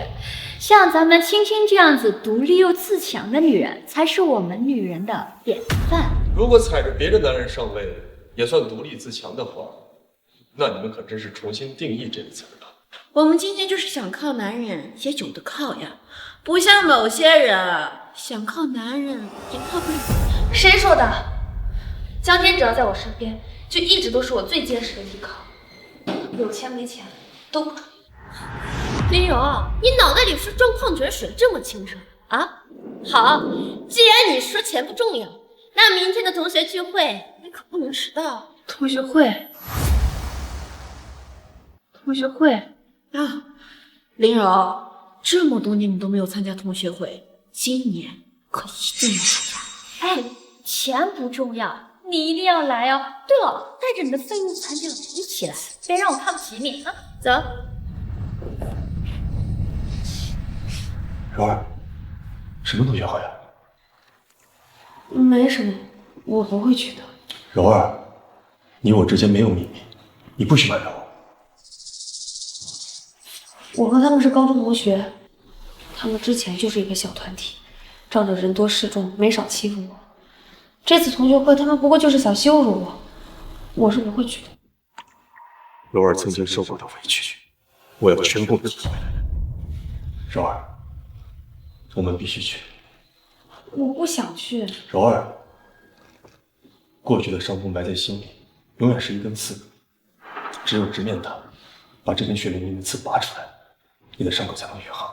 Speaker 19: 像咱们青青这样子独立又自强的女人，才是我们女人的典范。
Speaker 2: 如果踩着别的男人上位也算独立自强的话，那你们可真是重新定义这个词了。
Speaker 16: 我们今天就是想靠男人也有的靠呀，不像某些人想靠男人也靠不了。
Speaker 19: 谁说的？江天只要在我身边，就一直都是我最坚实的依靠。有钱没钱都不重要。
Speaker 6: 林柔，你脑袋里是装矿泉水这么清澈啊？好，既然你说钱不重要，那明天的同学聚会你可不能迟到。
Speaker 19: 同学会
Speaker 16: 啊，林柔，这么多年你都没有参加同学会，今年可一定要参加。
Speaker 19: 哎，钱不重要，你一定要来哦。对了，带着你的废物残疾佬一起来，别让我看不起你啊！走。
Speaker 4: 柔儿，什么同学会啊？
Speaker 19: 没什么，我不会去的。
Speaker 4: 柔儿，你我之间没有秘密，你不许瞒着我。
Speaker 19: 我和他们是高中同学，他们之前就是一个小团体，仗着人多势众，没少欺负我。这次同学会，他们不过就是想羞辱我，我是不会去的。
Speaker 4: 柔儿曾经受过的委屈，我要全部体会。柔儿，我们必须去。
Speaker 19: 我不想去。
Speaker 4: 柔儿，过去的伤痛埋在心里，永远是一根刺，只有直面它，把这根血淋淋的刺拔出来，你的伤口才能愈合。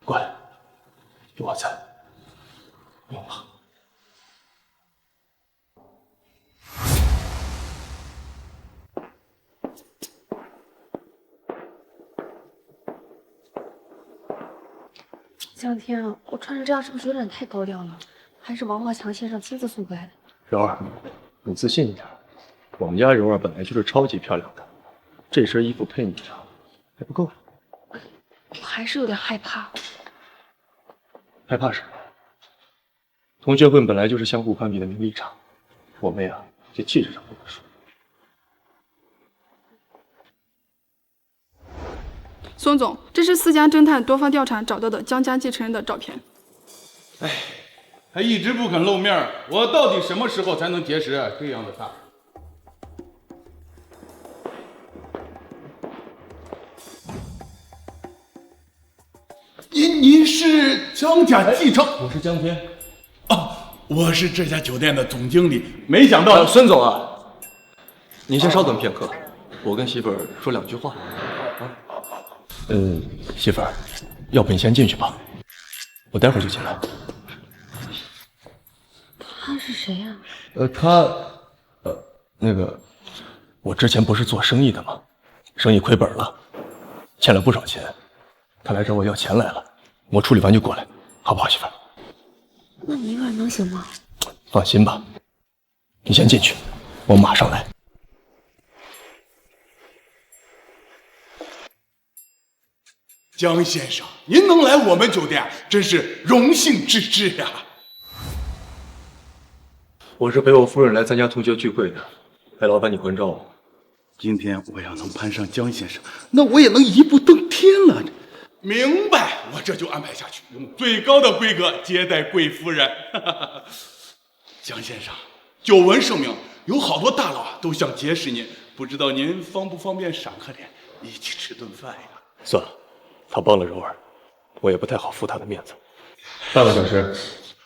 Speaker 4: 乖，有我在，不用怕。
Speaker 19: 江天，我穿成这样是不是有点太高调了？还是王华强先生亲自送过来的？
Speaker 4: 柔儿，你自信一点。我们家柔儿本来就是超级漂亮的，这身衣服配你上还不够。
Speaker 19: 我还是有点害怕。
Speaker 4: 害怕什么？同学会本来就是相互攀比的名利场，我们呀，这气势上不能输。
Speaker 3: 孙总，这是4家侦探多方调查找到的江家继承人的照片。
Speaker 8: 哎，还一直不肯露面，我到底什么时候才能结识这样的他？您是江家继承？
Speaker 4: 我是江天。
Speaker 8: 我是这家酒店的总经理，没想到
Speaker 4: 孙总啊，您先稍等片刻，我跟媳妇儿说2句话。媳妇儿，要不你先进去吧，我待会儿就进来。
Speaker 19: 他是谁呀？
Speaker 4: 那个，我之前不是做生意的吗？生意亏本了，欠了不少钱，他来找我要钱来了，我处理完就过来，好不好，媳妇儿？
Speaker 19: 那你一个人能行吗？
Speaker 4: 放心吧，你先进去，我马上来。
Speaker 8: 江先生，您能来我们酒店，真是荣幸之至呀！
Speaker 4: 我是陪我夫人来参加同学聚会的，陪老板你关照。
Speaker 8: 今天我要能攀上江先生，那我也能一步登天了。明白，我这就安排下去，用最高的规格接待贵夫人。江先生，久闻盛名，有好多大佬都想结识您，不知道您方不方便赏个脸，一起吃顿饭呀？
Speaker 4: 算了，他帮了柔儿，我也不太好负他的面子。半个小时。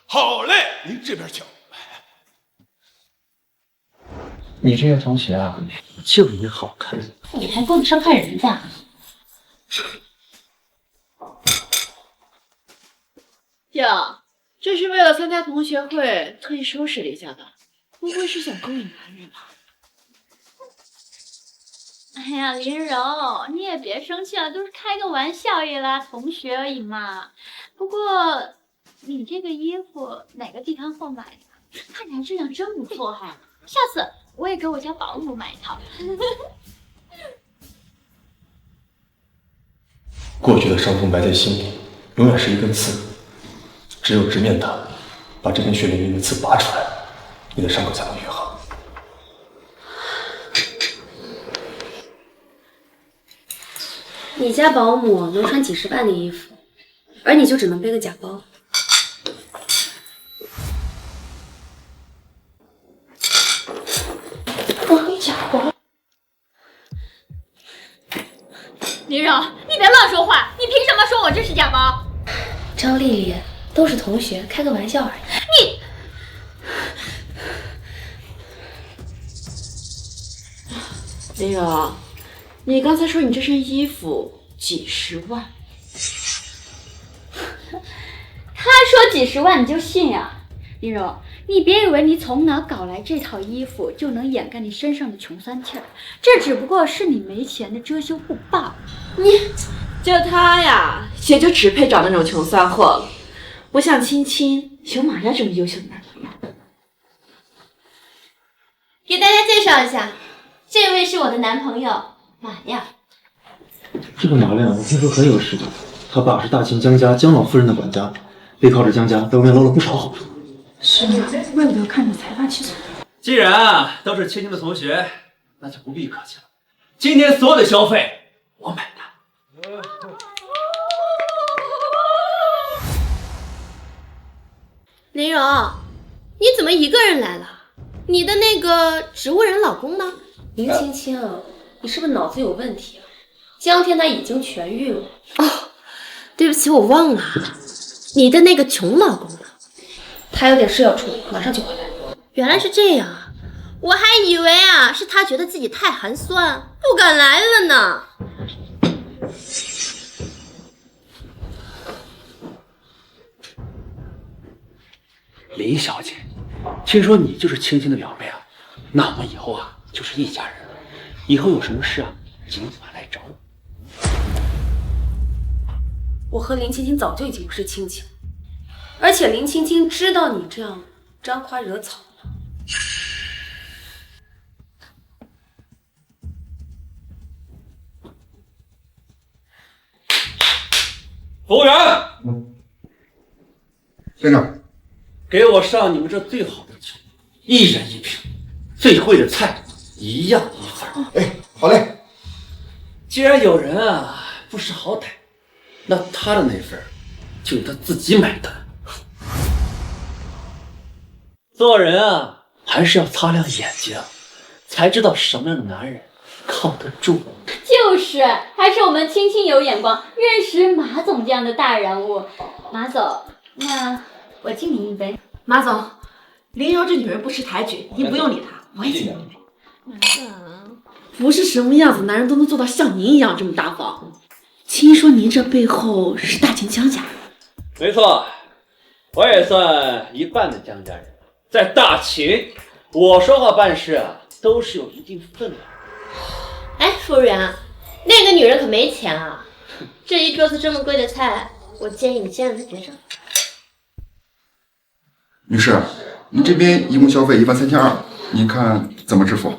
Speaker 8: 好嘞，您这边请。
Speaker 7: 你这个同学啊，就你好看，
Speaker 6: 你还够得上看人的？
Speaker 22: 哟，这是为了参加同学会特意收拾了一下吧？不会是想勾引男人吧？
Speaker 6: 哎呀，林柔，你也别生气了，都是开个玩笑而已啦，同学而已嘛。不过你这个衣服哪个地摊货买的？看起来质量真不错哈，下次我也给我家保姆买一套。
Speaker 4: 过去的伤痛埋在心里，永远是一根刺。只有直面它，把这根血淋淋的刺拔出来，你的伤口才能愈合。
Speaker 19: 你家保姆能穿几10万的衣服，而你就只能背个假包。
Speaker 6: 假包。林柔，你别乱说话，你凭什么说我这是假包？
Speaker 19: 张丽丽，都是同学，开个玩笑而已。
Speaker 6: 你。
Speaker 22: 林柔，你刚才说你这身衣服几10万，
Speaker 6: 他说几10万你就信呀？林柔，你别以为你从哪搞来这套衣服就能掩盖你身上的穷酸气儿，这只不过是你没钱的遮羞布罢了。
Speaker 22: 就他呀，也就只配找那种穷酸货了，不像青青、有马呀这么优秀的男朋友。
Speaker 6: 给大家介绍一下，这位是我的男朋友马亮。
Speaker 23: 这个马亮我听说很有势力，他爸是大秦江家江老夫人的管家，背靠着江家在外面捞了不少好处。
Speaker 3: 是吗？怪不得看你财大气粗。
Speaker 7: 既然都是青青的同学，那就不必客气了。今天所有的消费我买单。
Speaker 6: 林柔，你怎么一个人来了？你的那个植物人老公呢？
Speaker 19: 林青青，你是不是脑子有问题啊？江天他已经痊愈了。
Speaker 6: 哦，对不起，我忘了。你的那个穷老公呢？
Speaker 19: 他有点事要处理，马上就回来。
Speaker 6: 原来是这样啊，我还以为啊是他觉得自己太寒酸，不敢来了呢。
Speaker 18: 林小姐，听说你就是青青的表妹啊？那我们以后啊就是一家人了。以后有什么事啊，尽管来找我。
Speaker 19: 我和林青青早就已经不是亲情了，而且林青青知道你这样沾花惹草了。
Speaker 18: 服务员，
Speaker 15: 先生，
Speaker 18: 给我上你们这最好的酒，一人一瓶，最贵的菜一样一份。
Speaker 15: 哎，好嘞。
Speaker 18: 既然有人啊不识好歹，那他的那份就由他自己买单。做人啊，还是要擦亮眼睛，才知道什么样的男人靠得住。
Speaker 9: 就是，还是我们青青有眼光，认识马总这样的大人物。马总，那我敬您一杯。
Speaker 22: 马总，林柔这女人不识抬举，您不用理她，我也敬您一杯。不是什么样子男人都能做到像您一样这么大方。听说您这背后是大秦江家。
Speaker 18: 没错，我也算一半的江家人。在大秦，我说话办事啊，都是有一定分量。
Speaker 6: 哎，夫人，那个女人可没钱啊！这一桌子这么贵的菜，我建议你现在就结账。
Speaker 15: 女士，您这边一共消费13200，您看怎么支付？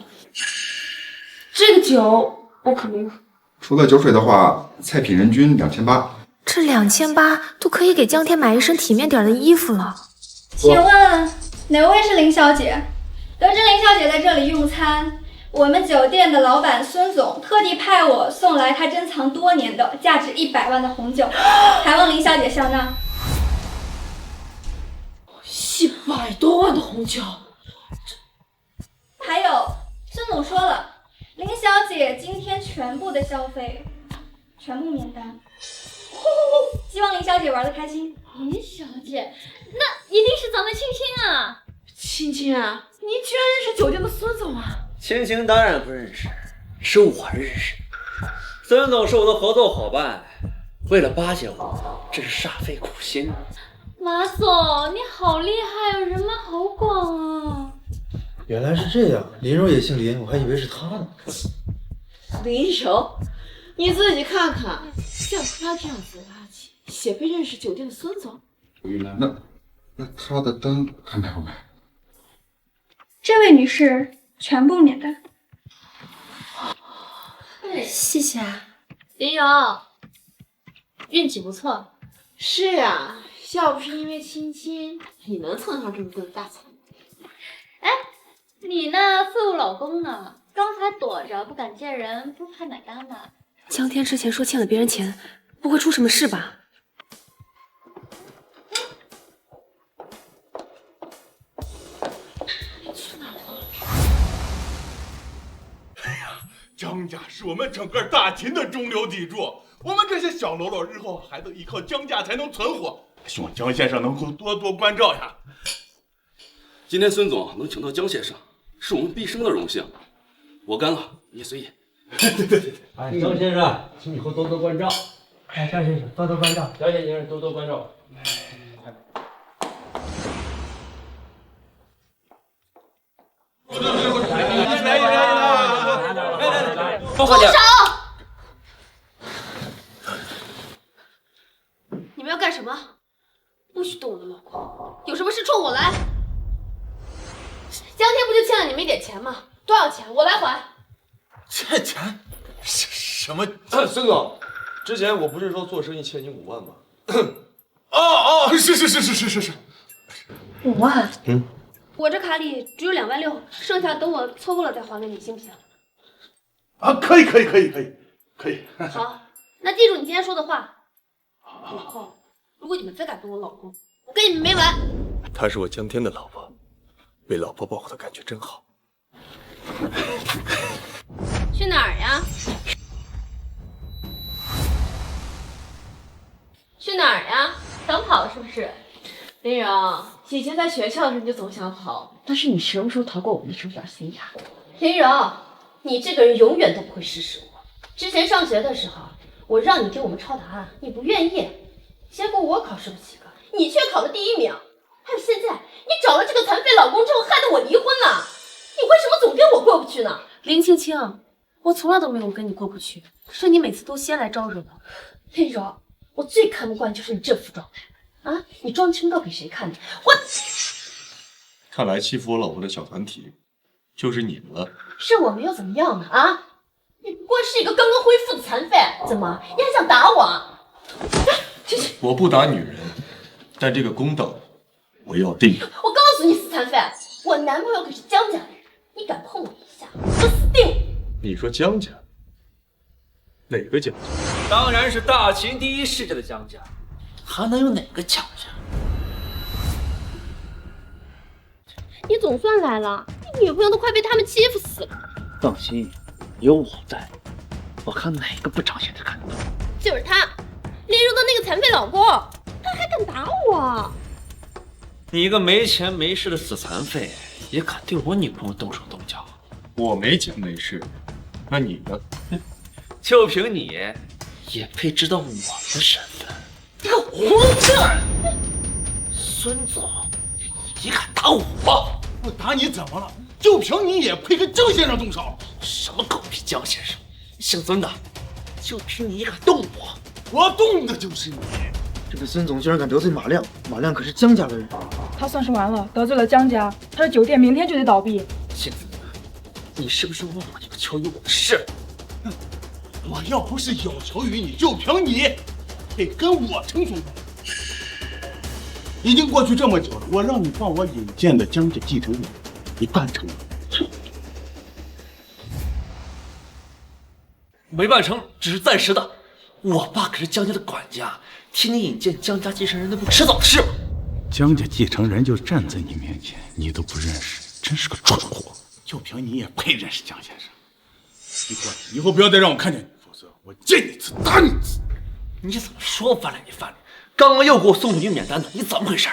Speaker 19: 这个酒我可没。
Speaker 15: 除了酒水的话，菜品人均2800。
Speaker 19: 这2800都可以给江天买一身体面点的衣服了。
Speaker 10: 请问哪位是林小姐？得知林小姐在这里用餐，我们酒店的老板孙总特地派我送来他珍藏多年的价值100万的红酒，还望林小姐笑纳。
Speaker 22: 100多万的红酒，
Speaker 10: 还有，孙总说了，林小姐今天全部的消费全部免单，希望林小姐玩得开心。
Speaker 6: 林小姐，那一定是咱们青青啊！
Speaker 22: 青青啊，你居然认识酒店的孙总啊？
Speaker 18: 青青当然不认识，是我认识。孙总是我的合作伙伴，为了巴结我，真是煞费苦心。
Speaker 9: 马总，你好厉害哦，人脉好广啊！
Speaker 23: 原来是这样，林柔也姓林，我还以为是他呢。
Speaker 22: 林柔，你自己看看，像他这样子的垃圾，也配认识酒店的孙总？
Speaker 15: 那他的单还买不买？
Speaker 10: 这位女士全部免单。
Speaker 19: 谢谢啊，
Speaker 6: 林柔，运气不错。
Speaker 22: 是啊，要不是因为青青，你能蹭上这么顿大餐？
Speaker 9: 哎，你那废物老公呢？刚才躲着不敢见人，不是还买单呢？
Speaker 19: 江天之前说欠了别人钱，不会出什么事吧？
Speaker 8: 江家是我们整个大秦的中流砥柱，我们这些小喽啰日后还得依靠江家才能存活，希望江先生能够多多关照呀。
Speaker 14: 今天孙总能请到江先生，是我们毕生的荣幸，我干了，你随意。
Speaker 23: 对，哎，江先生，请以后多多关照。哎，江先生多多关照，江先生多多关照。
Speaker 6: 住手！你们要干什么？不许动我的老公！有什么事冲我来！江天不就欠了你们一点钱吗？多少钱？我来还。
Speaker 8: 欠钱？什么？
Speaker 13: 孙总，之前我不是说做生意欠你5万吗？
Speaker 8: 是。
Speaker 10: 5万？
Speaker 23: 嗯。
Speaker 10: 我这卡里只有2万6，剩下等我凑够了再还给你，行不行？
Speaker 8: 可以。
Speaker 6: 好，那记住你今天说的话。以后如果你们再敢动我老公，我跟你们没完。
Speaker 13: 她是我江天的老婆，被老婆保护的感觉真好。
Speaker 6: 去哪儿呀？去哪儿呀？想跑是不是？
Speaker 22: 林柔，以前在学校的时候你就总想跑，但是你什么时候逃过我们的手脚心呀？
Speaker 6: 林柔，你这个人永远都不会识时务。之前上学的时候，我让你给我们抄答案，你不愿意，结果我考试不及格，你却考了第1名。还有现在，你找了这个残废老公之后，害得我离婚了。你为什么总跟我过不去呢？
Speaker 19: 林青青，我从来都没有跟你过不去，是你每次都先来招惹我。
Speaker 6: 林柔，我最看不惯就是你这副状态啊！你装清高给谁看的？我
Speaker 13: 看来欺负我老婆的小团体就是你们了。
Speaker 6: 是我们又怎么样呢？啊！你不过是一个刚刚恢复的残废，怎么你还想打我？
Speaker 13: 我不打女人，但这个公道我要定。
Speaker 6: 我告诉你，死残废，我男朋友可是江家的人，你敢碰我一下，我死定！
Speaker 13: 你说江家？哪个江家？
Speaker 7: 当然是大秦第一世家的江家，还能有哪个江家？
Speaker 6: 你总算来了，你女朋友都快被他们欺负死了。
Speaker 7: 放心，有我在，我看哪个不长眼的看得到。
Speaker 6: 就是他，林柔的那个残废老公，他还敢打我！
Speaker 7: 你一个没钱没势的死残废，也敢对我女朋友动手动脚？
Speaker 13: 我没钱没势，那你呢？
Speaker 7: 就凭你，也配知道我的身份？
Speaker 8: 你个混蛋！
Speaker 7: 孙总，你敢打我？
Speaker 8: 我打你怎么了？就凭你也配跟江先生动手？
Speaker 7: 什么狗屁江先生，姓孙的，就凭你也敢动我？
Speaker 8: 我动的就是你！
Speaker 23: 这个孙总居然敢得罪马亮，马亮可是江家的人。
Speaker 1: 他算是完了，得罪了江家，他的酒店明天就得倒闭。
Speaker 7: 姓孙的，你是不是忘了有个求于我的事？
Speaker 8: 我要不是有求于你，就凭你，得跟我称兄道弟。已经过去这么久了，我让你帮我引荐的江家继承人，你办成了？
Speaker 7: 没办成，只是暂时的。我爸可是江家的管家，替你引荐江家继承人，那不迟早的事吗？
Speaker 8: 江家继承人就站在你面前，你都不认识，真是个蠢货！就凭你也配认识江先生？你过来，以后不要再让我看见你，否则我见你一次打你一次。
Speaker 7: 你怎么说翻脸就翻脸？刚刚又给我送女免单的，你怎么回事？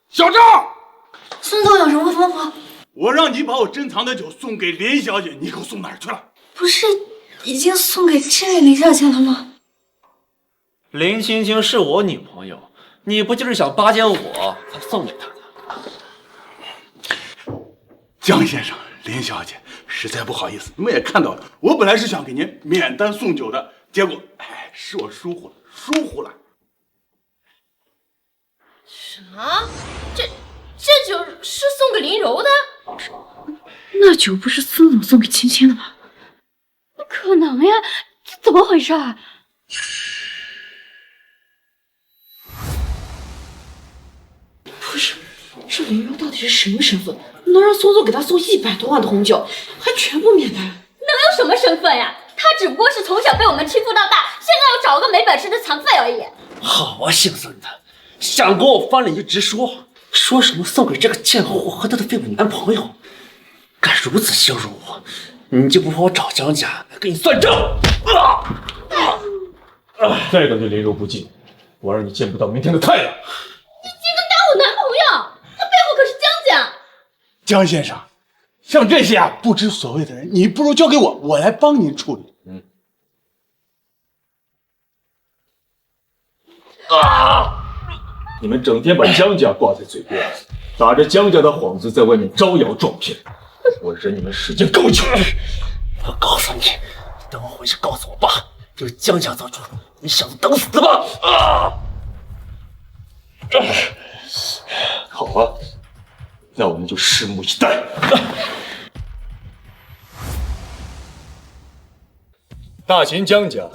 Speaker 8: 小赵，
Speaker 19: 孙总有什么吩咐？
Speaker 8: 我让你把我珍藏的酒送给林小姐，你给我送哪儿去了？
Speaker 19: 不是已经送给这位林小姐了吗？
Speaker 7: 林青青是我女朋友，你不就是想巴结我才送给她的？
Speaker 8: 江先生、林小姐，实在不好意思，你们也看到了，我本来是想给您免单送酒的，结果，是我疏忽了。
Speaker 6: 什么？这酒是送给林柔的？
Speaker 19: 那酒不是孙总送给青青的吗？
Speaker 6: 不可能呀，这怎么回事啊？
Speaker 22: 不是，这林柔到底是什么身份？能让孙总给他送100多万的红酒，还全部免单？
Speaker 6: 能有什么身份呀？他只不过是从小被我们欺负到大，现在又找个没本事的残废而已。
Speaker 7: 好啊，姓孙的，想跟我翻脸就直说，说什么送给这个贱货和他的绯闻男朋友，敢如此羞辱我，你就不怕我找江家跟你算账？
Speaker 4: 再敢对林柔不敬，我让你见不到明天的太阳！
Speaker 6: 你竟敢打我男朋友，他背后可是江家。
Speaker 8: 江先生，像这些不知所谓的人，你不如交给我，我来帮您处理。
Speaker 4: 你们整天把江家挂在嘴边，打着江家的幌子在外面招摇撞骗，我忍你们时间够久了。
Speaker 7: 我告诉你，等我回去告诉我爸，这个江家造主，你想等死吧！
Speaker 4: 好啊，那我们就拭目以待。大秦江家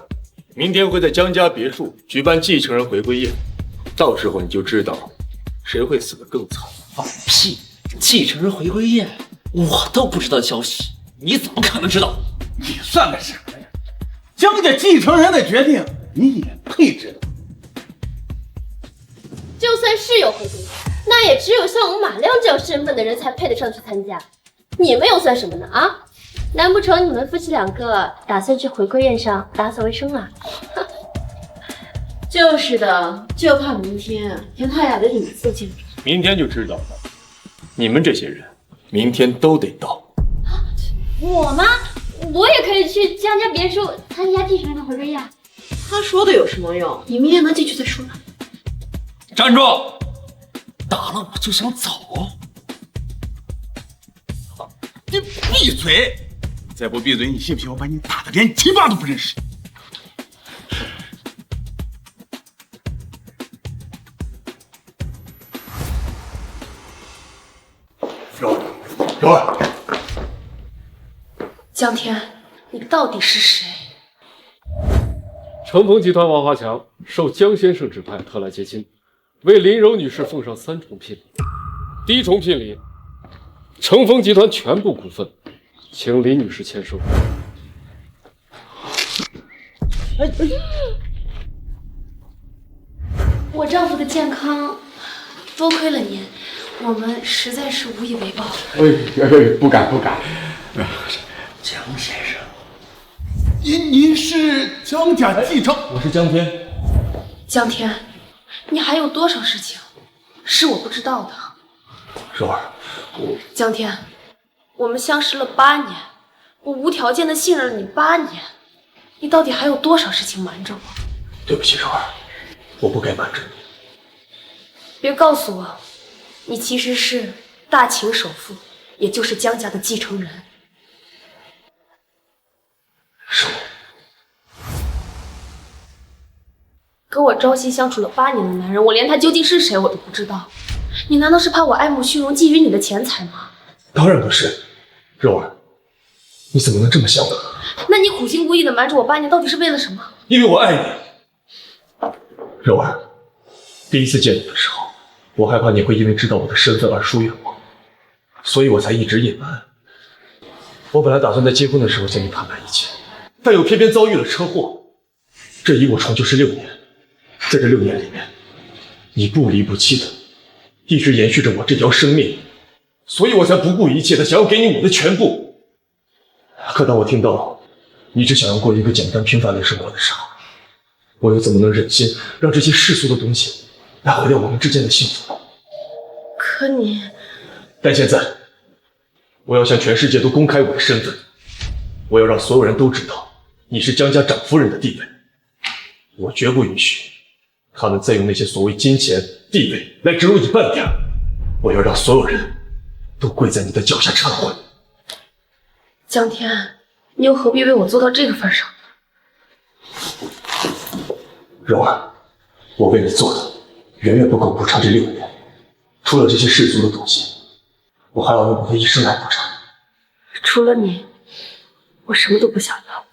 Speaker 4: 明天会在江家别墅举办继承人回归宴，到时候你就知道谁会死得更惨。
Speaker 7: 放屁！继承人回归宴，我都不知道消息，你怎么可能知道？
Speaker 8: 你算个什么呀？江家继承人的决定，你也配知道？
Speaker 6: 就算是有回归宴，那也只有像我马亮这样身份的人才配得上去参加。你们又算什么呢？啊？难不成你们夫妻两个打算去回归宴上打扫卫生啊？
Speaker 22: 就是的，就怕明天连他俩的影子见不着。
Speaker 4: 明天就知道了。你们这些人，明天都得到。
Speaker 6: 我吗？我也可以去江家别墅参加继承人的回归宴。
Speaker 22: 他说的有什么用？你明天能进去再说呢。
Speaker 7: 站住！
Speaker 8: 打了我就想走。你闭嘴！再不闭嘴，你信不信我把你打的连亲妈都不认识？柔儿，
Speaker 19: 江天，你到底是谁？
Speaker 2: 成鹏集团王华强受江先生指派，特来接亲，为林柔女士奉上3重聘礼。第1重聘礼，成鹏集团全部股份，请林女士签收。
Speaker 19: 我丈夫的健康，多亏了您，我们实在是无以为报。
Speaker 8: 不敢。
Speaker 21: 江先生，
Speaker 8: 您是江家继承？
Speaker 23: 我是江天。
Speaker 19: 江天，你还有多少事情是我不知道的？
Speaker 4: 柔儿，
Speaker 19: 江天，我们相识了8年，我无条件的信任了你8年，你到底还有多少事情瞒着我？
Speaker 4: 对不起，柔儿，我不该瞒着你。
Speaker 19: 别告诉我，你其实是大秦首富，也就是江家的继承人。
Speaker 4: 是我。
Speaker 19: 跟我朝夕相处了8年的男人，我连他究竟是谁我都不知道。你难道是怕我爱慕虚荣，觊觎你的钱财吗？
Speaker 4: 当然不是，柔儿，你怎么能这么想呢？
Speaker 19: 那你苦心孤诣的瞒着我8年，到底是为了什么？
Speaker 4: 因为我爱你，柔儿。第1次见你的时候，我害怕你会因为知道我的身份而疏远我，所以我才一直隐瞒。我本来打算在结婚的时候向你坦白一切，但又偏偏遭遇了车祸。这一卧床就是6年，在这6年里面，你不离不弃的一直延续着我这条生命，所以我才不顾一切的想要给你我的全部。可当我听到你只想要过一个简单平凡的生活的时候，我又怎么能忍心让这些世俗的东西来毁掉我们之间的幸福？
Speaker 19: 可你……
Speaker 4: 但现在，我要向全世界都公开我的身份，我要让所有人都知道你是江家长夫人的地位。我绝不允许他们再用那些所谓金钱、地位来植入你半点。我要让所有人都跪在你的脚下忏悔。
Speaker 19: 江天，你又何必为我做到这个份上？
Speaker 4: 柔儿，我为你做的远远不够补偿这6年。除了这些世俗的东西，我还要用我的一生来补偿。
Speaker 19: 除了你，我什么都不想要。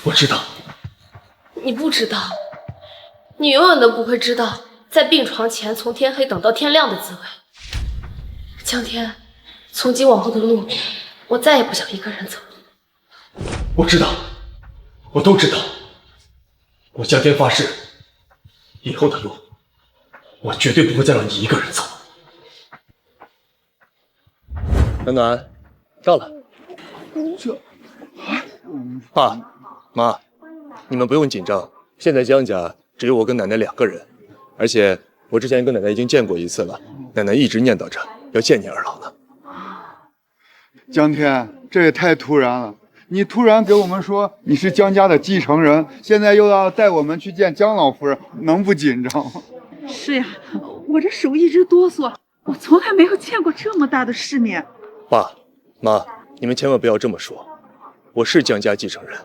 Speaker 4: 我知道。
Speaker 19: 你不知道，你永远都不会知道，在病床前从天黑等到天亮的滋味。江天，从今往后的路，我再也不想一个人走。
Speaker 4: 我知道，我都知道。我江天发誓，以后的路，我绝对不会再让你一个人走。
Speaker 13: 暖暖，到了。爸妈，你们不用紧张，现在江家只有我跟奶奶2个人，而且我之前跟奶奶已经见过1次了，奶奶一直念叨着要见你二老呢。
Speaker 15: 江天，这也太突然了！你突然给我们说你是江家的继承人，现在又要带我们去见江老夫人，能不紧张吗？
Speaker 22: 是呀，我这手一直哆嗦，我从来没有见过这么大的世面。
Speaker 13: 爸妈，你们千万不要这么说，我是江家继承人，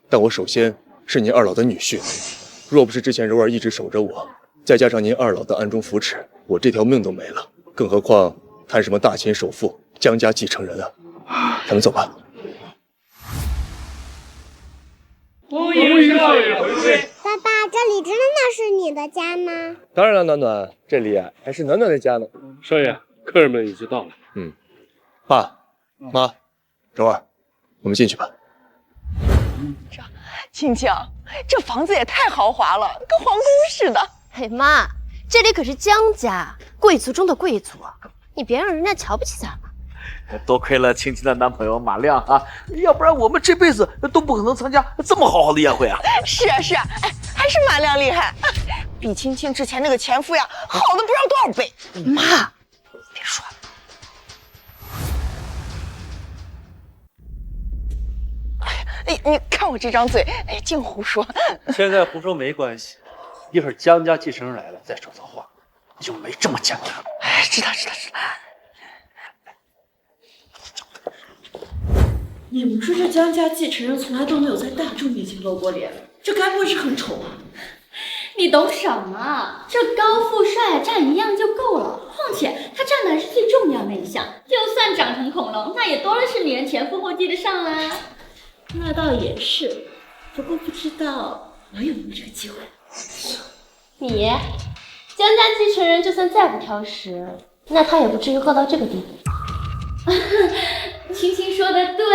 Speaker 13: 但我首先是您二老的女婿。若不是之前柔儿一直守着我，再加上您二老的暗中扶持，我这条命都没了。更何况谈什么大秦首富、江家继承人啊！咱们走吧。
Speaker 2: 欢迎少爷回归。
Speaker 5: 爸爸，这里真的是你的家吗？
Speaker 13: 当然了，暖暖，这里啊还是暖暖的家呢。
Speaker 2: 少爷，客人们已经到了。
Speaker 13: 爸妈，柔儿，我们进去吧。
Speaker 16: 青青，这房子也太豪华了，跟皇宫似的。
Speaker 6: 嘿妈，这里可是江家，贵族中的贵族，你别让人家瞧不起咱们。
Speaker 17: 多亏了青青的男朋友马亮啊，要不然我们这辈子都不可能参加这么豪华的宴会啊！
Speaker 16: 是啊是啊，哎，还是马亮厉害，比青青之前那个前夫呀好的不知道多少倍。妈，别说了。哎，你看我这张嘴，哎，净胡说。
Speaker 17: 现在胡说没关系，
Speaker 18: 一会儿江家继承人来了再说错话，就没这么简单了。
Speaker 22: 哎，知道。你们说这江家继承人从来都没有在大众面前露过脸，这该不会是很丑啊？
Speaker 9: 你懂什么？这高富帅站一样就够了，况且他站的还是最重要的一项，就算长成恐龙，那也多的是女人前赴后继的上啦。
Speaker 22: 那倒也是，不过不知道我有没有这个机会。
Speaker 6: 你江家继承人就算再不挑食，那他也不至于饿到这个地步。
Speaker 9: 青青说的对，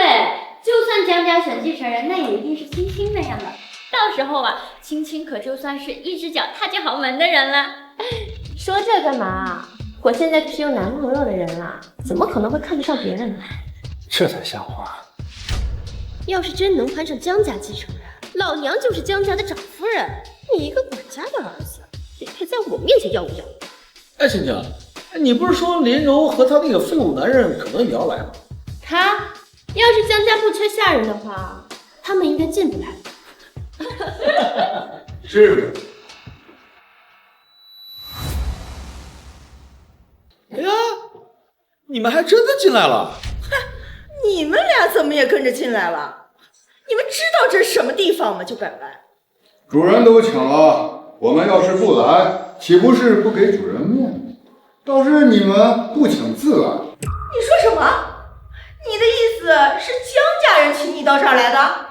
Speaker 9: 就算江家选继承人，那也一定是青青那样的。到时候啊，青青可就算是一只脚踏进豪门的人了。
Speaker 6: 说这干嘛？我现在可是有男朋友的人了，怎么可能会看得上别人呢？
Speaker 18: 这才像话。
Speaker 6: 要是真能攀上江家继承人，老娘就是江家的长夫人。你一个管家的儿子，也配在我面前耀武扬威？
Speaker 17: 哎，青青，你不是说林柔和他那个废物男人可能也要来吗？
Speaker 6: 他要是江家不缺下人的话，他们应该进不来。
Speaker 8: 是。
Speaker 17: 哎呀，你们还真的进来了！
Speaker 16: 你们俩怎么也跟着进来了？你们知道这是什么地方吗？就敢来？
Speaker 15: 主人都请了，我们要是不来，岂不是不给主人面子？倒是你们不请自来。
Speaker 16: 你说什么？你的意思是江家人请你到这儿来的？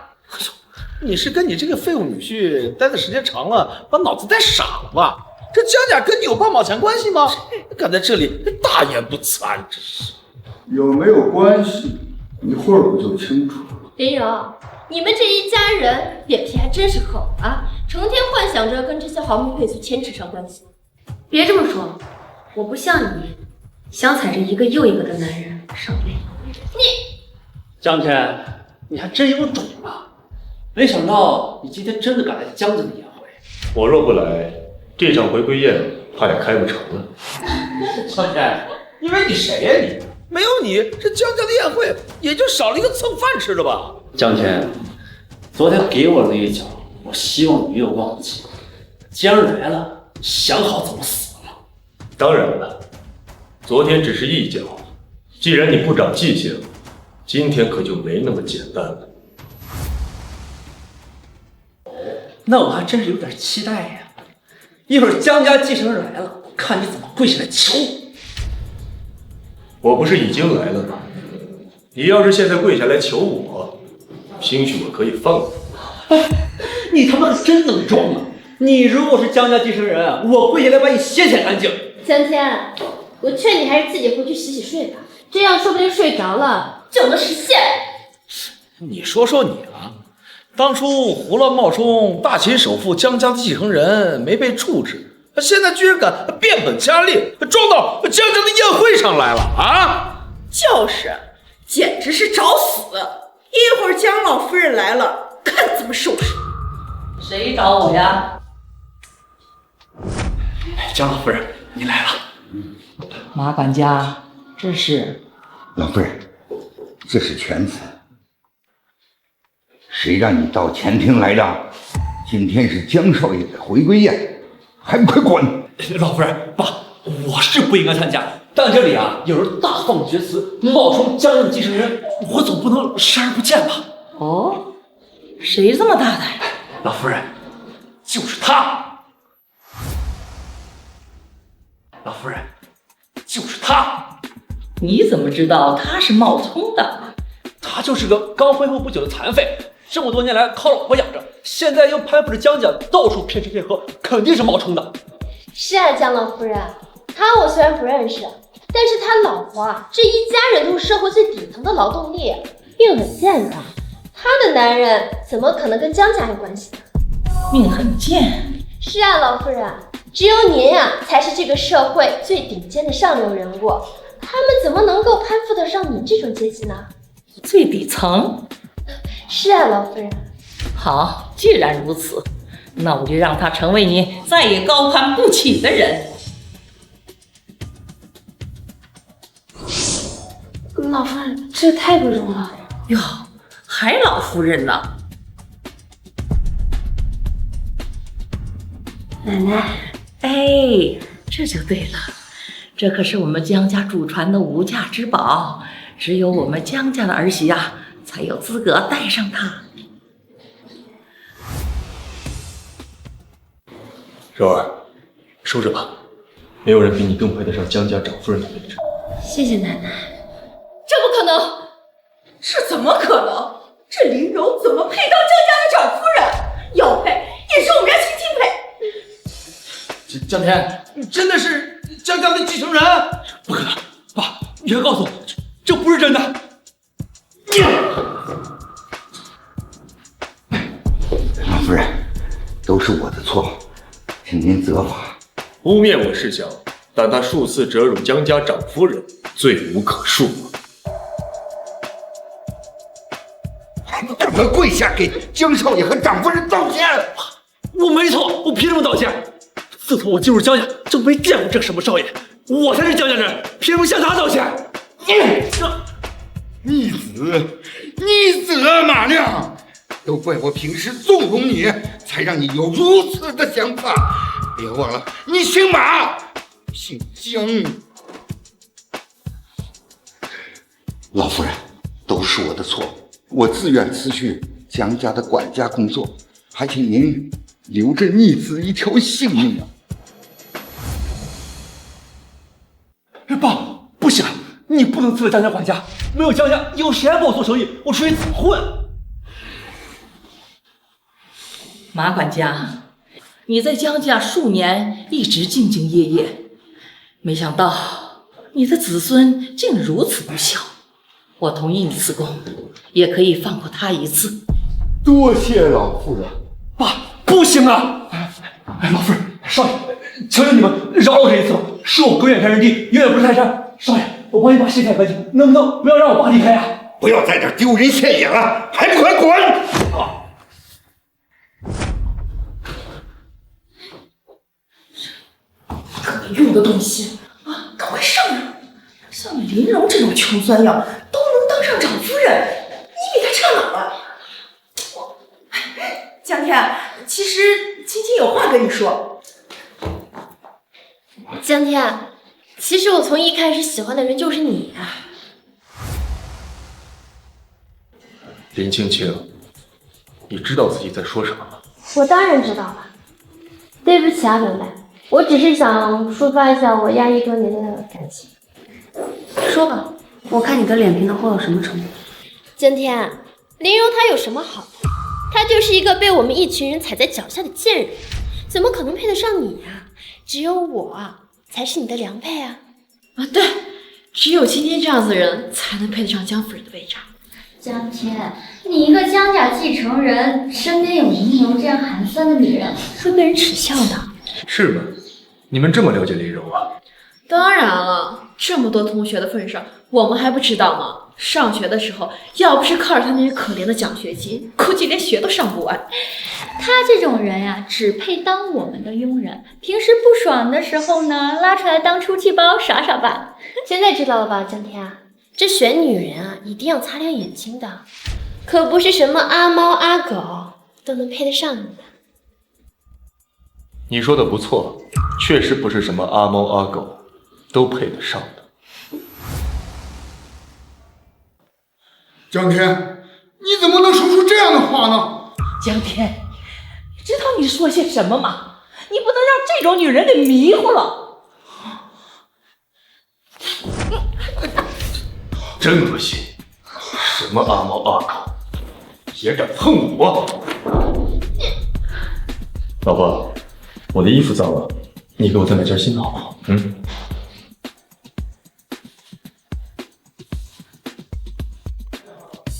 Speaker 17: 你是跟你这个废物女婿待的时间长了，把脑子带傻了吧？这江家跟你有半毛钱关系吗？敢在这里大言不惭，真是。
Speaker 15: 有没有关系，一会儿我就清楚了。
Speaker 6: 林柔，你们这一家人脸皮还真是厚啊，成天幻想着跟这些豪门贵族牵扯上关系。
Speaker 19: 别这么说，我不像你，想踩着一个又一个的男人上位。
Speaker 18: 江天，你还真有种啊！没想到你今天真的赶来江家的宴会。
Speaker 13: 我若不来，这场回归宴怕也开不成了。
Speaker 17: 江天，你以为你谁呀你？没有你，这江家的宴会也就少了一个蹭饭吃的吧？
Speaker 18: 江天，昨天给我那一脚，我希望你没有忘记。既然来了，想好怎么死了。
Speaker 13: 当然了，昨天只是一脚，既然你不长记性，今天可就没那么简单了。
Speaker 18: 那我还真是有点期待呀！一会儿江家继承人来了，看你怎么跪下来求我。
Speaker 13: 我不是已经来了吗？你要是现在跪下来求我，兴许我可以放你。
Speaker 18: 你他妈的真能装啊！你如果是江家继承人，我跪下来把你血舔干净。
Speaker 6: 江天，我劝你还是自己回去洗洗睡吧，这样说不定睡着了就能实现。
Speaker 17: 你说说你啊，当初胡乱冒充大秦首富江家的继承人没被处置，现在居然敢变本加厉，撞到江家的宴会上来了啊！
Speaker 16: 就是，简直是找死！一会儿江老夫人来了，看怎么收拾。
Speaker 22: 谁找我呀？
Speaker 18: 江老夫人，您来了。
Speaker 22: 马管家，这是
Speaker 21: 老夫人，这是犬子。谁让你到前厅来的？今天是江少爷的回归宴，还不快滚！
Speaker 18: 老夫人，爸，我是不应该参加，但这里啊有人大放厥词，冒充江家继承人，我总不能视而不见吧？
Speaker 22: 哦，谁这么大胆？
Speaker 18: 老夫人，就是他。老夫人，就是他。
Speaker 22: 你怎么知道他是冒充的？
Speaker 18: 他就是个刚婚后不久的残废，这么多年来靠老婆养着，现在又攀附着江家，到处骗吃骗喝，肯定是冒充的。
Speaker 6: 是啊，江老夫人，他我虽然不认识，但是他老婆啊，这一家人都是社会最底层的劳动力，命很贱的。他的男人怎么可能跟江家有关系呢？
Speaker 22: 命很贱。
Speaker 6: 是啊，老夫人，只有您呀，才是这个社会最顶尖的上流人物，他们怎么能够攀附得上您这种阶级呢？
Speaker 22: 最底层。
Speaker 6: 是啊，老夫人。
Speaker 22: 好，既然如此，那我就让他成为你再也高攀不起的人。
Speaker 19: 老夫人，这太贵重了。
Speaker 22: 哟，还老夫人呢？
Speaker 9: 奶奶，
Speaker 16: 哎，这就对了，这可是我们江家祖传的无价之宝，只有我们江家的儿媳呀，才有资格戴上它。
Speaker 13: 柔儿，收着吧，没有人比你更配得上江家长夫人的位置。
Speaker 9: 谢谢奶奶。
Speaker 16: 这不可能，这怎么可能？这林柔怎么配当江家的长夫人？要配也是我们家亲亲配。
Speaker 7: 江天，你真的是江家的继承人？不可能，爸，你快告诉我，这不是真的。
Speaker 21: 老夫人，都是我的错，请您责罚。
Speaker 13: 污蔑我是小，但他数次折辱江家长夫人，罪无可恕。
Speaker 21: 赶快跪下，给江少爷和长夫人道歉！
Speaker 7: 我没错，我凭什么道歉？自从我进入江家，就没见过这个什么少爷，我才是江家人，凭什么向他道歉？
Speaker 21: 逆子啊，马亮！都怪我平时纵容你，才让你有如此的想法。别忘了，你姓马，姓江。老夫人，都是我的错，我自愿辞去江家的管家工作，还请您留着逆子一条性命啊！
Speaker 7: 爸，不行，你不能辞了江家管家，没有江家，有谁来帮我做生意？我出去怎么混？
Speaker 16: 马管家，你在江家数年一直兢兢业业，没想到你的子孙竟如此不孝。我同意你辞工，也可以放过他一次。
Speaker 21: 多谢老夫人。
Speaker 7: 爸，不行啊！老夫人，少爷，求求你们饶我这一次吧，是我狗眼看人低，有眼不识泰山。少爷，我帮你把事情干净，能不能不要让我爸离开啊？
Speaker 21: 不要在这丢人现眼了，还不快滚！
Speaker 16: 可用的东西啊，赶快上来！像你林柔这种穷酸样都能当上长夫人，你比他差哪了？江天，其实青青有话跟你说。
Speaker 6: 江天，其实我从一开始喜欢的人就是你啊。
Speaker 13: 林青青，你知道自己在说什么吗？
Speaker 6: 我当然知道了，对不起啊，文文，我只是想抒发一下我压抑多年的感情。
Speaker 19: 说吧，我看你的脸皮能厚到什么程度。
Speaker 6: 江天，林柔她有什么好的？她就是一个被我们一群人踩在脚下的贱人，怎么可能配得上你呀？只有我才是你的良配啊！
Speaker 22: 啊，对，只有青青这样子的人才能配得上江夫人的位置。
Speaker 9: 江天，你一个江家继承人，身边有林柔这样寒酸的女人，会被人耻笑的。
Speaker 13: 是吗？你们这么了解林柔啊？
Speaker 22: 当然了，这么多同学的份上，我们还不知道吗？上学的时候，要不是靠着他那些可怜的奖学金，估计连学都上不完。
Speaker 9: 他这种人呀，只配当我们的佣人。平时不爽的时候呢，拉出来当出气包耍耍吧。
Speaker 6: 现在知道了吧，江天？这选女人啊，一定要擦亮眼睛的，可不是什么阿猫阿狗都能配得上你的。
Speaker 13: 你说的不错，确实不是什么阿猫阿狗都配得上的。
Speaker 15: 江天，你怎么能说出这样的话呢？
Speaker 16: 江天，你知道你说些什么吗？你不能让这种女人给迷糊了。
Speaker 13: 真恶心！什么阿猫阿狗，也敢碰我！老婆，我的衣服脏了，你给我再买件新的好不好？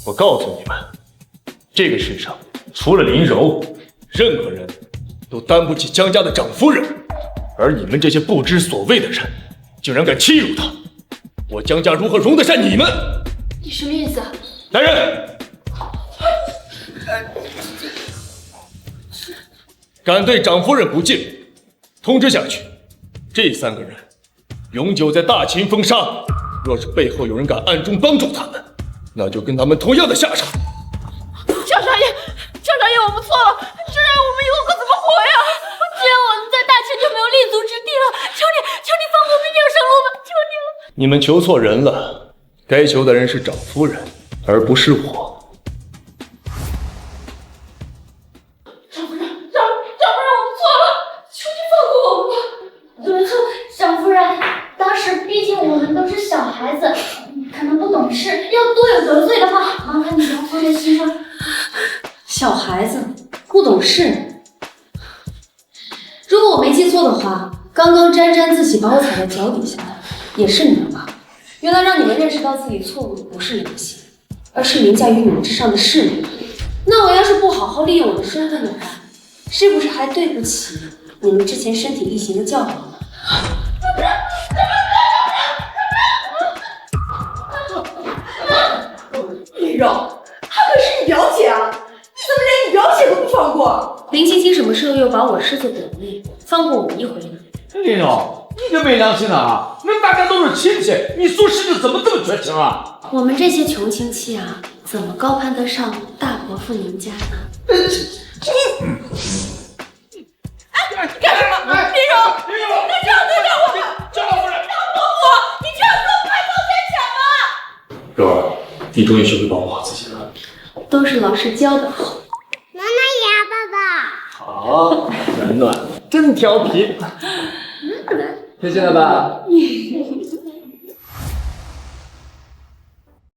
Speaker 13: 我告诉你们，这个世上除了林柔，任何人都担不起江家的长夫人，而你们这些不知所谓的人，竟然敢欺辱她！我江家如何容得下你们？
Speaker 6: 你什么意思啊？
Speaker 13: 来人！敢对长夫人不敬，通知下去，这3个人永久在大秦封杀。若是背后有人敢暗中帮助他们，那就跟他们同样的下场。
Speaker 16: 江少爷，我们错了，这让我们以后可怎么活呀？
Speaker 6: 只要我们在
Speaker 13: 你们求错人了，该求的人是长夫人，而不是我。
Speaker 9: 长夫人，我们错了，求你放过我们吧。对不起，长夫人，当时毕竟我们都是小孩子，可能不懂事，要多有得罪的话，麻烦你不要放在心上。
Speaker 19: 小孩子不懂事。如果我没记错的话，刚刚沾沾自喜把我踩在脚底下的也是你们吧？原来让你们认识到自己错误的不是人性，而是凌驾于你们之上的势力。那我要是不好好利用我的身份的话，是不是还对不起你们之前身体力行的教导呢？
Speaker 16: 林柔，她可是你表姐啊，你怎么连你表姐都不放过？
Speaker 19: 林青青什么时候又把我视作表妹，放过我一回呢？
Speaker 17: 林柔，你可没良心啊！那大家都是亲戚，你做事情怎么这么绝情啊？
Speaker 19: 我们这些穷亲戚啊，怎么高攀得上大伯父您家呢？
Speaker 16: 哎，你干什么？林柔，你这样对待我们，大伯父，你这样做快刀斩抢了！
Speaker 23: 柔儿，你终于学会保护好自己了。
Speaker 19: 都是老师教的好。
Speaker 5: 妈妈也要抱抱。
Speaker 17: 好，暖暖真调皮。开心了吧？
Speaker 19: 你